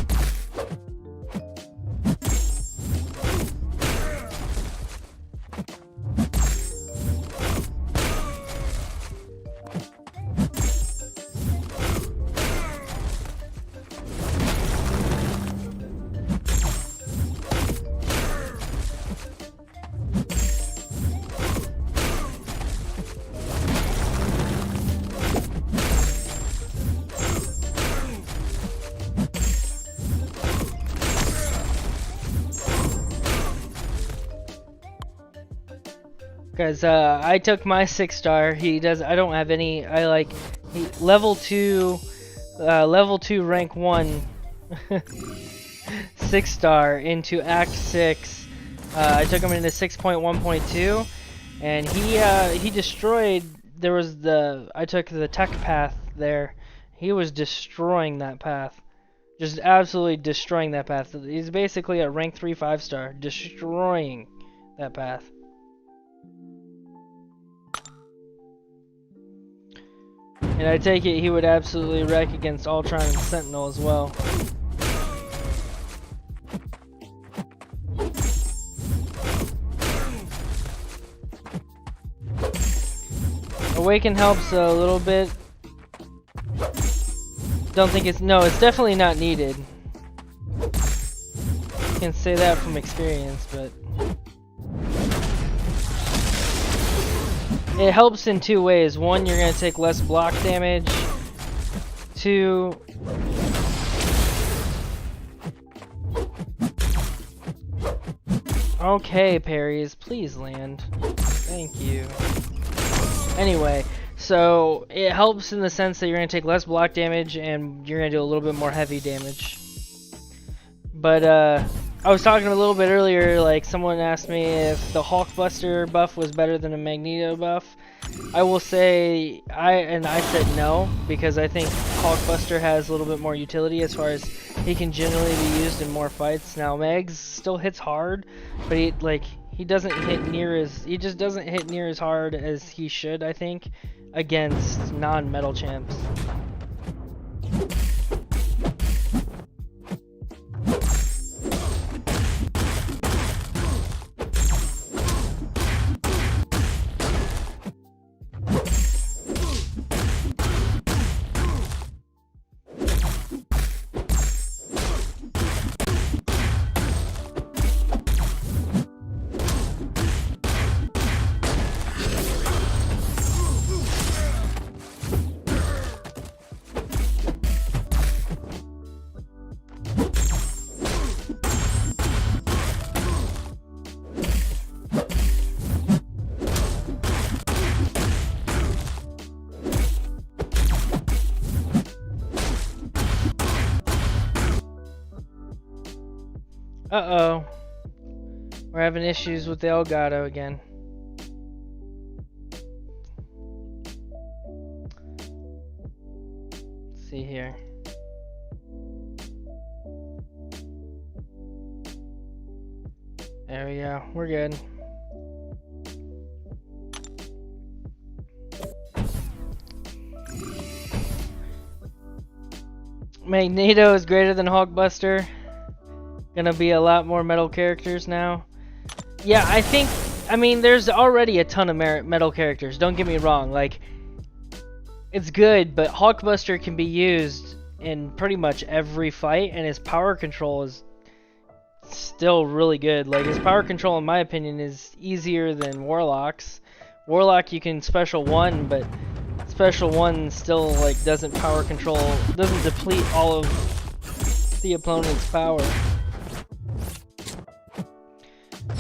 Because I took my 6-star. He does. I don't have any. I like level 2 rank 1 6-star into Act 6. I took him into 6.1.2, and he destroyed. There was I took the tech path there. He was destroying that path, just absolutely destroying that path. He's basically a rank 3 5-star, destroying that path. And I take it he would absolutely wreck against Ultron and Sentinel as well. Awaken helps a little bit. Don't think it's... No, it's definitely not needed. I can say that from experience, but... It helps in 2 ways. 1, you're going to take less block damage. 2... Okay, parries, please land. Thank you. Anyway, so it helps in the sense that you're going to take less block damage and you're going to do a little bit more heavy damage. But I was talking a little bit earlier, like someone asked me if the Hulkbuster buff was better than a Magneto buff. I will say, I said no, because I think Hulkbuster has a little bit more utility as far as he can generally be used in more fights. Now Mags still hits hard, but he doesn't hit near as doesn't hit near as hard as he should, I think, against non-metal champs. Uh-oh. We're having issues with the Elgato again. Let's see here. There we go. We're good. Magneto is greater than Hulkbuster. Gonna be a lot more metal characters now. Yeah, I mean, there's already a ton of metal characters, don't get me wrong. Like, it's good, but Hulkbuster can be used in pretty much every fight, and his power control is still really good. Like, his power control, in my opinion, is easier than Warlock's. Warlock you can special 1, but special 1 still, like, doesn't deplete all of the opponent's power.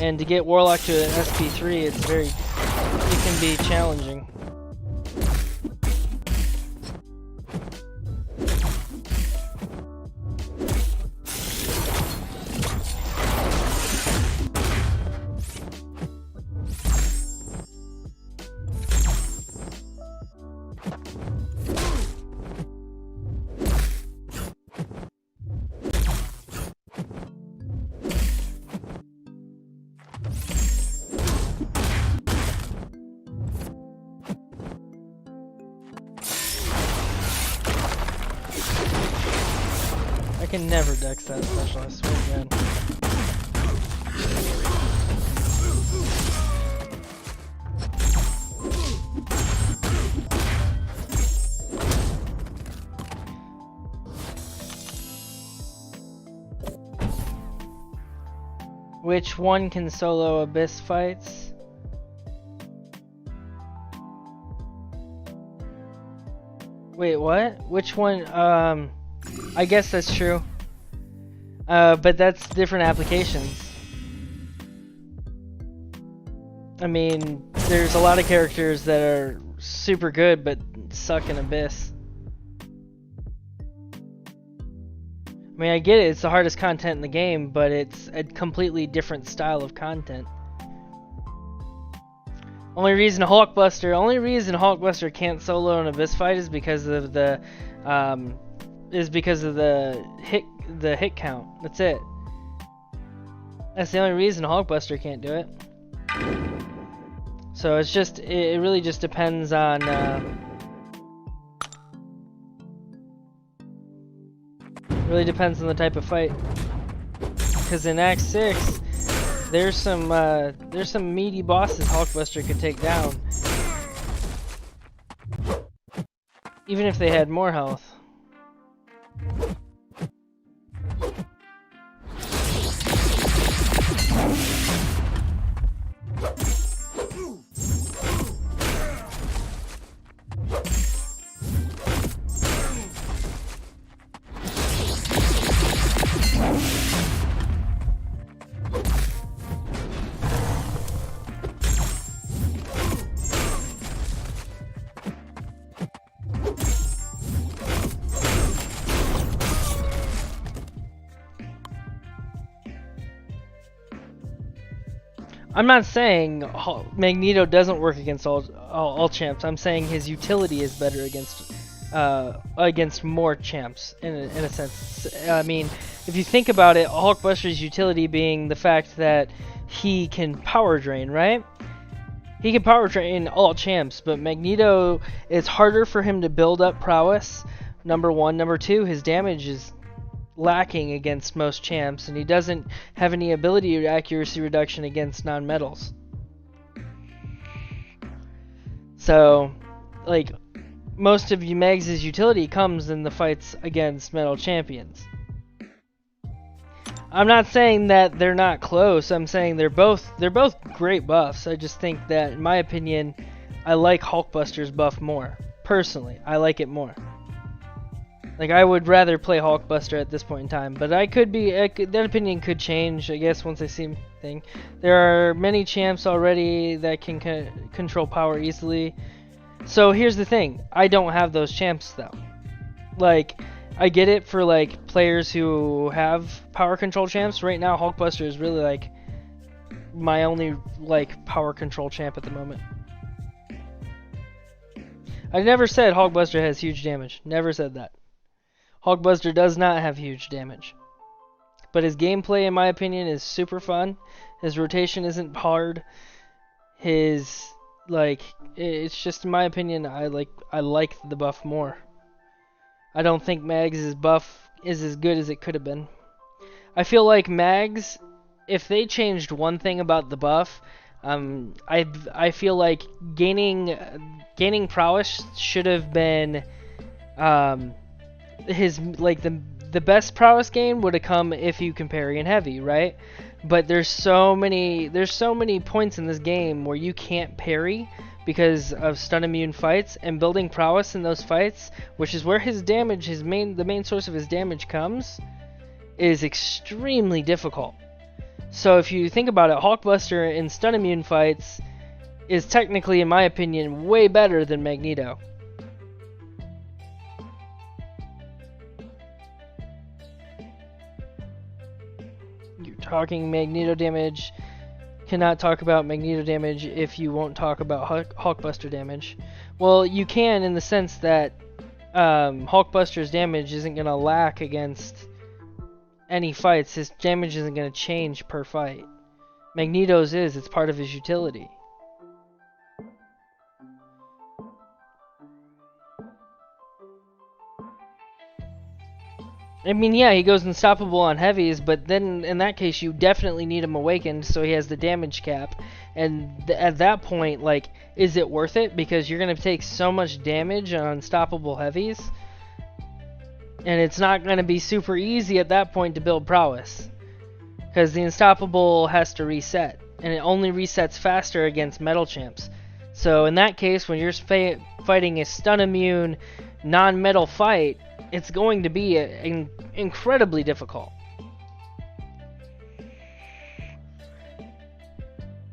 And to get Warlock to an SP3, it can be challenging. can never dex that special, I swear to God. Which one can solo Abyss fights? Wait, what? Which one? I guess that's true. But that's different applications. I mean, there's a lot of characters that are super good but suck in Abyss. I mean, I get it, it's the hardest content in the game, but it's a completely different style of content. Only reason Hulkbuster can't solo an Abyss fight is because of the hit count. That's it. That's the only reason Hulkbuster can't do it. So it's just, it really just depends on really depends on the type of fight. Because in Act 6, there's some meaty bosses Hulkbuster could take down, even if they had more health. I'm not saying Magneto doesn't work against all champs. I'm saying his utility is better against more champs in a sense. I mean, if you think about it, Hulkbuster's utility being the fact that he can power drain, right? He can power drain all champs, but Magneto, it's harder for him to build up prowess. Number one. Number two, his damage is lacking against most champs, and he doesn't have any ability or accuracy reduction against non-metals. So, like, most of Mags' utility comes in the fights against metal champions. I'm not saying that they're not close. I'm saying they're both great buffs. I just think that, in my opinion, I like Hulkbuster's buff more. Personally, I like it more. Like, I would rather play Hulkbuster at this point in time, but that opinion could change, I guess, once I see thing. There are many champs already that can control power easily. So here's the thing, I don't have those champs though. Like, I get it for like players who have power control champs. Right now, Hulkbuster is really like my only like power control champ at the moment. I never said Hulkbuster has huge damage. Never said that. Hulkbuster does not have huge damage. But his gameplay, in my opinion, is super fun. His rotation isn't hard. His, like, it's just, in my opinion, I like the buff more. I don't think Mags' buff is as good as it could have been. I feel like Mags, if they changed one thing about the buff, I feel like gaining prowess should have been his, like, the best prowess gain would have come if you can parry in heavy, right? But there's so many points in this game where you can't parry because of stun immune fights, and building prowess in those fights, which is where his damage, the main source of his damage comes, is extremely difficult. So if you think about it, Hulkbuster in stun immune fights is technically, in my opinion, way better than Magneto. You're talking Magneto damage. Cannot talk about Magneto damage if you won't talk about Hulkbuster damage. Well, you can, in the sense that Hulkbuster's damage isn't going to lack against any fights. His damage isn't going to change per fight. Magneto's is. It's part of his utility. I mean, yeah, he goes unstoppable on heavies, but then in that case, you definitely need him awakened so he has the damage cap. And at that point, like, is it worth it? Because you're going to take so much damage on unstoppable heavies. And it's not going to be super easy at that point to build prowess. Because the unstoppable has to reset. And it only resets faster against metal champs. So in that case, when you're fighting a stun immune non-metal fight, it's going to be incredibly difficult.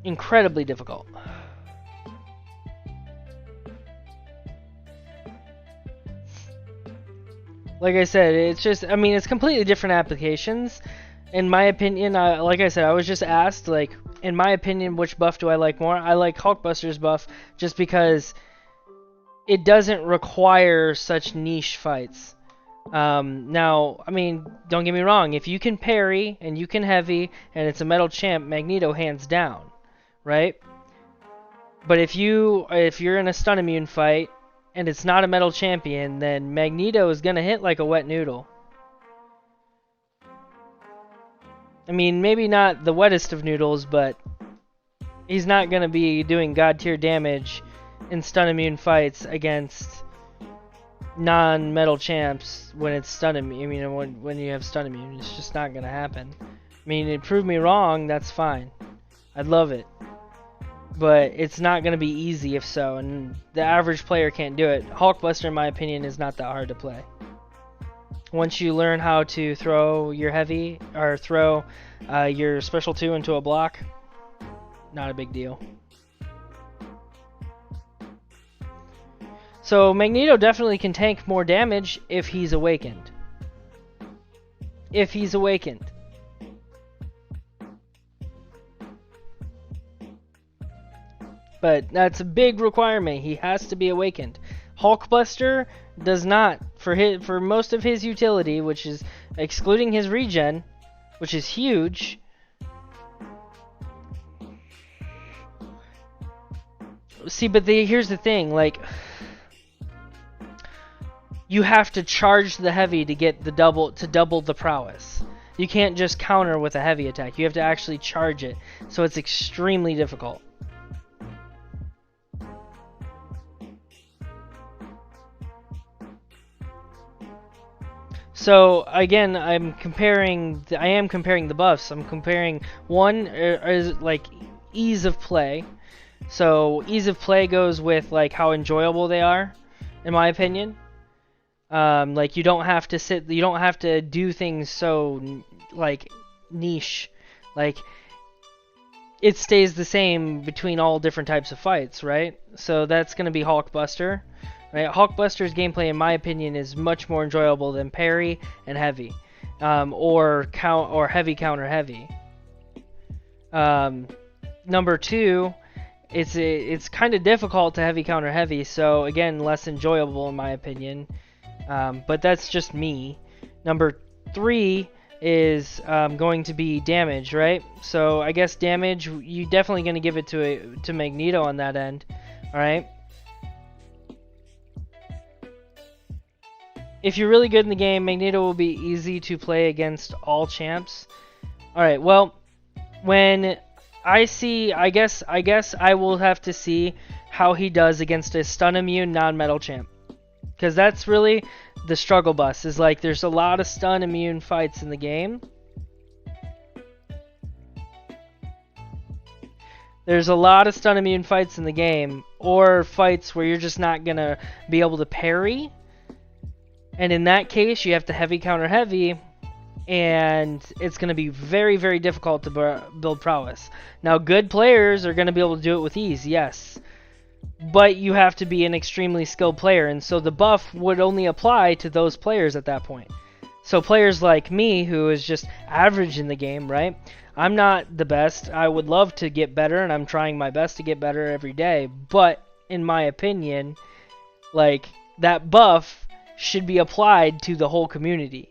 Incredibly difficult. Like I said, it's just, I mean, it's completely different applications. In my opinion, like I said, I was just asked, like, in my opinion, which buff do I like more? I like Hulkbuster's buff just because it doesn't require such niche fights. Now, I mean, don't get me wrong, if you can parry and you can heavy and it's a metal champ, Magneto hands down, right? But if you're in a stun immune fight and it's not a metal champion, then Magneto is gonna hit like a wet noodle. I mean, maybe not the wettest of noodles, but he's not gonna be doing god tier damage in stun immune fights against non-metal champs when it's stun immune. I mean, when you have stun immune, it's just not gonna happen. I mean, it proved me wrong. That's fine. I'd love it, but it's not gonna be easy if so, and the average player can't do it. Hulkbuster, in my opinion, is not that hard to play. Once you learn how to throw your heavy or throw your special 2 into a block, not a big deal. So Magneto definitely can tank more damage if he's awakened. If he's awakened. But that's a big requirement. He has to be awakened. Hulkbuster does not. For most of his utility, which is excluding his regen, which is huge. See, but here's the thing, like, you have to charge the heavy to get the double the prowess. You can't just counter with a heavy attack. You have to actually charge it. So it's extremely difficult. So again, I am comparing the buffs. I'm comparing one is like ease of play. So ease of play goes with like how enjoyable they are, in my opinion. Like you don't have to do things so like niche. Like it stays the same between all different types of fights, right? So that's gonna be Hulkbuster. Right, Hulkbuster's gameplay, in my opinion, is much more enjoyable than parry and heavy, or heavy counter heavy. Number 2, it's kind of difficult to heavy counter heavy, so again, less enjoyable in my opinion. But that's just me. Number 3 is going to be damage, right? So I guess damage, you definitely going to give it to Magneto on that end, all right? If you're really good in the game, Magneto will be easy to play against all champs. Alright, well, when I guess I will have to see how he does against a stun immune non-metal champ. Because that's really the struggle bus, is like there's a lot of stun immune fights in the game. There's a lot of stun immune fights in the game, or fights where you're just not going to be able to parry. And in that case, you have to heavy counter heavy, and it's going to be very, very difficult to build prowess. Now, good players are going to be able to do it with ease, yes. But you have to be an extremely skilled player, and so the buff would only apply to those players at that point. So players like me, who is just average in the game, right? I'm not the best. I would love to get better, and I'm trying my best to get better every day. But, in my opinion, like, that buff should be applied to the whole community,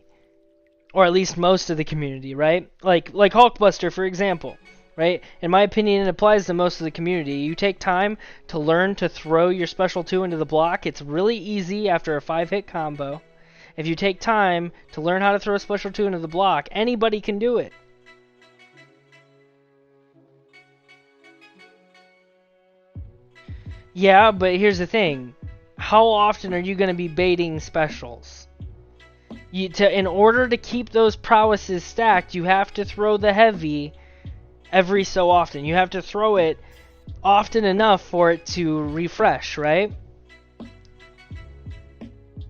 or at least most of the community, right? Like Hulkbuster, for example, right? In my opinion, it applies to most of the community. You take time to learn to throw your special 2 into the block. It's really easy after a 5-hit combo, If you take time to learn how to throw a special 2 into the block, anybody can do it. Yeah, but here's the thing. How often are you going to be baiting specials? In order to keep those prowesses stacked, you have to throw the heavy every so often. You have to throw it often enough for it to refresh, right?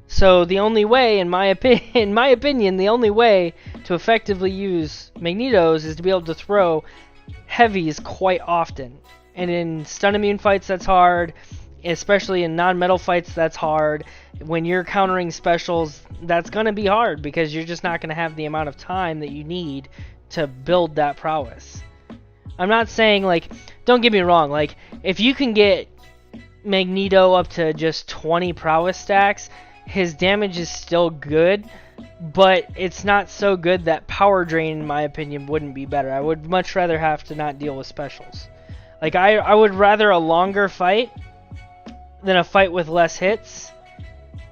So the only way, in my opinion, the only way to effectively use Magnetos is to be able to throw heavies quite often. And in stun immune fights, that's hard. Especially in non-metal fights, that's hard. When you're countering specials, that's going to be hard because you're just not going to have the amount of time that you need to build that prowess. I'm not saying, like, don't get me wrong, like, if you can get Magneto up to just 20 prowess stacks, his damage is still good, but it's not so good that power drain, in my opinion, wouldn't be better. I would much rather have to not deal with specials. Like, I would rather a longer fight than a fight with less hits,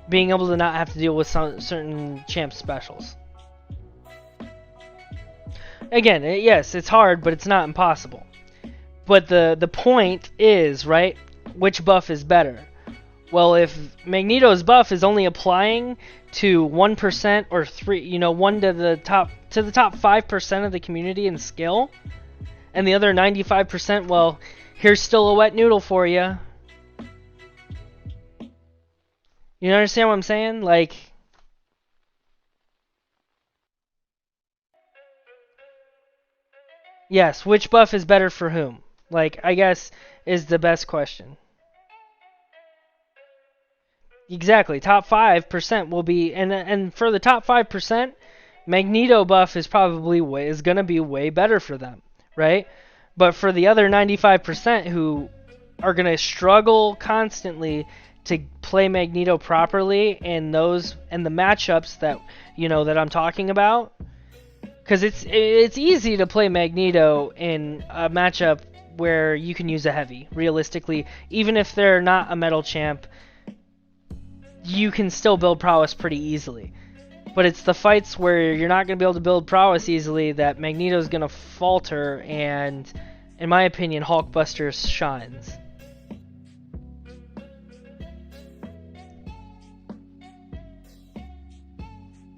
being able to not have to deal with certain champ specials. Again, yes, it's hard, but it's not impossible. But the point is, right, which buff is better? Well, if Magneto's buff is only applying to 1% or 1 to the top 5% of the community in skill, and the other 95%, well, here's still a wet noodle for you. You understand what I'm saying? Like, yes, which buff is better for whom? Like, I guess is the best question. Exactly, top 5% will be, and for the top 5%, Magneto buff is probably gonna be way better for them, right? But for the other 95% who are gonna struggle constantly to play Magneto properly and the matchups that that I'm talking about, because it's easy to play Magneto in a matchup where you can use a heavy. Realistically, even if they're not a metal champ, you can still build prowess pretty easily. But it's the fights where you're not going to be able to build prowess easily that Magneto's going to falter, and in my opinion, Hulkbuster shines.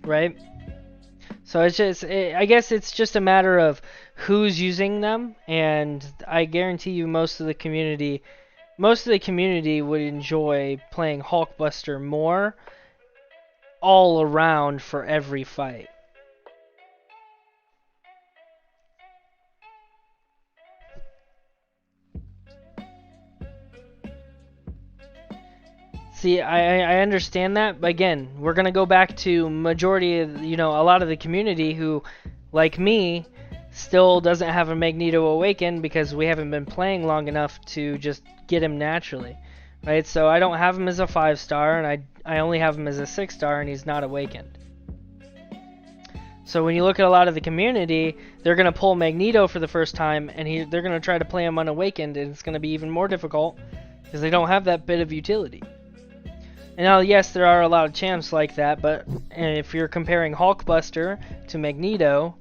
Right? So I guess it's just a matter of who's using them, and I guarantee you most of the community would enjoy playing Hulkbuster more all around for every fight. See, I understand that, but again, we're going to go back to majority of, a lot of the community who, like me, still doesn't have a Magneto Awaken because we haven't been playing long enough to just get him naturally, right? So I don't have him as a 5-star, and I only have him as a 6-star, and he's not awakened. So when you look at a lot of the community, they're going to pull Magneto for the first time, and they're going to try to play him unawakened, and it's going to be even more difficult because they don't have that bit of utility. And now, yes, there are a lot of champs like that, but if you're comparing Hulkbuster to Magneto,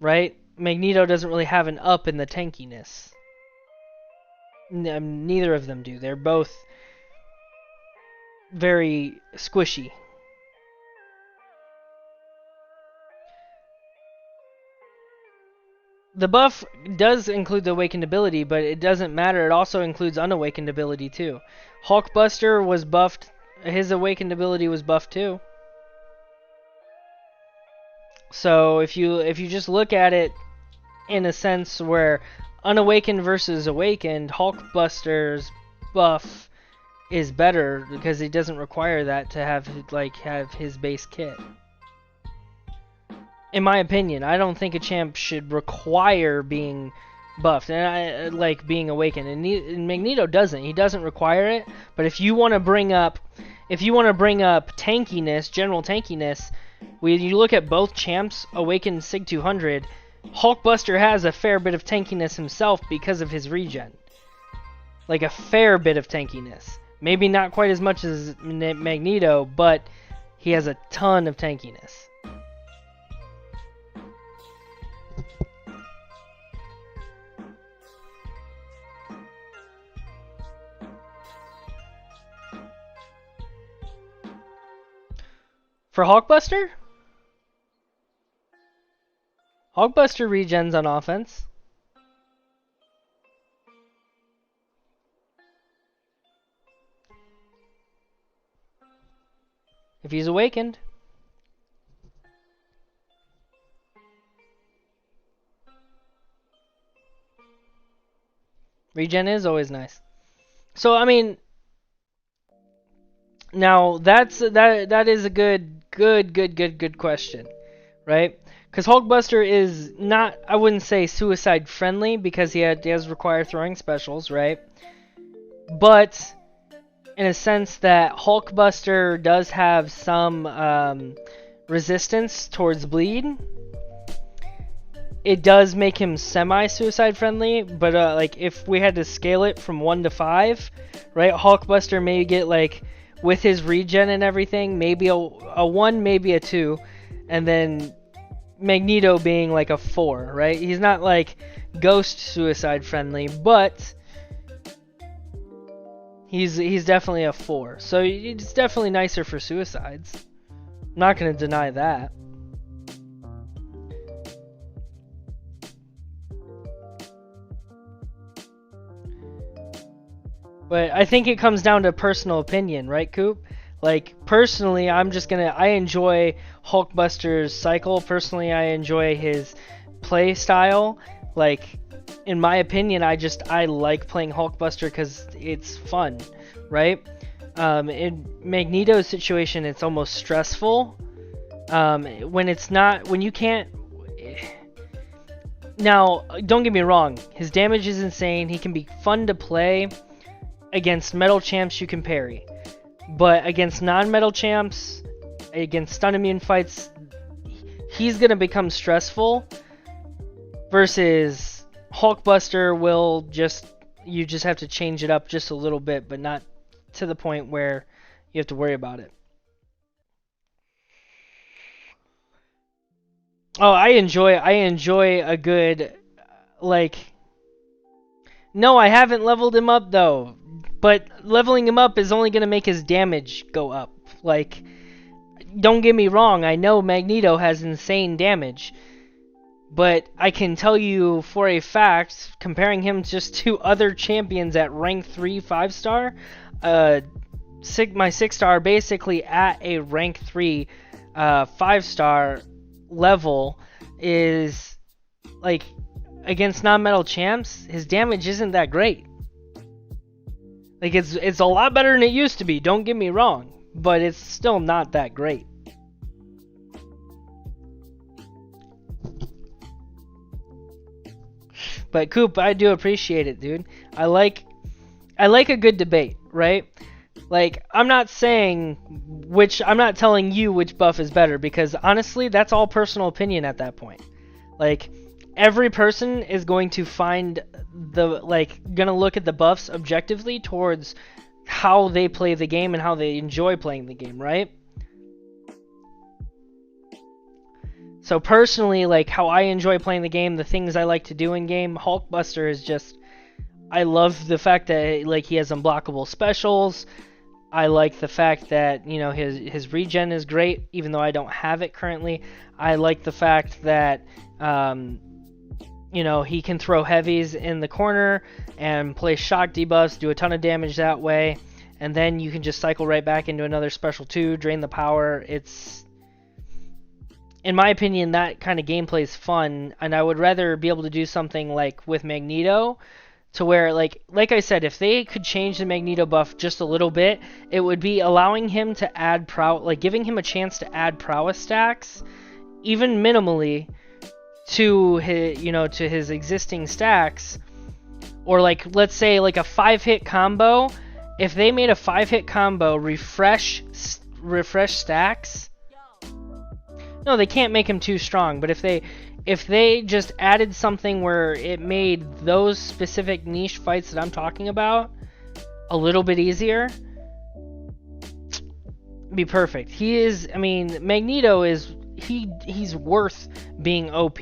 right? Magneto doesn't really have an up in the tankiness. Neither of them do. They're both very squishy. The buff does include the awakened ability, but it doesn't matter. It also includes unawakened ability too. Hulkbuster was buffed. His awakened ability was buffed too. So if you just look at it in a sense where unawakened versus awakened, Hulkbuster's buff is better because he doesn't require that to have his base kit. In my opinion, I don't think a champ should require being buffed and being awakened. And Magneto doesn't. He doesn't require it. But if you want to bring up tankiness, general tankiness, when you look at both champs, awakened Sig 200, Hulkbuster has a fair bit of tankiness himself because of his regen. Like a fair bit of tankiness. Maybe not quite as much as Magneto, but he has a ton of tankiness. For Hulkbuster? Hulkbuster regens on offense. If he's awakened. Regen is always nice. So I mean, now that is a good question, right? Because Hulkbuster is not, I wouldn't say suicide friendly because he does require throwing specials, right? But in a sense that Hulkbuster does have some resistance towards bleed. It does make him semi-suicide friendly, but like if we had to scale it from 1 to 5, right? Hulkbuster may get like, with his regen and everything, maybe a 1, maybe a 2, and then Magneto being like a 4, right? He's not like ghost suicide friendly, but he's definitely a 4. So it's definitely nicer for suicides. I'm not going to deny that. But I think it comes down to personal opinion, right, Coop? Like, personally, I enjoy Hulkbuster's cycle. Personally, I enjoy his play style. Like, in my opinion, I like playing Hulkbuster because it's fun, right? In Magneto's situation, it's almost stressful. When you can't... Now, don't get me wrong. His damage is insane. He can be fun to play. Against metal champs, you can parry. But against non-metal champs, against stun immune fights, he's going to become stressful. Versus Hulkbuster you just have to change it up just a little bit, but not to the point where you have to worry about it. Oh, I enjoy a good, like... No, I haven't leveled him up, though. But leveling him up is only going to make his damage go up. Like, don't get me wrong, I know Magneto has insane damage. But I can tell you for a fact, comparing him just to other champions at rank 3 5-star, my 6-star basically at a rank 3 5-star level is, like, against non-metal champs, his damage isn't that great. Like, it's a lot better than it used to be, don't get me wrong, but it's still not that great. But Coop, I do appreciate it, dude. I like a good debate, right? Like, I'm not telling you which buff is better, because honestly, that's all personal opinion at that point. Like, every person is going to gonna look at the buffs objectively towards how they play the game and how they enjoy playing the game, right? So personally, like, how I enjoy playing the game, the things I like to do in game, Hulkbuster is just, I love the fact that, like, he has unblockable specials. I like the fact that, you know, his regen is great, even though I don't have it currently. I like the fact that, you know, he can throw heavies in the corner and play shock debuffs, do a ton of damage that way, and then you can just cycle right back into another special 2, drain the power. It's, in my opinion, that kind of gameplay is fun, and I would rather be able to do something like with Magneto, to where, like I said, if they could change the Magneto buff just a little bit, it would be allowing him to add giving him a chance to add prowess stacks, even minimally, to his existing stacks. Or, like, let's say, like, a 5-hit combo. If they made a 5-hit combo, refresh stacks. No, they can't make him too strong, but if they just added something where it made those specific niche fights that I'm talking about a little bit easier, be perfect. He is. I mean, Magneto is. He's worth being OP,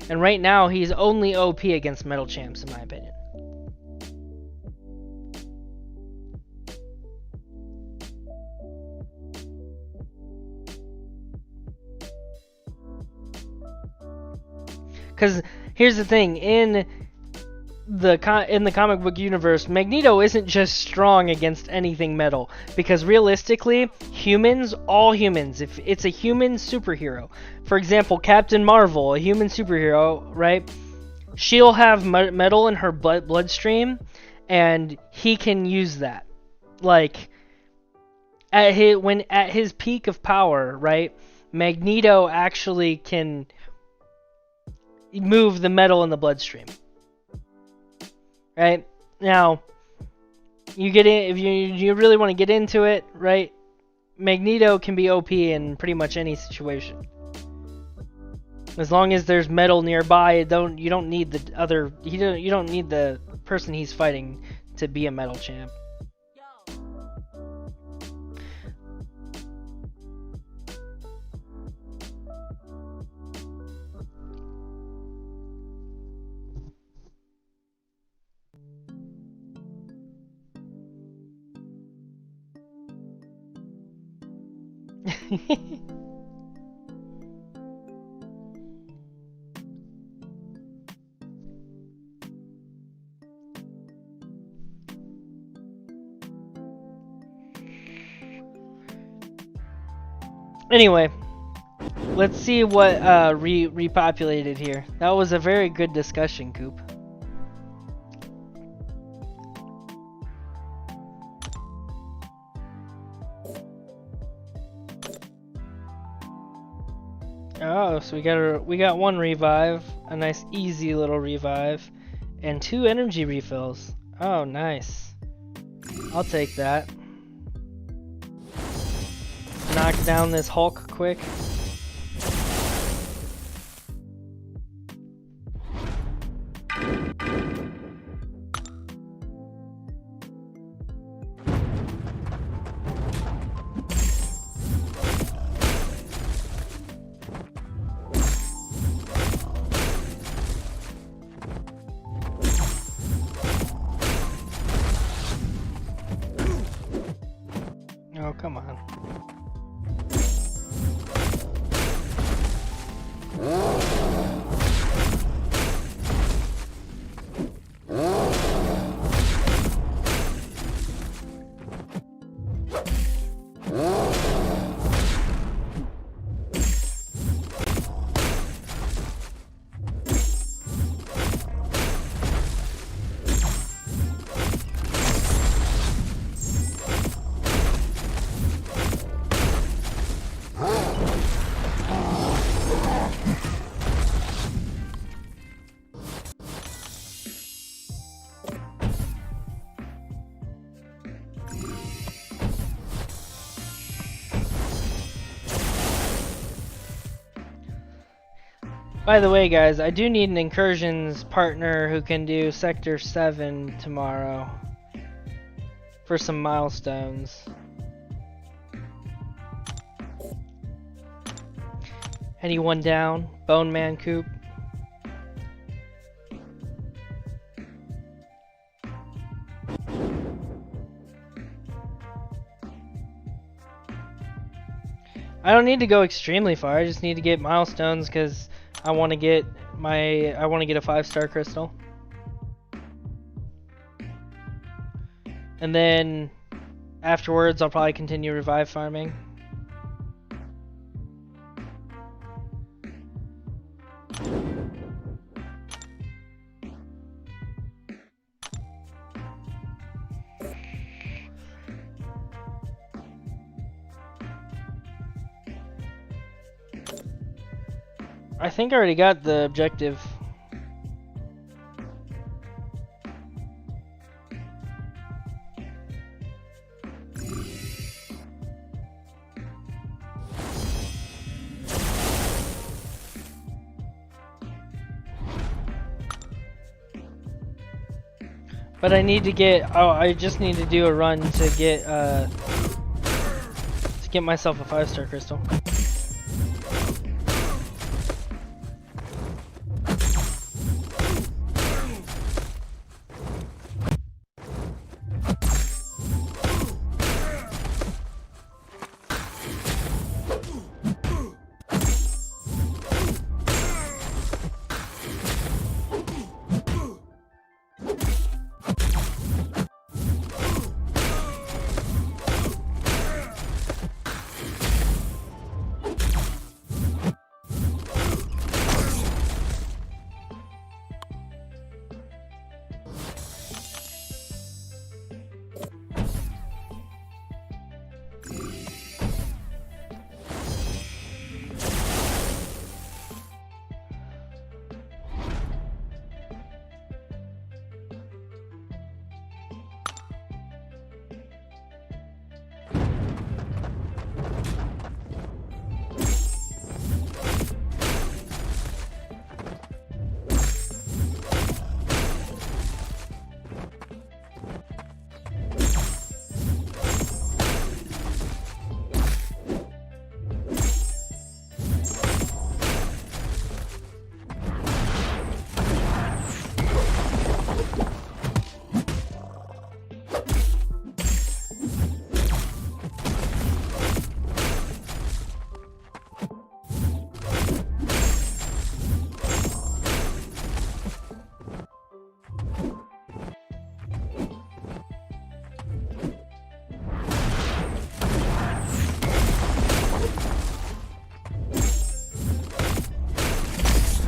and right now he's only OP against metal champs, in my opinion. Because here's the thing, in the comic book universe, Magneto isn't just strong against anything metal. Because realistically, all humans, if it's a human superhero, for example, Captain Marvel, a human superhero, right? She'll have metal in her bloodstream, and he can use that. Like, at his peak of power, right? Magneto actually can move the metal in the bloodstream. Right? Now, you get in, if you really want to get into it, right? Magneto can be OP in pretty much any situation. As long as there's metal nearby, you don't need you don't need the person he's fighting to be a metal champ. Anyway, let's see what repopulated here. That was a very good discussion, Coop. Oh, so we got one revive, a nice easy little revive, and 2 energy refills. Oh, nice. I'll take that. Knock down this Hulk quick. Oh, come on. By the way, guys, I do need an incursions partner who can do Sector 7 tomorrow for some milestones. Anyone down? Bone Man Coop? I don't need to go extremely far. I just need to get milestones because I want to get a 5-star crystal. And then afterwards I'll probably continue revive farming. I think I already got the objective. But I need to get, I just need to do a run to to get myself a 5-star crystal.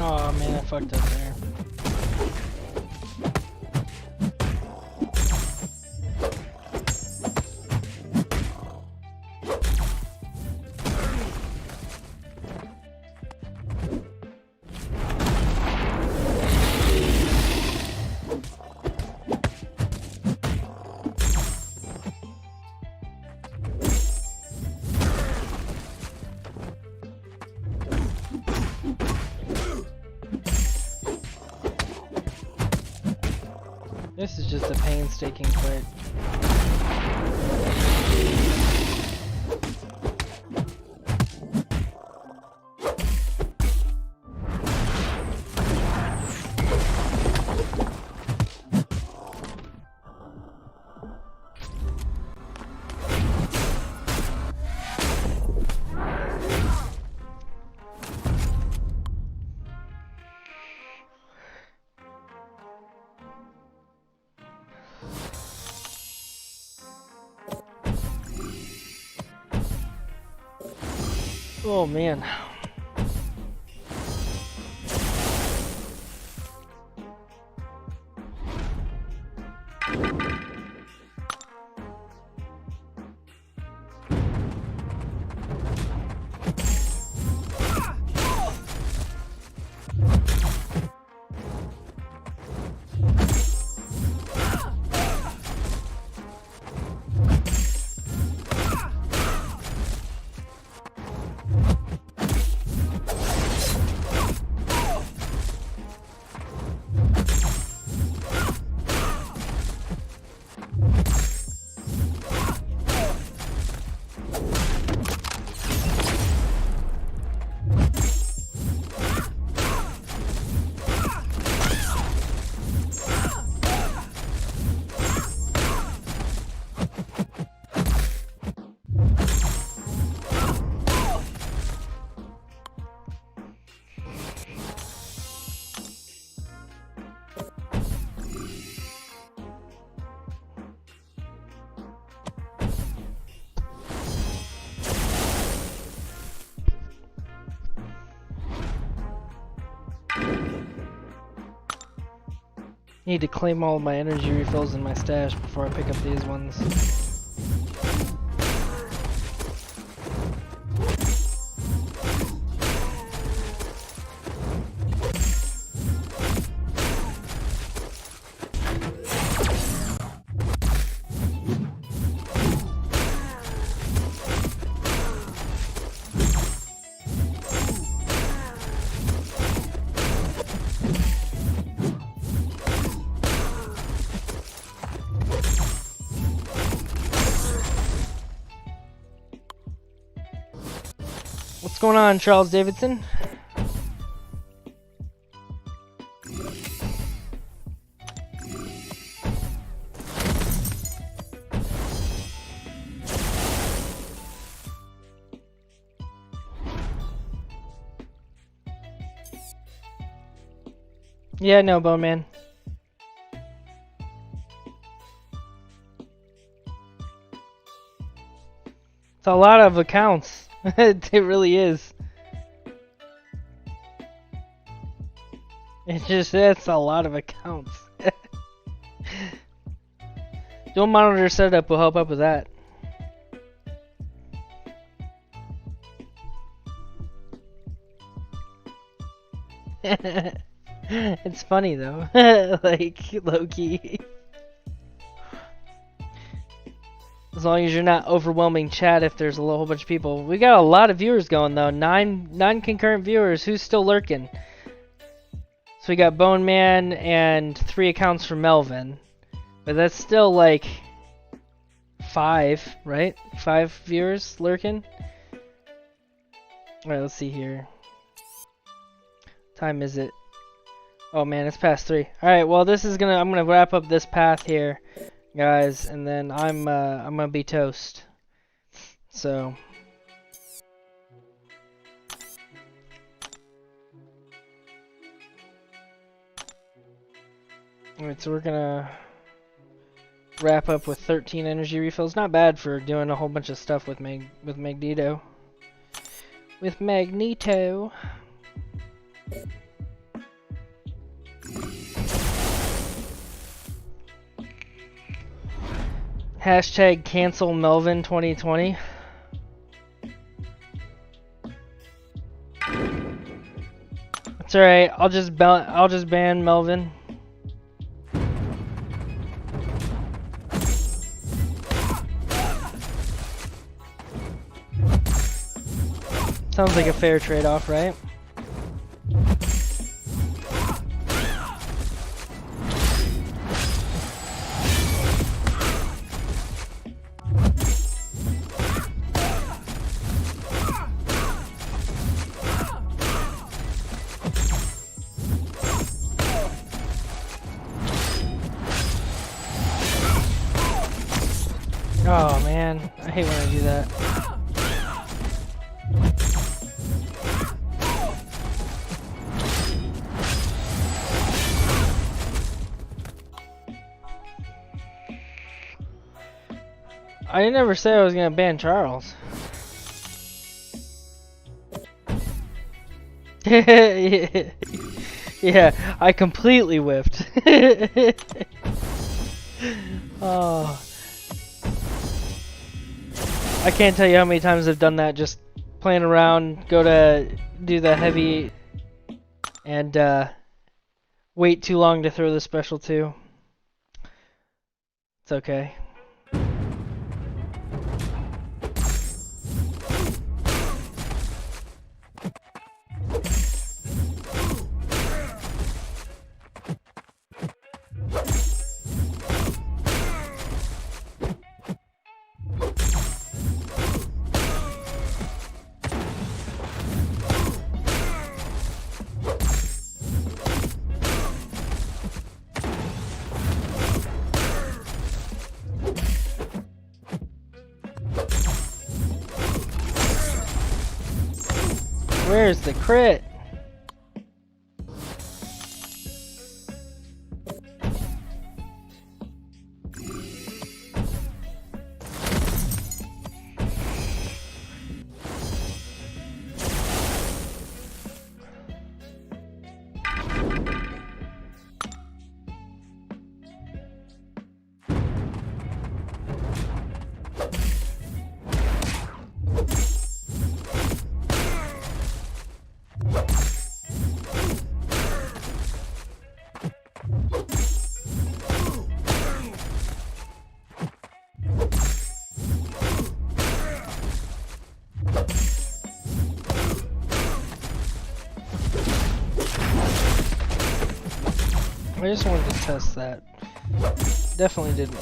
Oh man, I fucked up there. This is just a painstaking fight. Oh man. Need to claim all of my energy refills in my stash before I pick up these ones. What's going on, Charles Davidson? Yeah, no, Bone Man. It's a lot of accounts. It really is. It's a lot of accounts. Dual monitor setup will help up with that. It's funny though. Like, low key. As long as you're not overwhelming chat if there's a whole bunch of people. We got a lot of viewers going though. Nine concurrent viewers. Who's still lurking? So we got Bone Man and 3 accounts for Melvin. But that's still like 5, right? 5 viewers lurking. Alright, let's see here. Time is it? Oh man, it's past 3. Alright, well I'm gonna wrap up this path here, guys, and then I'm gonna be toast. So alright, so we're gonna wrap up with 13 energy refills. Not bad for doing a whole bunch of stuff with Magneto. With Magneto. Hashtag cancel Melvin 2020. It's alright. I'll just ban Melvin. Sounds like a fair trade-off, right? Oh man, I hate when I do that. I never said I was gonna ban Charles. Yeah, I completely whiffed. Oh. I can't tell you how many times I've done that, just playing around, go to do the heavy, and wait too long to throw the special 2. It's okay. Where's the crit? I just wanted to test that. Definitely didn't.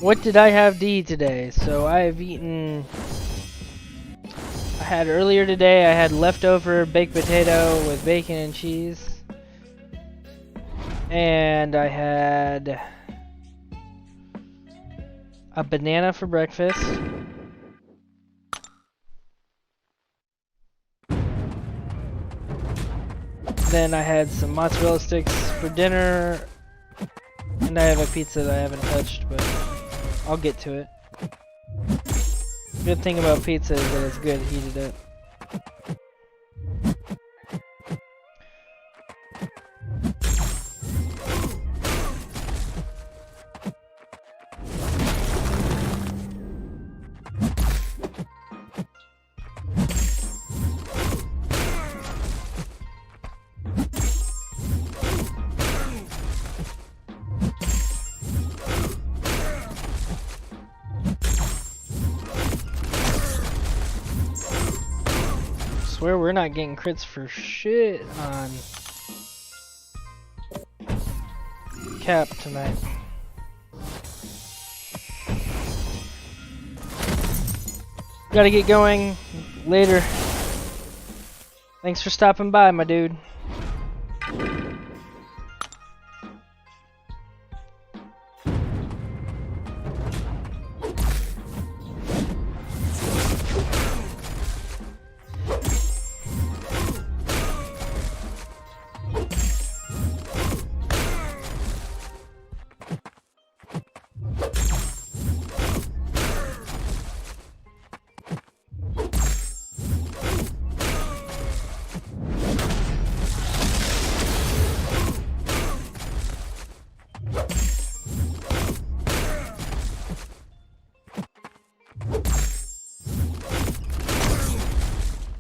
What did I have to eat today? So I've eaten... I had earlier today, I had leftover baked potato with bacon and cheese. And I had a banana for breakfast. Then I had some mozzarella sticks for dinner. And I have a pizza that I haven't touched, but I'll get to it. Good thing about pizza is that it's good heated up. Swear we're not getting crits for shit on Cap tonight. Gotta get going later. Thanks for stopping by, my dude.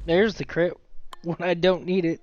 There's the crit when I don't need it.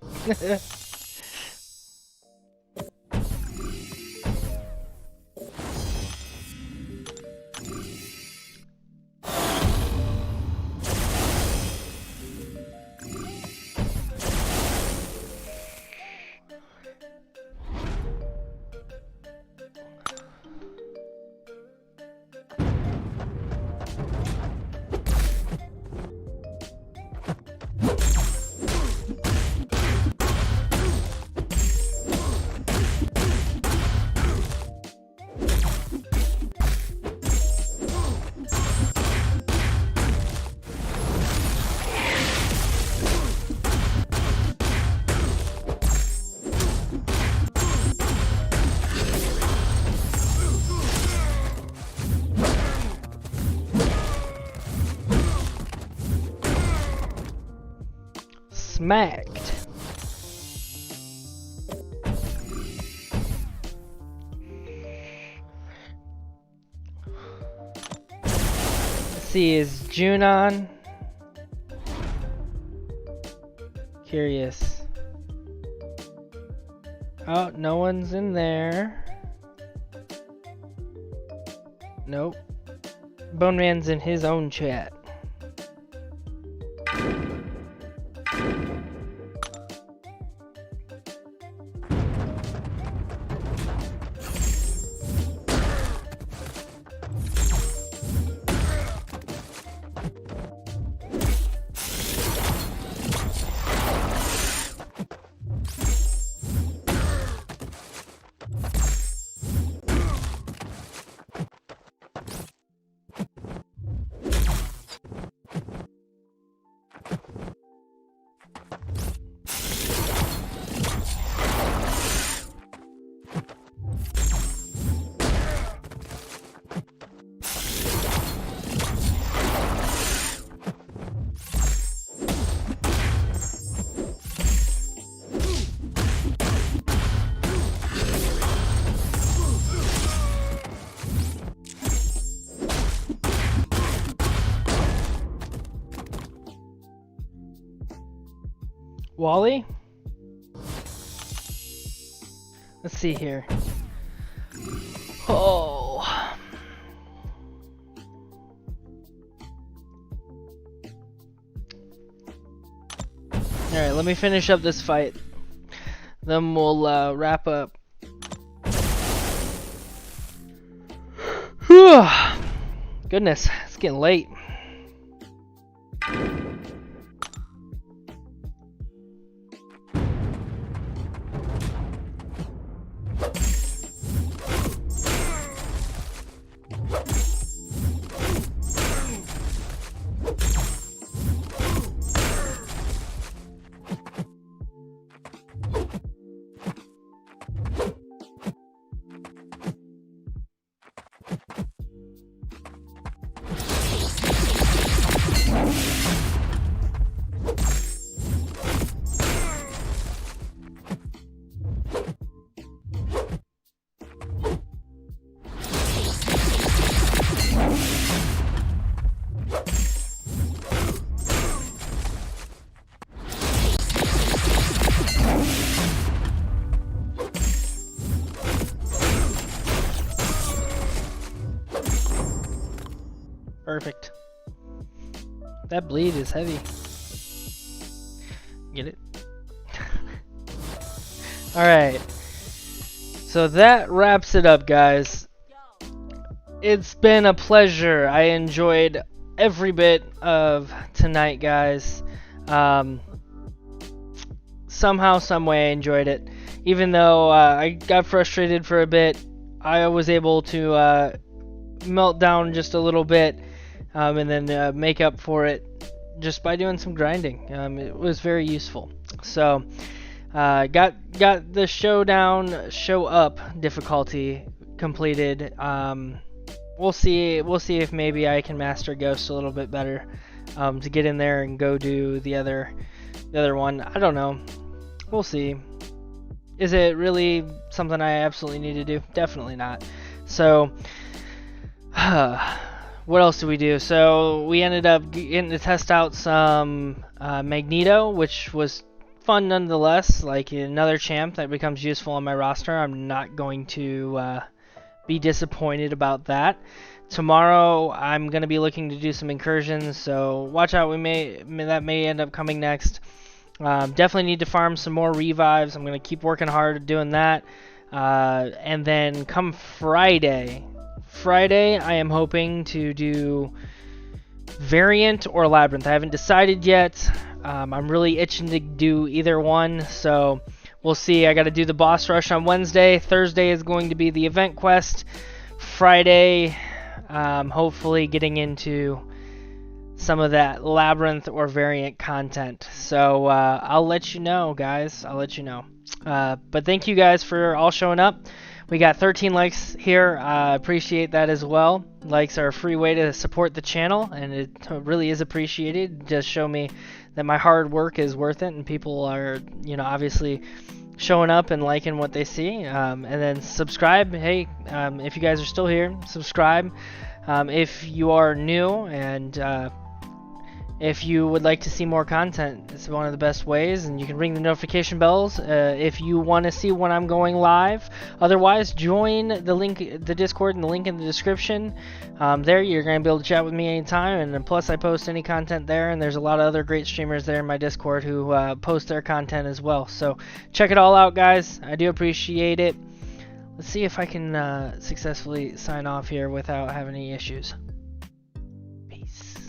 Smacked. Let's see, is June on? Curious. Oh, no one's in there. Nope. Bone Man's in his own chat. Wally? Let's see here. Oh. Alright, let me finish up this fight. Then we'll wrap up. Whew. Goodness, it's getting late. Perfect. That bleed is heavy. Get it? Alright. So that wraps it up, guys. It's been a pleasure. I enjoyed every bit of tonight, guys. Somehow, someway I enjoyed it. Even though I got frustrated for a bit, I was able to melt down just a little bit. And then make up for it just by doing some grinding. It was very useful. So got the showdown show up difficulty completed. We'll see if maybe I can master Ghost a little bit better to get in there and go do the other one. I don't know. We'll see. Is it really something I absolutely need to do? Definitely not. So what else did we do? So we ended up getting to test out some Magneto, which was fun nonetheless. Like another champ that becomes useful on my roster. I'm not going to be disappointed about that. Tomorrow I'm going to be looking to do some incursions, so watch out. That may end up coming next. Definitely need to farm some more revives. I'm going to keep working hard at doing that. And then come Friday, I am hoping to do Variant or Labyrinth. I haven't decided yet. I'm really itching to do either one, so we'll see. I got to do the boss rush on Wednesday. Thursday is going to be the event quest. Friday, hopefully getting into some of that Labyrinth or Variant content. So I'll let you know, guys. I'll let you know. But thank you guys for all showing up. We got 13 likes here. I appreciate that as well. Likes are a free way to support the channel, and it really is appreciated. Just show me that my hard work is worth it, and people are, obviously showing up and liking what they see. And then subscribe. Hey, if you guys are still here, subscribe. If you are new and if you would like to see more content, it's one of the best ways, and you can ring the notification bells if you want to see when I'm going live. Otherwise, join the Discord and the link in the description. There, you're going to be able to chat with me anytime, and then plus I post any content there, and there's a lot of other great streamers there in my Discord who post their content as well. So check it all out, guys. I do appreciate it. Let's see if I can successfully sign off here without having any issues.